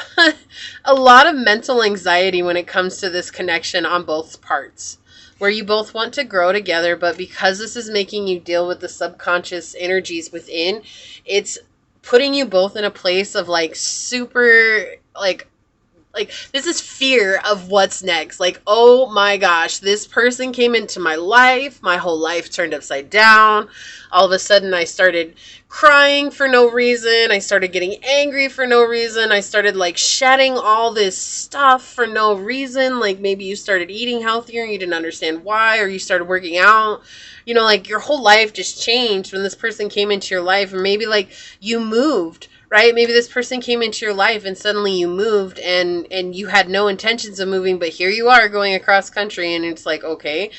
a lot of mental anxiety when it comes to this connection on both parts, where you both want to grow together, but because this is making you deal with the subconscious energies within, it's putting you both in a place of like super like this is fear of what's next. Like, oh my gosh, this person came into my life. My whole life turned upside down. All of a sudden I started crying for no reason. I started getting angry for no reason. I started like shedding all this stuff for no reason. Like maybe you started eating healthier and you didn't understand why, or you started working out. You know, like your whole life just changed when this person came into your life. Or maybe like you moved, right? Maybe this person came into your life and suddenly you moved and you had no intentions of moving, but here you are going across country, and it's like, okay.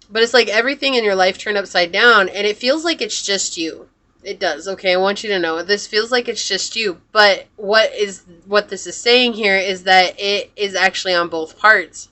But it's like everything in your life turned upside down, and it feels like it's just you. It does. Okay, I want you to know this feels like it's just you. But what this is saying here is that it is actually on both parts.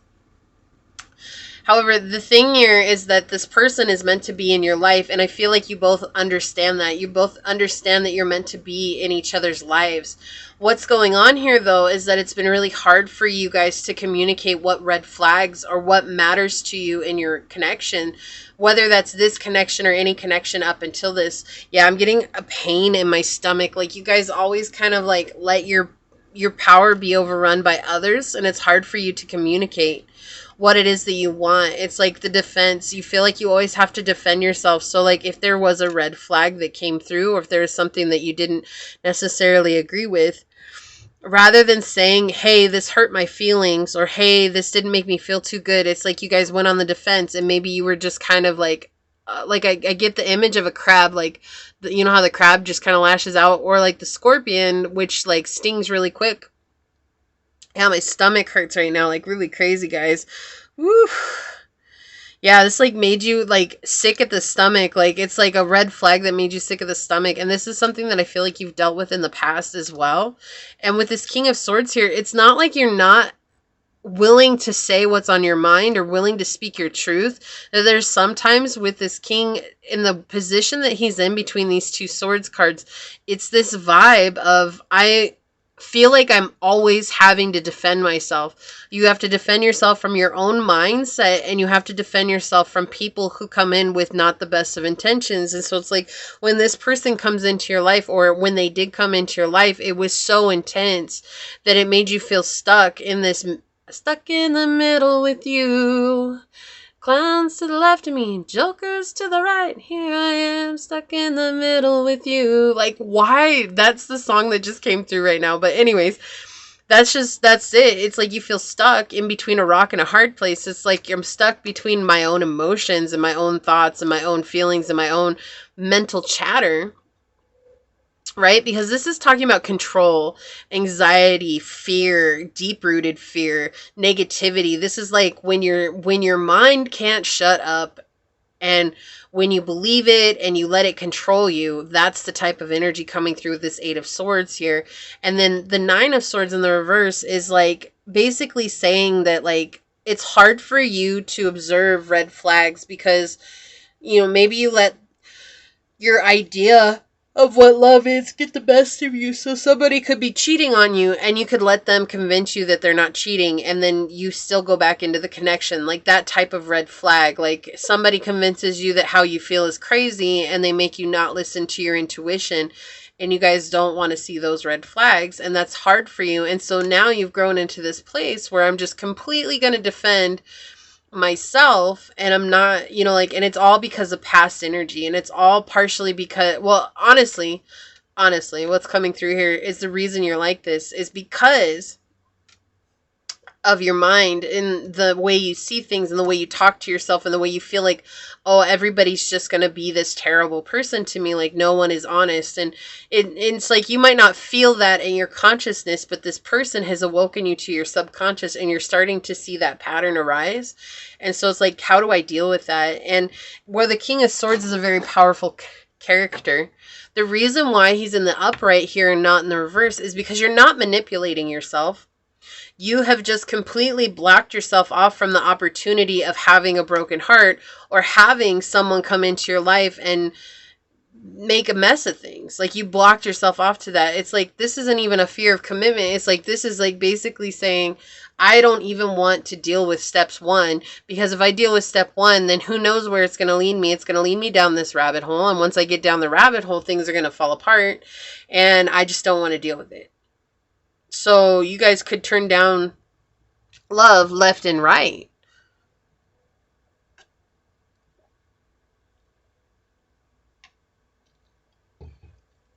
However, the thing here is that this person is meant to be in your life, and I feel like you both understand that. You both understand that you're meant to be in each other's lives. What's going on here, though, is that it's been really hard for you guys to communicate what red flags or what matters to you in your connection, whether that's this connection or any connection up until this. Yeah, I'm getting a pain in my stomach. Like, you guys always kind of like let your power be overrun by others, and it's hard for you to communicate what it is that you want. It's like the defense. You feel like you always have to defend yourself. So like if there was a red flag that came through, or if there was something that you didn't necessarily agree with, rather than saying, hey, this hurt my feelings, or hey, this didn't make me feel too good, it's like you guys went on the defense, and maybe you were just kind of like I get the image of a crab, like, you know how the crab just kind of lashes out, or like the scorpion, which like stings really quick. Yeah, my stomach hurts right now, like really crazy, guys. Woo. Yeah, this like made you like sick at the stomach. Like it's like a red flag that made you sick at the stomach. And this is something that I feel like you've dealt with in the past as well. And with this King of Swords here, it's not like you're not willing to say what's on your mind or willing to speak your truth. There's sometimes with this king in the position that he's in between these two swords cards, it's this vibe of, I feel like I'm always having to defend myself. You have to defend yourself from your own mindset, and you have to defend yourself from people who come in with not the best of intentions. And so it's like when this person comes into your life, or when they did come into your life, it was so intense that it made you feel stuck in this, stuck in the middle with you. Clowns to the left of me, jokers to the right. Here I am, stuck in the middle with you. Like, why? That's the song that just came through right now. But anyways, that's it. It's like you feel stuck in between a rock and a hard place. It's like I'm stuck between my own emotions and my own thoughts and my own feelings and my own mental chatter. Right? Because this is talking about control, anxiety, fear, deep-rooted fear, negativity. This is like when your mind can't shut up, and when you believe it and you let it control you, that's the type of energy coming through with this 8 of Swords here. And then the 9 of Swords in the reverse is like basically saying that like it's hard for you to observe red flags because, you know, maybe you let your idea of what love is get the best of you. So somebody could be cheating on you and you could let them convince you that they're not cheating, and then you still go back into the connection. Like that type of red flag. Like somebody convinces you that how you feel is crazy and they make you not listen to your intuition, and you guys don't want to see those red flags, and that's hard for you. And so now you've grown into this place where I'm just completely going to defend myself, and I'm not, you know, like, and it's all because of past energy, and it's all partially because, well, honestly, what's coming through here is the reason you're like this is because of your mind and the way you see things and the way you talk to yourself and the way you feel like, oh, everybody's just going to be this terrible person to me. Like no one is honest. And it's like, you might not feel that in your consciousness, but this person has awoken you to your subconscious and you're starting to see that pattern arise. And so it's like, how do I deal with that? And where the King of Swords is a very powerful character, the reason why he's in the upright here and not in the reverse is because you're not manipulating yourself. You have just completely blocked yourself off from the opportunity of having a broken heart or having someone come into your life and make a mess of things. Like you blocked yourself off to that. It's like, this isn't even a fear of commitment. It's like, this is like basically saying, I don't even want to deal with steps 1, because if I deal with step 1, then who knows where it's going to lead me. It's going to lead me down this rabbit hole. And once I get down the rabbit hole, things are going to fall apart, and I just don't want to deal with it. So you guys could turn down love left and right.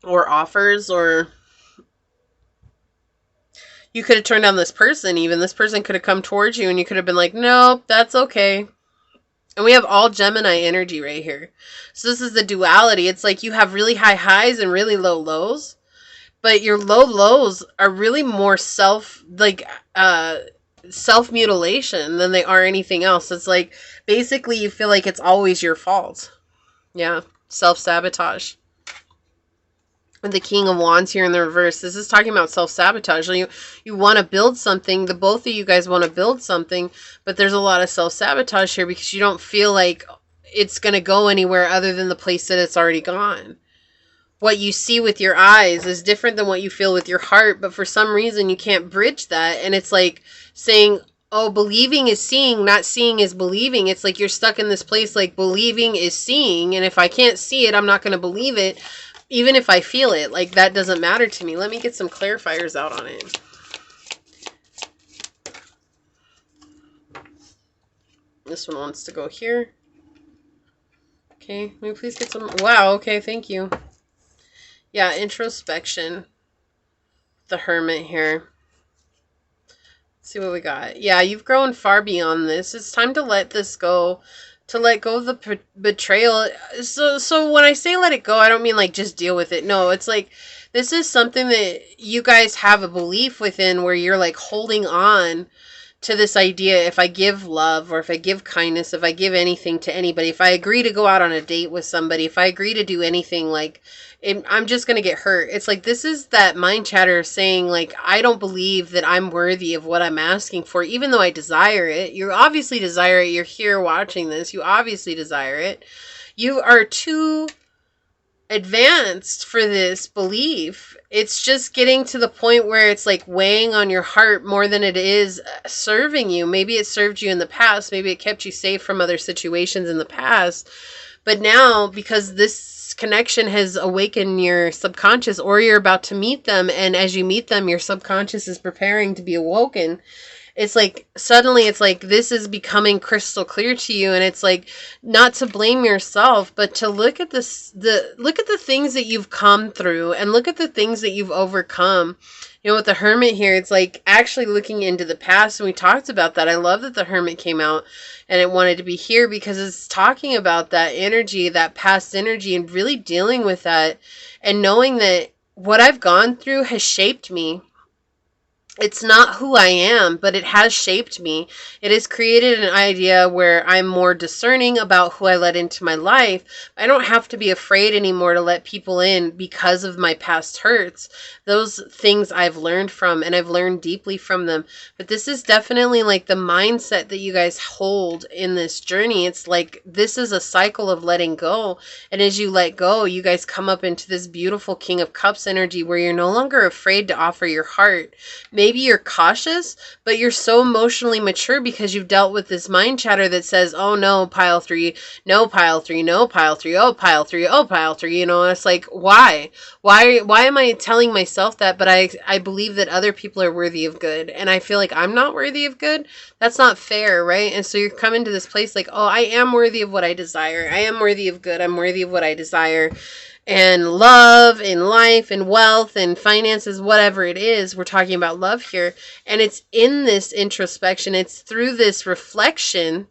Or offers, or you could have turned down this person even. This person could have come towards you and you could have been like, nope, that's okay. And we have all Gemini energy right here. So this is the duality. It's like you have really high highs and really low lows. But your low lows are really more self-mutilation than they are anything else. It's like, basically you feel like it's always your fault. Yeah, self-sabotage. With the King of Wands here in the reverse, this is talking about self-sabotage. You want to build something, the both of you guys want to build something, but there's a lot of self-sabotage here because you don't feel like it's going to go anywhere other than the place that it's already gone. What you see with your eyes is different than what you feel with your heart, but for some reason you can't bridge that. And it's like saying, oh, believing is seeing, not seeing is believing. It's like you're stuck in this place like believing is seeing, and if I can't see it, I'm not going to believe it, even if I feel it. Like, that doesn't matter to me. Let me get some clarifiers out on it. This one wants to go here. Okay, may we please get some... Wow, okay, thank you. Yeah, introspection. The Hermit here. Let's see what we got. Yeah, you've grown far beyond this. It's time to let this go. To let go of the betrayal. So when I say let it go, I don't mean like just deal with it. No, it's like this is something that you guys have a belief within where you're like holding on to this idea, if I give love or if I give kindness, if I give anything to anybody, if I agree to go out on a date with somebody, if I agree to do anything, like, I'm just going to get hurt. It's like, this is that mind chatter saying, like, I don't believe that I'm worthy of what I'm asking for, even though I desire it. You obviously desire it. You're here watching this. You obviously desire it. You are too advanced for this belief. It's just getting to the point where it's like weighing on your heart more than it is serving you. Maybe it served you in the past. Maybe it kept you safe from other situations in the past. But now, because this connection has awakened your subconscious, or you're about to meet them, and as you meet them, your subconscious is preparing to be awoken. It's like, suddenly it's like, this is becoming crystal clear to you. And it's like, not to blame yourself, but to look at this, look at the things that you've come through and look at the things that you've overcome. You know, with the Hermit here, it's like actually looking into the past. And we talked about that. I love that the Hermit came out and it wanted to be here, because it's talking about that energy, that past energy, and really dealing with that and knowing that what I've gone through has shaped me. It's not who I am, but it has shaped me. It has created an idea where I'm more discerning about who I let into my life. I don't have to be afraid anymore to let people in because of my past hurts. Those things I've learned from, and I've learned deeply from them. But this is definitely like the mindset that you guys hold in this journey. It's like, this is a cycle of letting go. And as you let go, you guys come up into this beautiful King of Cups energy where you're no longer afraid to offer your heart. Maybe you're cautious, but you're so emotionally mature because you've dealt with this mind chatter that says, oh no, pile 3, no pile 3, no pile 3, oh pile 3, oh pile 3, you know. And it's like, why am I telling myself that? But I believe that other people are worthy of good, and I feel like I'm not worthy of good. That's not fair, right? And so you're coming to this place like, oh, I am worthy of what I desire. I am worthy of good. I'm worthy of what I desire. And love and life and wealth and finances, whatever it is, we're talking about love here. And it's in this introspection, it's through this reflection,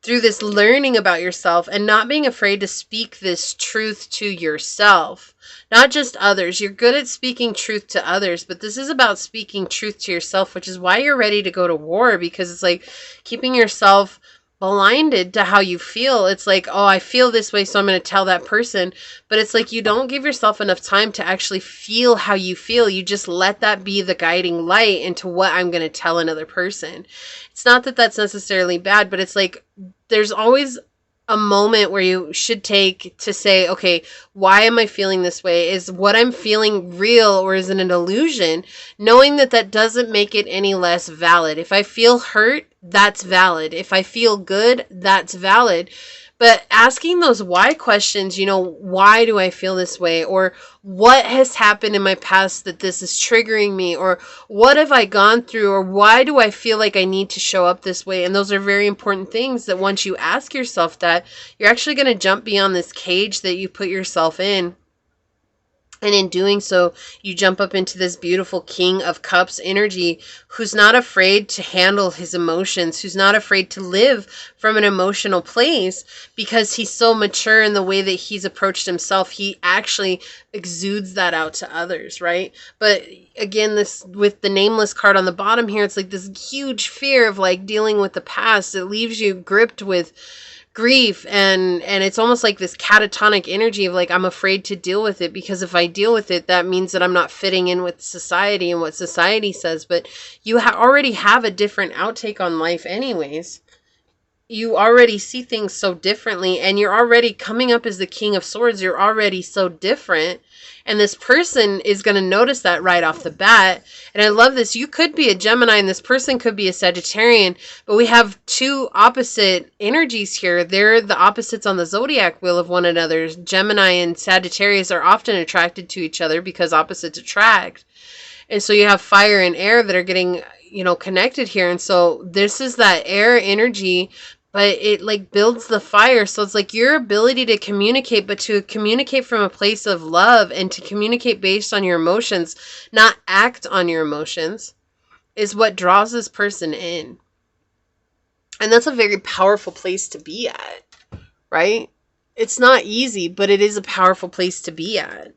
through this learning about yourself, and not being afraid to speak this truth to yourself, not just others. You're good at speaking truth to others, but this is about speaking truth to yourself, which is why you're ready to go to war, because it's like keeping yourself blinded to how you feel. It's like, oh, I feel this way, so I'm going to tell that person. But it's like, you don't give yourself enough time to actually feel how you feel. You just let that be the guiding light into what I'm going to tell another person. It's not that that's necessarily bad, but it's like, there's always a moment where you should take to say, okay, why am I feeling this way? Is what I'm feeling real, or is it an illusion? Knowing that that doesn't make it any less valid. If I feel hurt, that's valid. If I feel good, that's valid. But asking those why questions, you know, why do I feel this way? Or what has happened in my past that this is triggering me? Or what have I gone through? Or why do I feel like I need to show up this way? And those are very important things that once you ask yourself that, you're actually going to jump beyond this cage that you put yourself in. And in doing so, you jump up into this beautiful King of Cups energy who's not afraid to handle his emotions, who's not afraid to live from an emotional place because he's so mature in the way that he's approached himself. He actually exudes that out to others, right? But again, this with the nameless card on the bottom here, it's like this huge fear of like dealing with the past. It leaves you gripped with grief, and it's almost like this catatonic energy of like, I'm afraid to deal with it, because if I deal with it, that means that I'm not fitting in with society and what society says. But you already have a different outtake on life anyways. You already see things so differently, and you're already coming up as the King of Swords. You're already so different. And this person is going to notice that right off the bat. And I love this. You could be a Gemini and this person could be a Sagittarian, but we have two opposite energies here. They're the opposites on the zodiac wheel of one another. Gemini and Sagittarius are often attracted to each other because opposites attract. And so you have fire and air that are getting, you know, connected here. And so this is that air energy, but it like builds the fire. So it's like your ability to communicate, but to communicate from a place of love and to communicate based on your emotions, not act on your emotions, is what draws this person in. And that's a very powerful place to be at, right? It's not easy, but it is a powerful place to be at.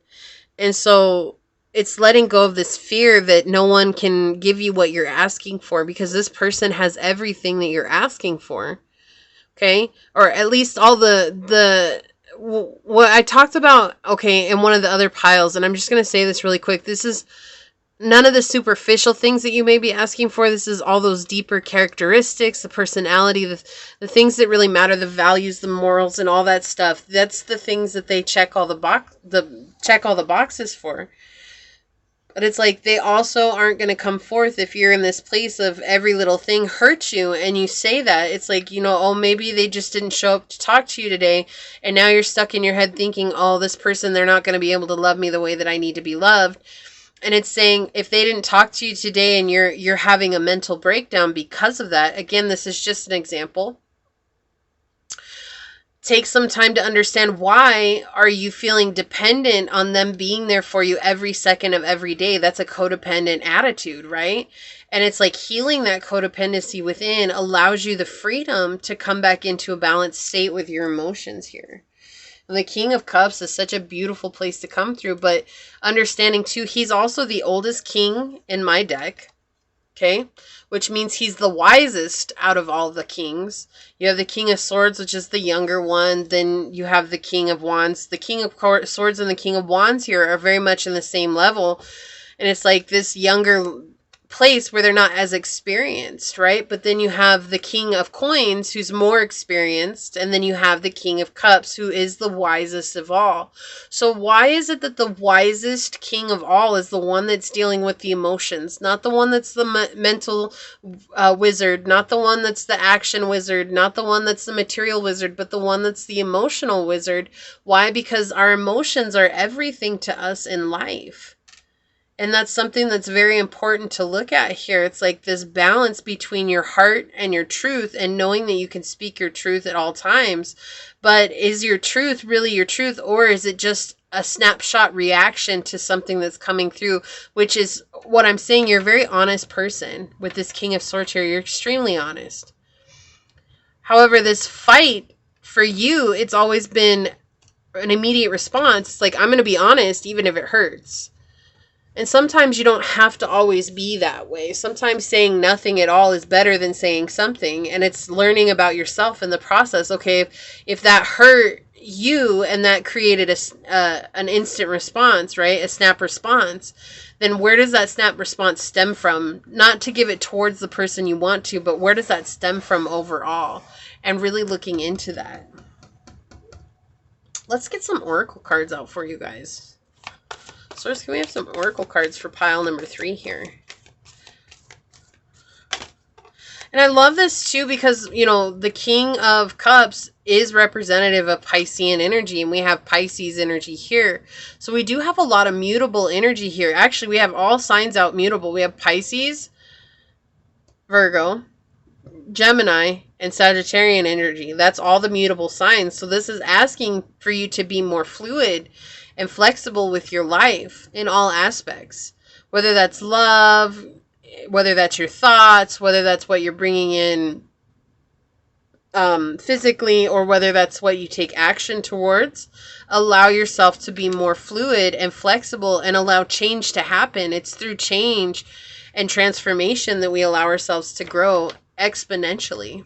And so it's letting go of this fear that no one can give you what you're asking for, because this person has everything that you're asking for. Okay? Or at least all what I talked about, okay, in one of the other piles, and I'm just going to say this really quick. This is none of the superficial things that you may be asking for. This is all those deeper characteristics, the personality, the things that really matter, the values, the morals, and all that stuff. That's the things that they check all the boxes for. But it's like they also aren't going to come forth if you're in this place of every little thing hurts you, and you say that. It's like, oh, maybe they just didn't show up to talk to you today, and now you're stuck in your head thinking, oh, this person, they're not going to be able to love me the way that I need to be loved. And it's saying if they didn't talk to you today and you're having a mental breakdown because of that, again, this is just an example. Take some time to understand, why are you feeling dependent on them being there for you every second of every day? That's a codependent attitude, right? And it's like healing that codependency within allows you the freedom to come back into a balanced state with your emotions here. And the King of Cups is such a beautiful place to come through, but understanding too, he's also the oldest king in my deck. Okay, which means he's the wisest out of all the kings. You have the King of Swords, which is the younger one. Then you have the King of Wands. The King of Swords and the King of Wands here are very much in the same level. And it's like this younger place where they're not as experienced, right? But then you have the King of Coins, who's more experienced, and then you have the King of Cups, who is the wisest of all. So why is it that the wisest king of all is the one that's dealing with the emotions, not the one that's the mental wizard, not the one that's the action wizard, not the one that's the material wizard, but the one that's the emotional wizard? Why? Because our emotions are everything to us in life. And that's something that's very important to look at here. It's like this balance between your heart and your truth, and knowing that you can speak your truth at all times. But is your truth really your truth, or is it just a snapshot reaction to something that's coming through? Which is what I'm saying. You're a very honest person with this King of Swords here. You're extremely honest. However, this fight for you, it's always been an immediate response. It's like, I'm going to be honest even if it hurts. And sometimes you don't have to always be that way. Sometimes saying nothing at all is better than saying something. And it's learning about yourself in the process. Okay, if that hurt you and that created an instant response, right? A snap response. Then where does that snap response stem from? Not to give it towards the person you want to, but where does that stem from overall? And really looking into that. Let's get some oracle cards out for you guys. Circe, can we have some oracle cards for pile number 3 here? And I love this too because, the King of Cups is representative of Piscean energy, and we have Pisces energy here. So we do have a lot of mutable energy here. Actually, we have all signs out mutable. We have Pisces, Virgo, Gemini, and Sagittarian energy. That's all the mutable signs. So this is asking for you to be more fluid and flexible with your life in all aspects, whether that's love, whether that's your thoughts, whether that's what you're bringing in physically, or whether that's what you take action towards. Allow yourself to be more fluid and flexible and allow change to happen. It's through change and transformation that we allow ourselves to grow exponentially.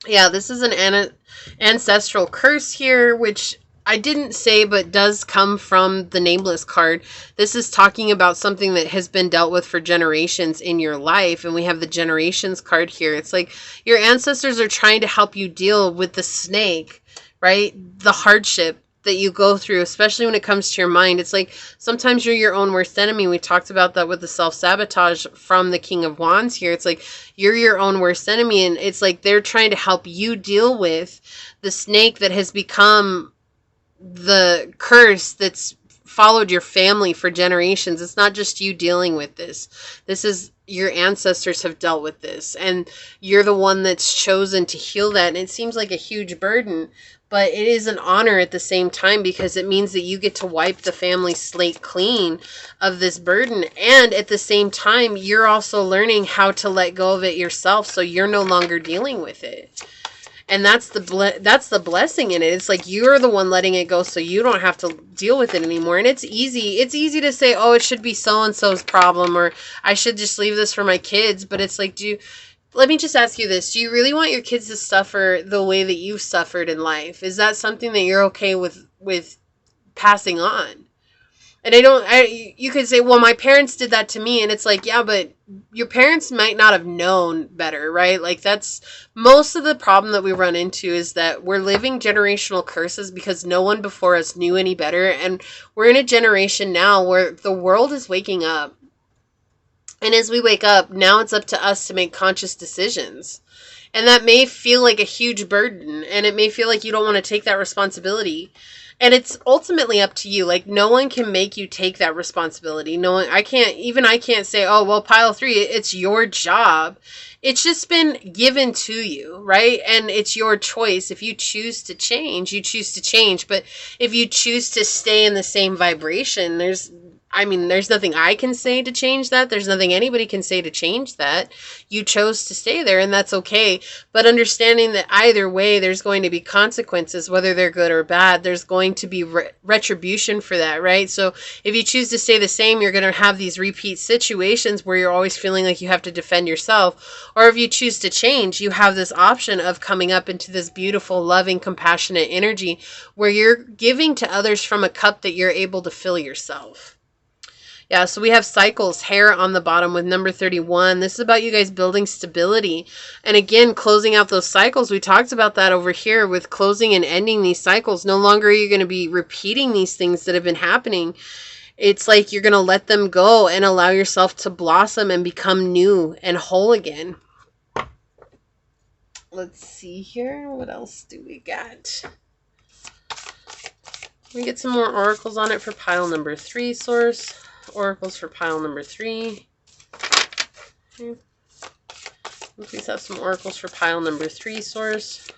Yeah, this is an ancestral curse here, which I didn't say, but does come from the Nameless card. This is talking about something that has been dealt with for generations in your life. And we have the Generations card here. It's like your ancestors are trying to help you deal with the snake, right? The hardship that you go through, especially when it comes to your mind. It's like sometimes you're your own worst enemy. We talked about that with the self-sabotage from the King of Wands here. It's like you're your own worst enemy. And it's like they're trying to help you deal with the snake that has become the curse that's followed your family for generations. It's not just you dealing with this. This is your ancestors have dealt with this, and you're the one that's chosen to heal that. And it seems like a huge burden, but it is an honor at the same time, because it means that you get to wipe the family slate clean of this burden. And at the same time, you're also learning how to let go of it yourself, so you're no longer dealing with it. And that's the blessing in it. It's like you're the one letting it go, so you don't have to deal with it anymore. And it's easy to say, oh, it should be so and so's problem, or I should just leave this for my kids. But it's like, let me just ask you this: do you really want your kids to suffer the way that you've suffered in life? Is that something that you're okay with passing on? And you could say, well, my parents did that to me. And it's like, yeah, but your parents might not have known better, right? Like, that's most of the problem that we run into, is that we're living generational curses because no one before us knew any better. And we're in a generation now where the world is waking up. And as we wake up, now it's up to us to make conscious decisions. And that may feel like a huge burden, and it may feel like you don't want to take that responsibility. And it's ultimately up to you. Like, no one can make you take that responsibility. No one, I can't say, oh, well, pile 3, it's your job. It's just been given to you, right? And it's your choice. If you choose to change, you choose to change. But if you choose to stay in the same vibration, there's nothing I can say to change that. There's nothing anybody can say to change that. You chose to stay there, and that's okay. But understanding that either way, there's going to be consequences, whether they're good or bad. There's going to be retribution for that, right? So if you choose to stay the same, you're going to have these repeat situations where you're always feeling like you have to defend yourself. Or if you choose to change, you have this option of coming up into this beautiful, loving, compassionate energy where you're giving to others from a cup that you're able to fill yourself. Yeah, so we have cycles, hair on the bottom with number 31. This is about you guys building stability. And again, closing out those cycles. We talked about that over here with closing and ending these cycles. No longer are you going to be repeating these things that have been happening. It's like you're going to let them go and allow yourself to blossom and become new and whole again. Let's see here. What else do we got? We get some more oracles on it for pile number 3, Source. Oracles for pile number 3. Okay. Please have some oracles for pile number 3, Source.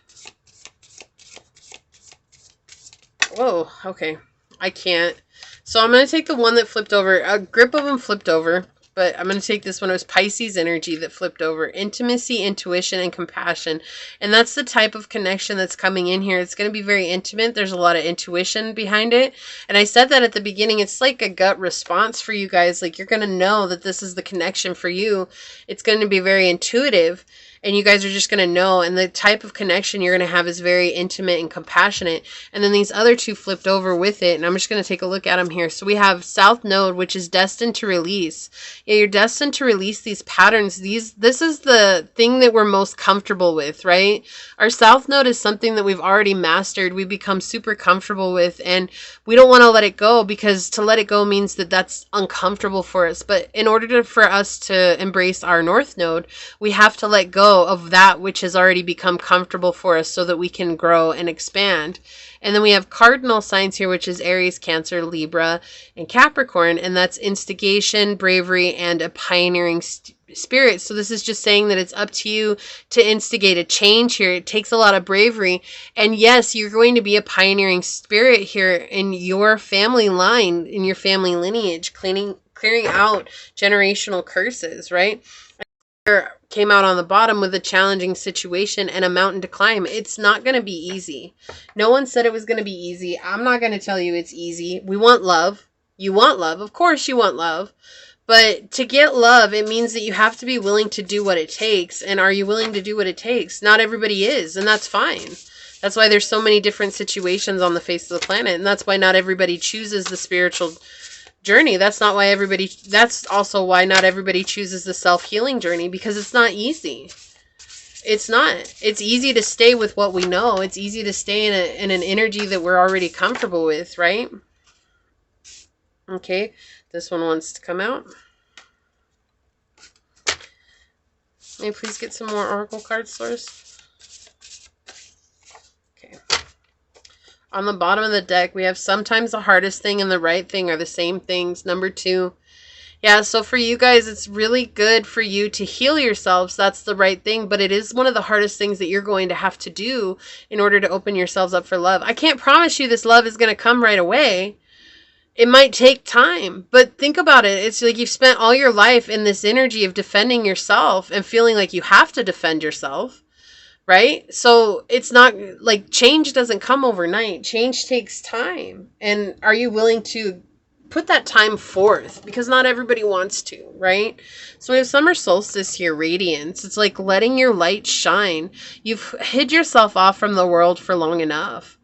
Whoa, okay. I can't. So I'm going to take the one that flipped over. A grip of them flipped over. But I'm going to take this one. It was Pisces energy that flipped over. Intimacy, intuition, and compassion. And that's the type of connection that's coming in here. It's going to be very intimate. There's a lot of intuition behind it. And I said that at the beginning. It's like a gut response for you guys. Like, you're going to know that this is the connection for you. It's going to be very intuitive. And you guys are just going to know. And the type of connection you're going to have is very intimate and compassionate. And then these other two flipped over with it. And I'm just going to take a look at them here. So we have South Node, which is destined to release. Yeah, you're destined to release these patterns. This is the thing that we're most comfortable with, right? Our South Node is something that we've already mastered. We've become super comfortable with. And we don't want to let it go, because to let it go means that that's uncomfortable for us. But in order for us to embrace our North Node, we have to let go of that which has already become comfortable for us so that we can grow and expand. And then we have cardinal signs here, which is Aries, Cancer, Libra, and Capricorn. And that's instigation, bravery, and a pioneering spirit. So this is just saying that it's up to you to instigate a change here. It takes a lot of bravery. And yes, you're going to be a pioneering spirit here in your family line, in your family lineage, clearing out generational curses, right? Came out on the bottom with a challenging situation and a mountain to climb. It's not going to be easy. No one said it was going to be easy. I'm not going to tell you it's easy. We want love. You want love. Of course you want love. But to get love, it means that you have to be willing to do what it takes. And are you willing to do what it takes? Not everybody is, and that's fine. That's why there's so many different situations on the face of the planet. And that's why not everybody chooses the spiritual journey. That's also why not everybody chooses the self-healing journey, because it's not easy. It's not. It's easy to stay with what we know. It's easy to stay in an energy that we're already comfortable with, right? Okay, this one wants to come out. May I please get some more oracle cards, Source? On the bottom of the deck, we have sometimes the hardest thing and the right thing are the same things. Number 2. Yeah, so for you guys, it's really good for you to heal yourselves. That's the right thing. But it is one of the hardest things that you're going to have to do in order to open yourselves up for love. I can't promise you this love is going to come right away. It might take time. But think about it. It's like you've spent all your life in this energy of defending yourself and feeling like you have to defend yourself. right? So it's not like change doesn't come overnight. Change takes time. And are you willing to put that time forth? Because not everybody wants to, right? So we have summer solstice here, radiance. It's like letting your light shine. You've hid yourself off from the world for long enough.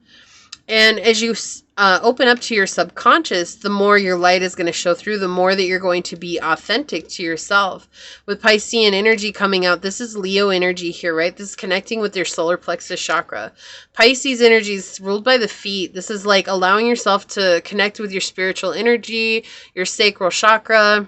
And as you open up to your subconscious, the more your light is going to show through, the more that you're going to be authentic to yourself. With Piscean energy coming out, this is Leo energy here, right? This is connecting with your solar plexus chakra. Pisces energy is ruled by the feet. This is like allowing yourself to connect with your spiritual energy, your sacral chakra,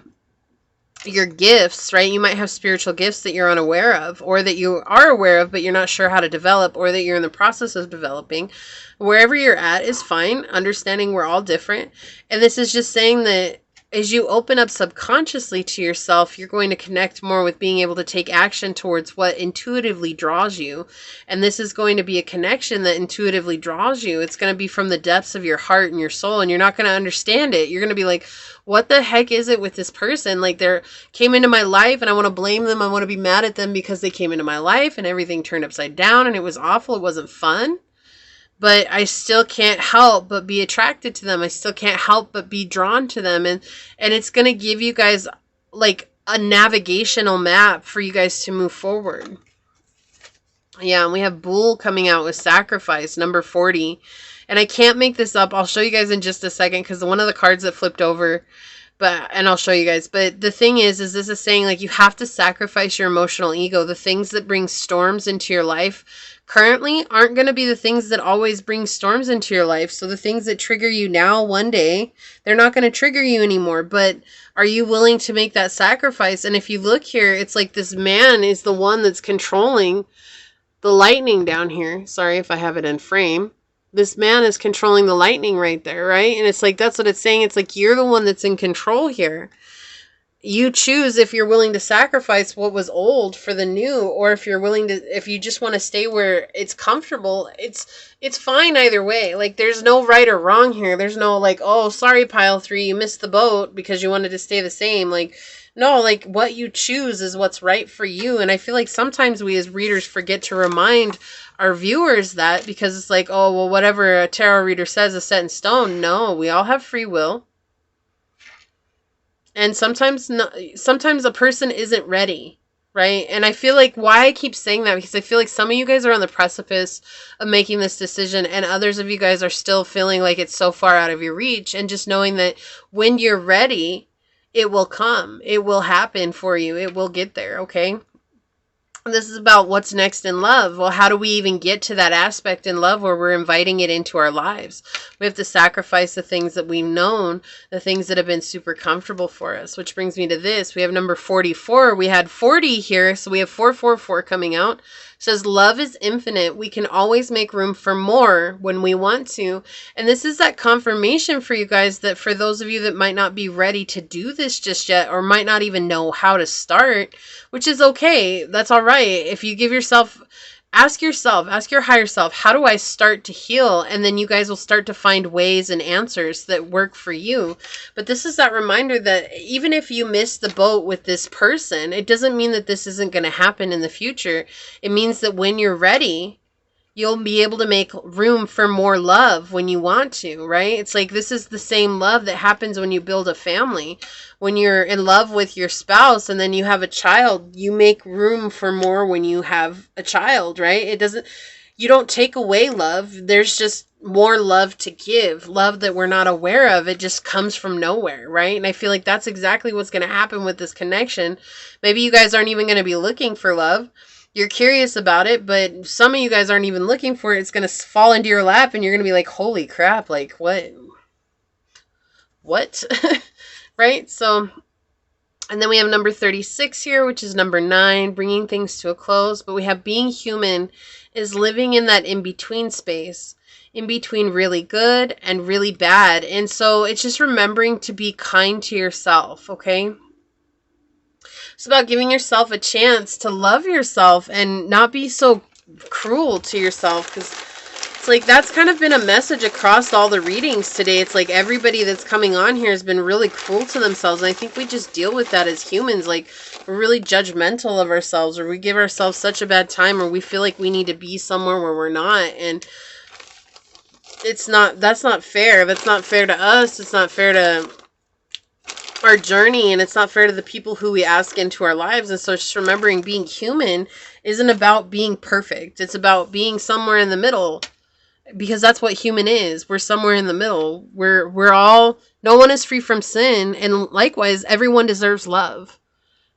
your gifts, right? You might have spiritual gifts that you're unaware of, or that you are aware of, but you're not sure how to develop, or that you're in the process of developing. Wherever you're at is fine, understanding we're all different. And this is just saying that as you open up subconsciously to yourself, you're going to connect more with being able to take action towards what intuitively draws you. And this is going to be a connection that intuitively draws you. It's going to be from the depths of your heart and your soul, and you're not going to understand it. You're going to be like, what the heck is it with this person? Like, they came into my life and I want to blame them. I want to be mad at them because they came into my life and everything turned upside down and it was awful. It wasn't fun. But I still can't help but be attracted to them. I still can't help but be drawn to them. And it's going to give you guys like a navigational map for you guys to move forward. Yeah, and we have Bull coming out with Sacrifice, number 40. And I can't make this up. I'll show you guys in just a second because one of the cards that flipped over, and I'll show you guys. But the thing is this is saying like you have to sacrifice your emotional ego. The things that bring storms into your life currently aren't going to be the things that always bring storms into your life. So the things that trigger you now, one day, they're not going to trigger you anymore. But are you willing to make that sacrifice? And if you look here, it's like this man is the one that's controlling the lightning down here. Sorry if I have it in frame. This man is controlling the lightning right there, right? And it's like, that's what it's saying. It's like you're the one that's in control here. You choose if you're willing to sacrifice what was old for the new, or if you're willing to, if you just want to stay where it's comfortable. It's fine either way. Like, there's no right or wrong here. There's no like, oh, sorry, pile 3, you missed the boat because you wanted to stay the same. Like, no, like what you choose is what's right for you. And I feel like sometimes we as readers forget to remind our viewers that, because it's like, oh, well, whatever a tarot reader says is set in stone. No, we all have free will. And sometimes a person isn't ready, right? And I feel like why I keep saying that, because I feel like some of you guys are on the precipice of making this decision, and others of you guys are still feeling like it's so far out of your reach. And just knowing that when you're ready, it will come. It will happen for you. It will get there, okay? This is about what's next in love. Well, how do we even get to that aspect in love where we're inviting it into our lives? We have to sacrifice the things that we've known, the things that have been super comfortable for us, which brings me to this. We have number 44. We had 40 here, so we have 444 coming out. It says, love is infinite. We can always make room for more when we want to. And this is that confirmation for you guys that for those of you that might not be ready to do this just yet, or might not even know how to start, which is okay. That's all right. If you give yourself, ask your higher self, how do I start to heal? And then you guys will start to find ways and answers that work for you. But this is that reminder that even if you miss the boat with this person, it doesn't mean that this isn't going to happen in the future. It means that when you're ready, you'll be able to make room for more love when you want to, right? It's like this is the same love that happens when you build a family. When you're in love with your spouse and then you have a child, you make room for more when you have a child, right? You don't take away love. There's just more love to give. Love that we're not aware of. It just comes from nowhere, right? And I feel like that's exactly what's going to happen with this connection. Maybe you guys aren't even going to be looking for love. You're curious about it, but some of you guys aren't even looking for it. It's going to fall into your lap and you're going to be like, holy crap, like what? Right? So, and then we have number 36 here, which is number 9, bringing things to a close. But we have being human is living in that in-between space, in between really good and really bad. And so it's just remembering to be kind to yourself, okay? It's about giving yourself a chance to love yourself and not be so cruel to yourself, because It's like that's kind of been a message across all the readings today. It's like everybody that's coming on here has been really cruel to themselves. And I think we just deal with that as humans. Like, we're really judgmental of ourselves, or we give ourselves such a bad time, or we feel like we need to be somewhere where we're not. And it's not, that's not fair. That's not fair to us. It's not fair to our journey, and it's not fair to the people who we ask into our lives. And so just remembering being human isn't about being perfect. It's about being somewhere in the middle, because that's what human is. We're somewhere in the middle. We're all, no one is free from sin, and likewise everyone deserves love.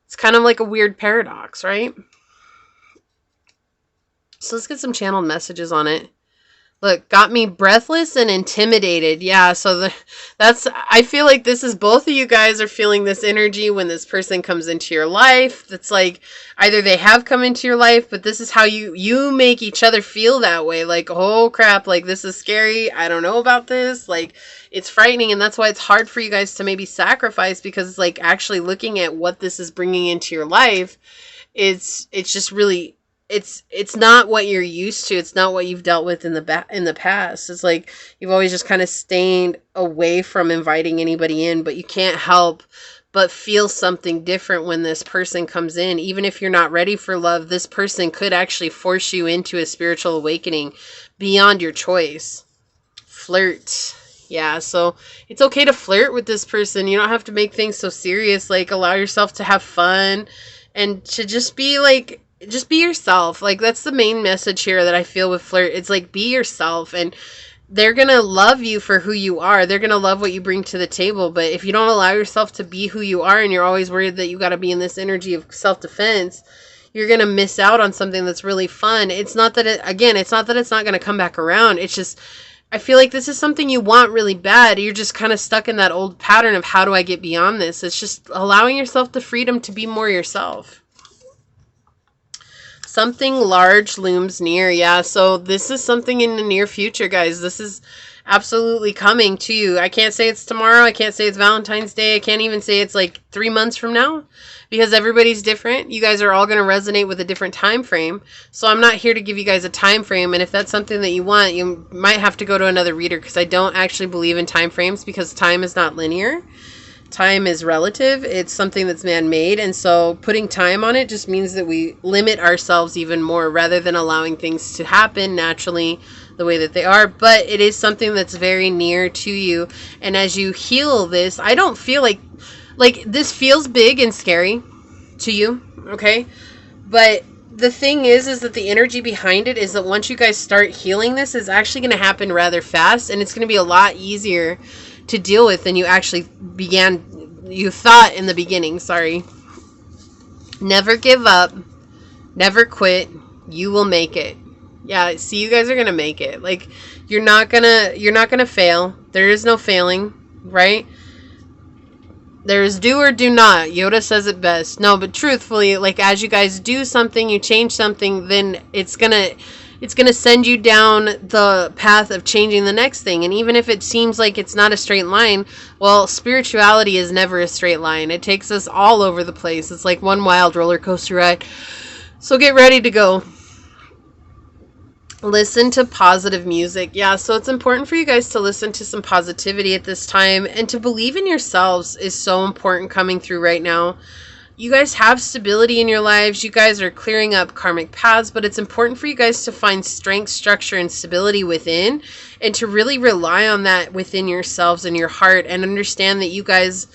It's kind of like a weird paradox, right? So let's get some channeled messages on it. Look, got me breathless and intimidated. Yeah, so that's, I feel like this is, both of you guys are feeling this energy when this person comes into your life. That's like, either they have come into your life, but this is how you make each other feel that way. Like, oh crap, like this is scary. I don't know about this. Like, it's frightening, and that's why it's hard for you guys to maybe sacrifice, because it's like actually looking at what this is bringing into your life. It's just really, it's not what you're used to. It's not what you've dealt with in the past. It's like you've always just kind of stayed away from inviting anybody in, but you can't help but feel something different when this person comes in. Even if you're not ready for love, this person could actually force you into a spiritual awakening beyond your choice. Flirt. Yeah, so it's okay to flirt with this person. You don't have to make things so serious. Like, allow yourself to have fun and to just be like, just be yourself. Like, that's the main message here that I feel with flirt. It's like, be yourself, and they're going to love you for who you are. They're going to love what you bring to the table. But if you don't allow yourself to be who you are, and you're always worried that you got to be in this energy of self-defense, you're going to miss out on something that's really fun. It's not that it's not that it's not going to come back around. It's just, I feel like this is something you want really bad. You're just kind of stuck in that old pattern of, how do I get beyond this? It's just allowing yourself the freedom to be more yourself. Something large looms near. Yeah, so this is something in the near future, guys. This is absolutely coming to you. I can't say it's tomorrow. I can't say it's Valentine's Day. I can't even say it's like 3 months from now, because everybody's different. You guys are all going to resonate with a different time frame. So I'm not here to give you guys a time frame. And if that's something that you want, you might have to go to another reader, because I don't actually believe in time frames, because time is not linear. Time is relative. It's something that's man-made, and so putting time on it just means that we limit ourselves even more, rather than allowing things to happen naturally the way that they are. But it is something that's very near to you, and as you heal this, I don't feel like this feels big and scary to you, okay? But the thing is that the energy behind it is that once you guys start healing this, is actually going to happen rather fast, and it's going to be a lot easier to deal with than you actually thought in the beginning. Sorry. Never give up. Never quit. You will make it. Yeah, see, you guys are gonna make it. Like, you're not gonna fail. There is no failing, right? There is do or do not. Yoda says it best. No, but truthfully, like, as you guys do something, you change something, then it's gonna send you down the path of changing the next thing. And even if it seems like it's not a straight line, well, spirituality is never a straight line. It takes us all over the place. It's like one wild roller coaster ride. So get ready to go. Listen to positive music. Yeah, so it's important for you guys to listen to some positivity at this time, and to believe in yourselves is so important coming through right now. You guys have stability in your lives. You guys are clearing up karmic paths, but it's important for you guys to find strength, structure, and stability within, and to really rely on that within yourselves and your heart, and understand that you guys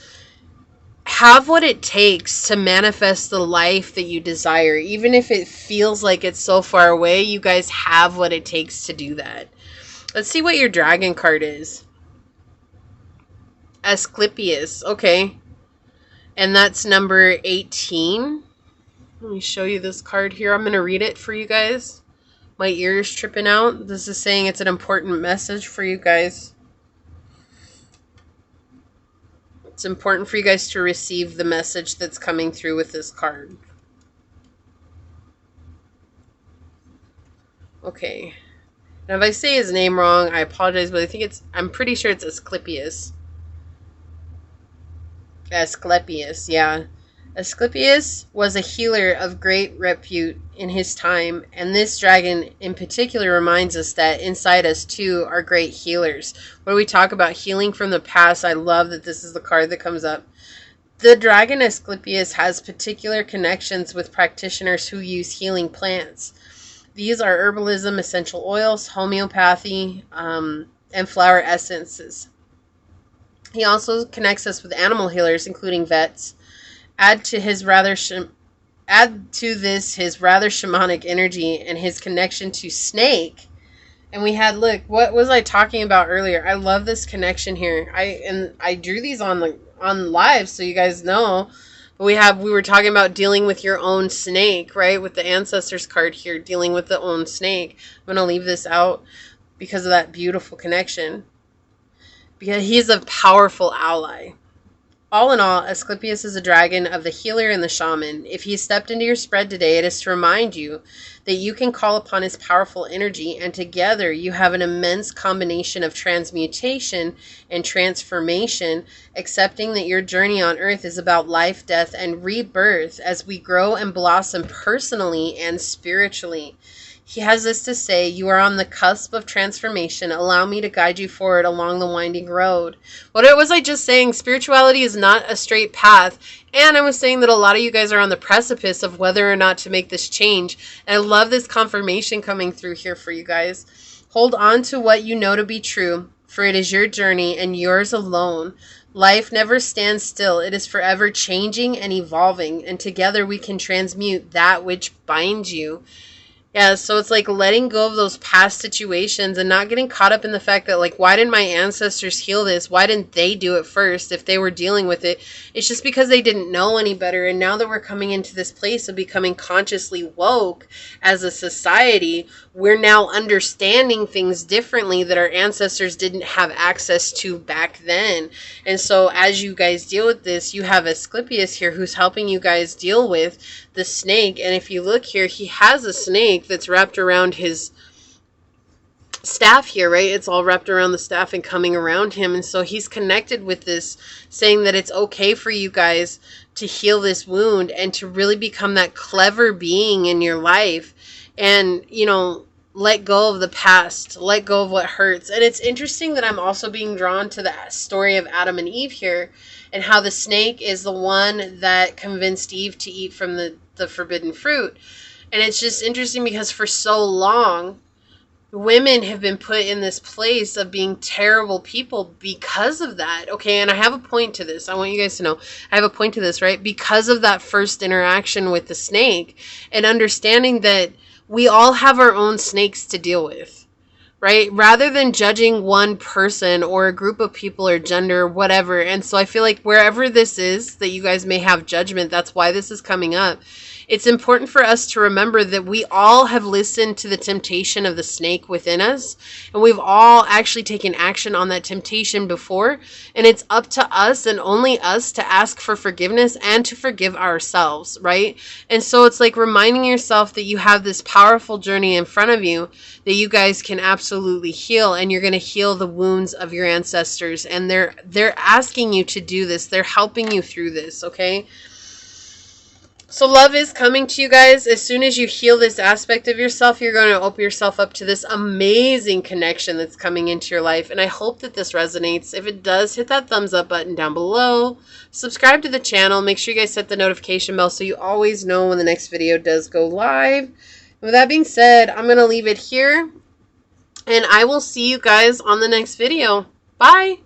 have what it takes to manifest the life that you desire. Even if it feels like it's so far away, you guys have what it takes to do that. Let's see what your dragon card is. Asclepius. Okay. And that's number 18. Let me show you this card here. I'm going to read it for you guys. My ear is tripping out. This is saying it's an important message for you guys. It's important for you guys to receive the message that's coming through with this card. Okay. Now if I say his name wrong, I apologize, but I'm pretty sure it's Asclepius. Asclepius, yeah. Asclepius was a healer of great repute in his time, and this dragon in particular reminds us that inside us too are great healers. When we talk about healing from the past, I love that this is the card that comes up. The dragon Asclepius has particular connections with practitioners who use healing plants. These are herbalism, essential oils, homeopathy, and flower essences. He also connects us with animal healers, including vets. Add to this his rather shamanic energy and his connection to snake. And we had, look, what was I talking about earlier? I love this connection here. I drew these on live so you guys know. But we were talking about dealing with your own snake, right? With the ancestors card here, dealing with the own snake. I'm going to leave this out because of that beautiful connection. Because he's a powerful ally. All in all, Asclepius is a dragon of the healer and the shaman. If he stepped into your spread today, it is to remind you that you can call upon his powerful energy, and together you have an immense combination of transmutation and transformation, accepting that your journey on earth is about life, death, and rebirth as we grow and blossom personally and spiritually. He has this to say: you are on the cusp of transformation. Allow me to guide you forward along the winding road. What was I just saying? Spirituality is not a straight path. And I was saying that a lot of you guys are on the precipice of whether or not to make this change. And I love this confirmation coming through here for you guys. Hold on to what you know to be true, for it is your journey and yours alone. Life never stands still. It is forever changing and evolving. And together we can transmute that which binds you. Yeah, so it's like letting go of those past situations and not getting caught up in the fact that, like, why didn't my ancestors heal this? Why didn't they do it first if they were dealing with it? It's just because they didn't know any better. And now that we're coming into this place of becoming consciously woke as a society, we're now understanding things differently that our ancestors didn't have access to back then. And so as you guys deal with this, you have Asclepius here who's helping you guys deal with the snake. And if you look here, he has a snake that's wrapped around his staff here, right? It's all wrapped around the staff and coming around him. And so he's connected with this, saying that it's okay for you guys to heal this wound and to really become that clever being in your life. And, you know, let go of the past, let go of what hurts. And it's interesting that I'm also being drawn to the story of Adam and Eve here, and how the snake is the one that convinced Eve to eat from the forbidden fruit. And it's just interesting because for so long, women have been put in this place of being terrible people because of that. Okay, and I have a point to this. I want you guys to know. I have a point to this, right? Because of that first interaction with the snake, and understanding that we all have our own snakes to deal with, right? Rather than judging one person or a group of people or gender or whatever. And so I feel like wherever this is that you guys may have judgment, that's why this is coming up. It's important for us to remember that we all have listened to the temptation of the snake within us, and we've all actually taken action on that temptation before, and it's up to us and only us to ask for forgiveness and to forgive ourselves, right? And so it's like reminding yourself that you have this powerful journey in front of you that you guys can absolutely heal, and you're going to heal the wounds of your ancestors, and they're asking you to do this. They're helping you through this, okay? So love is coming to you guys. As soon as you heal this aspect of yourself, you're going to open yourself up to this amazing connection that's coming into your life. And I hope that this resonates. If it does, hit that thumbs up button down below. Subscribe to the channel. Make sure you guys set the notification bell so you always know when the next video does go live. And with that being said, I'm going to leave it here. And I will see you guys on the next video. Bye.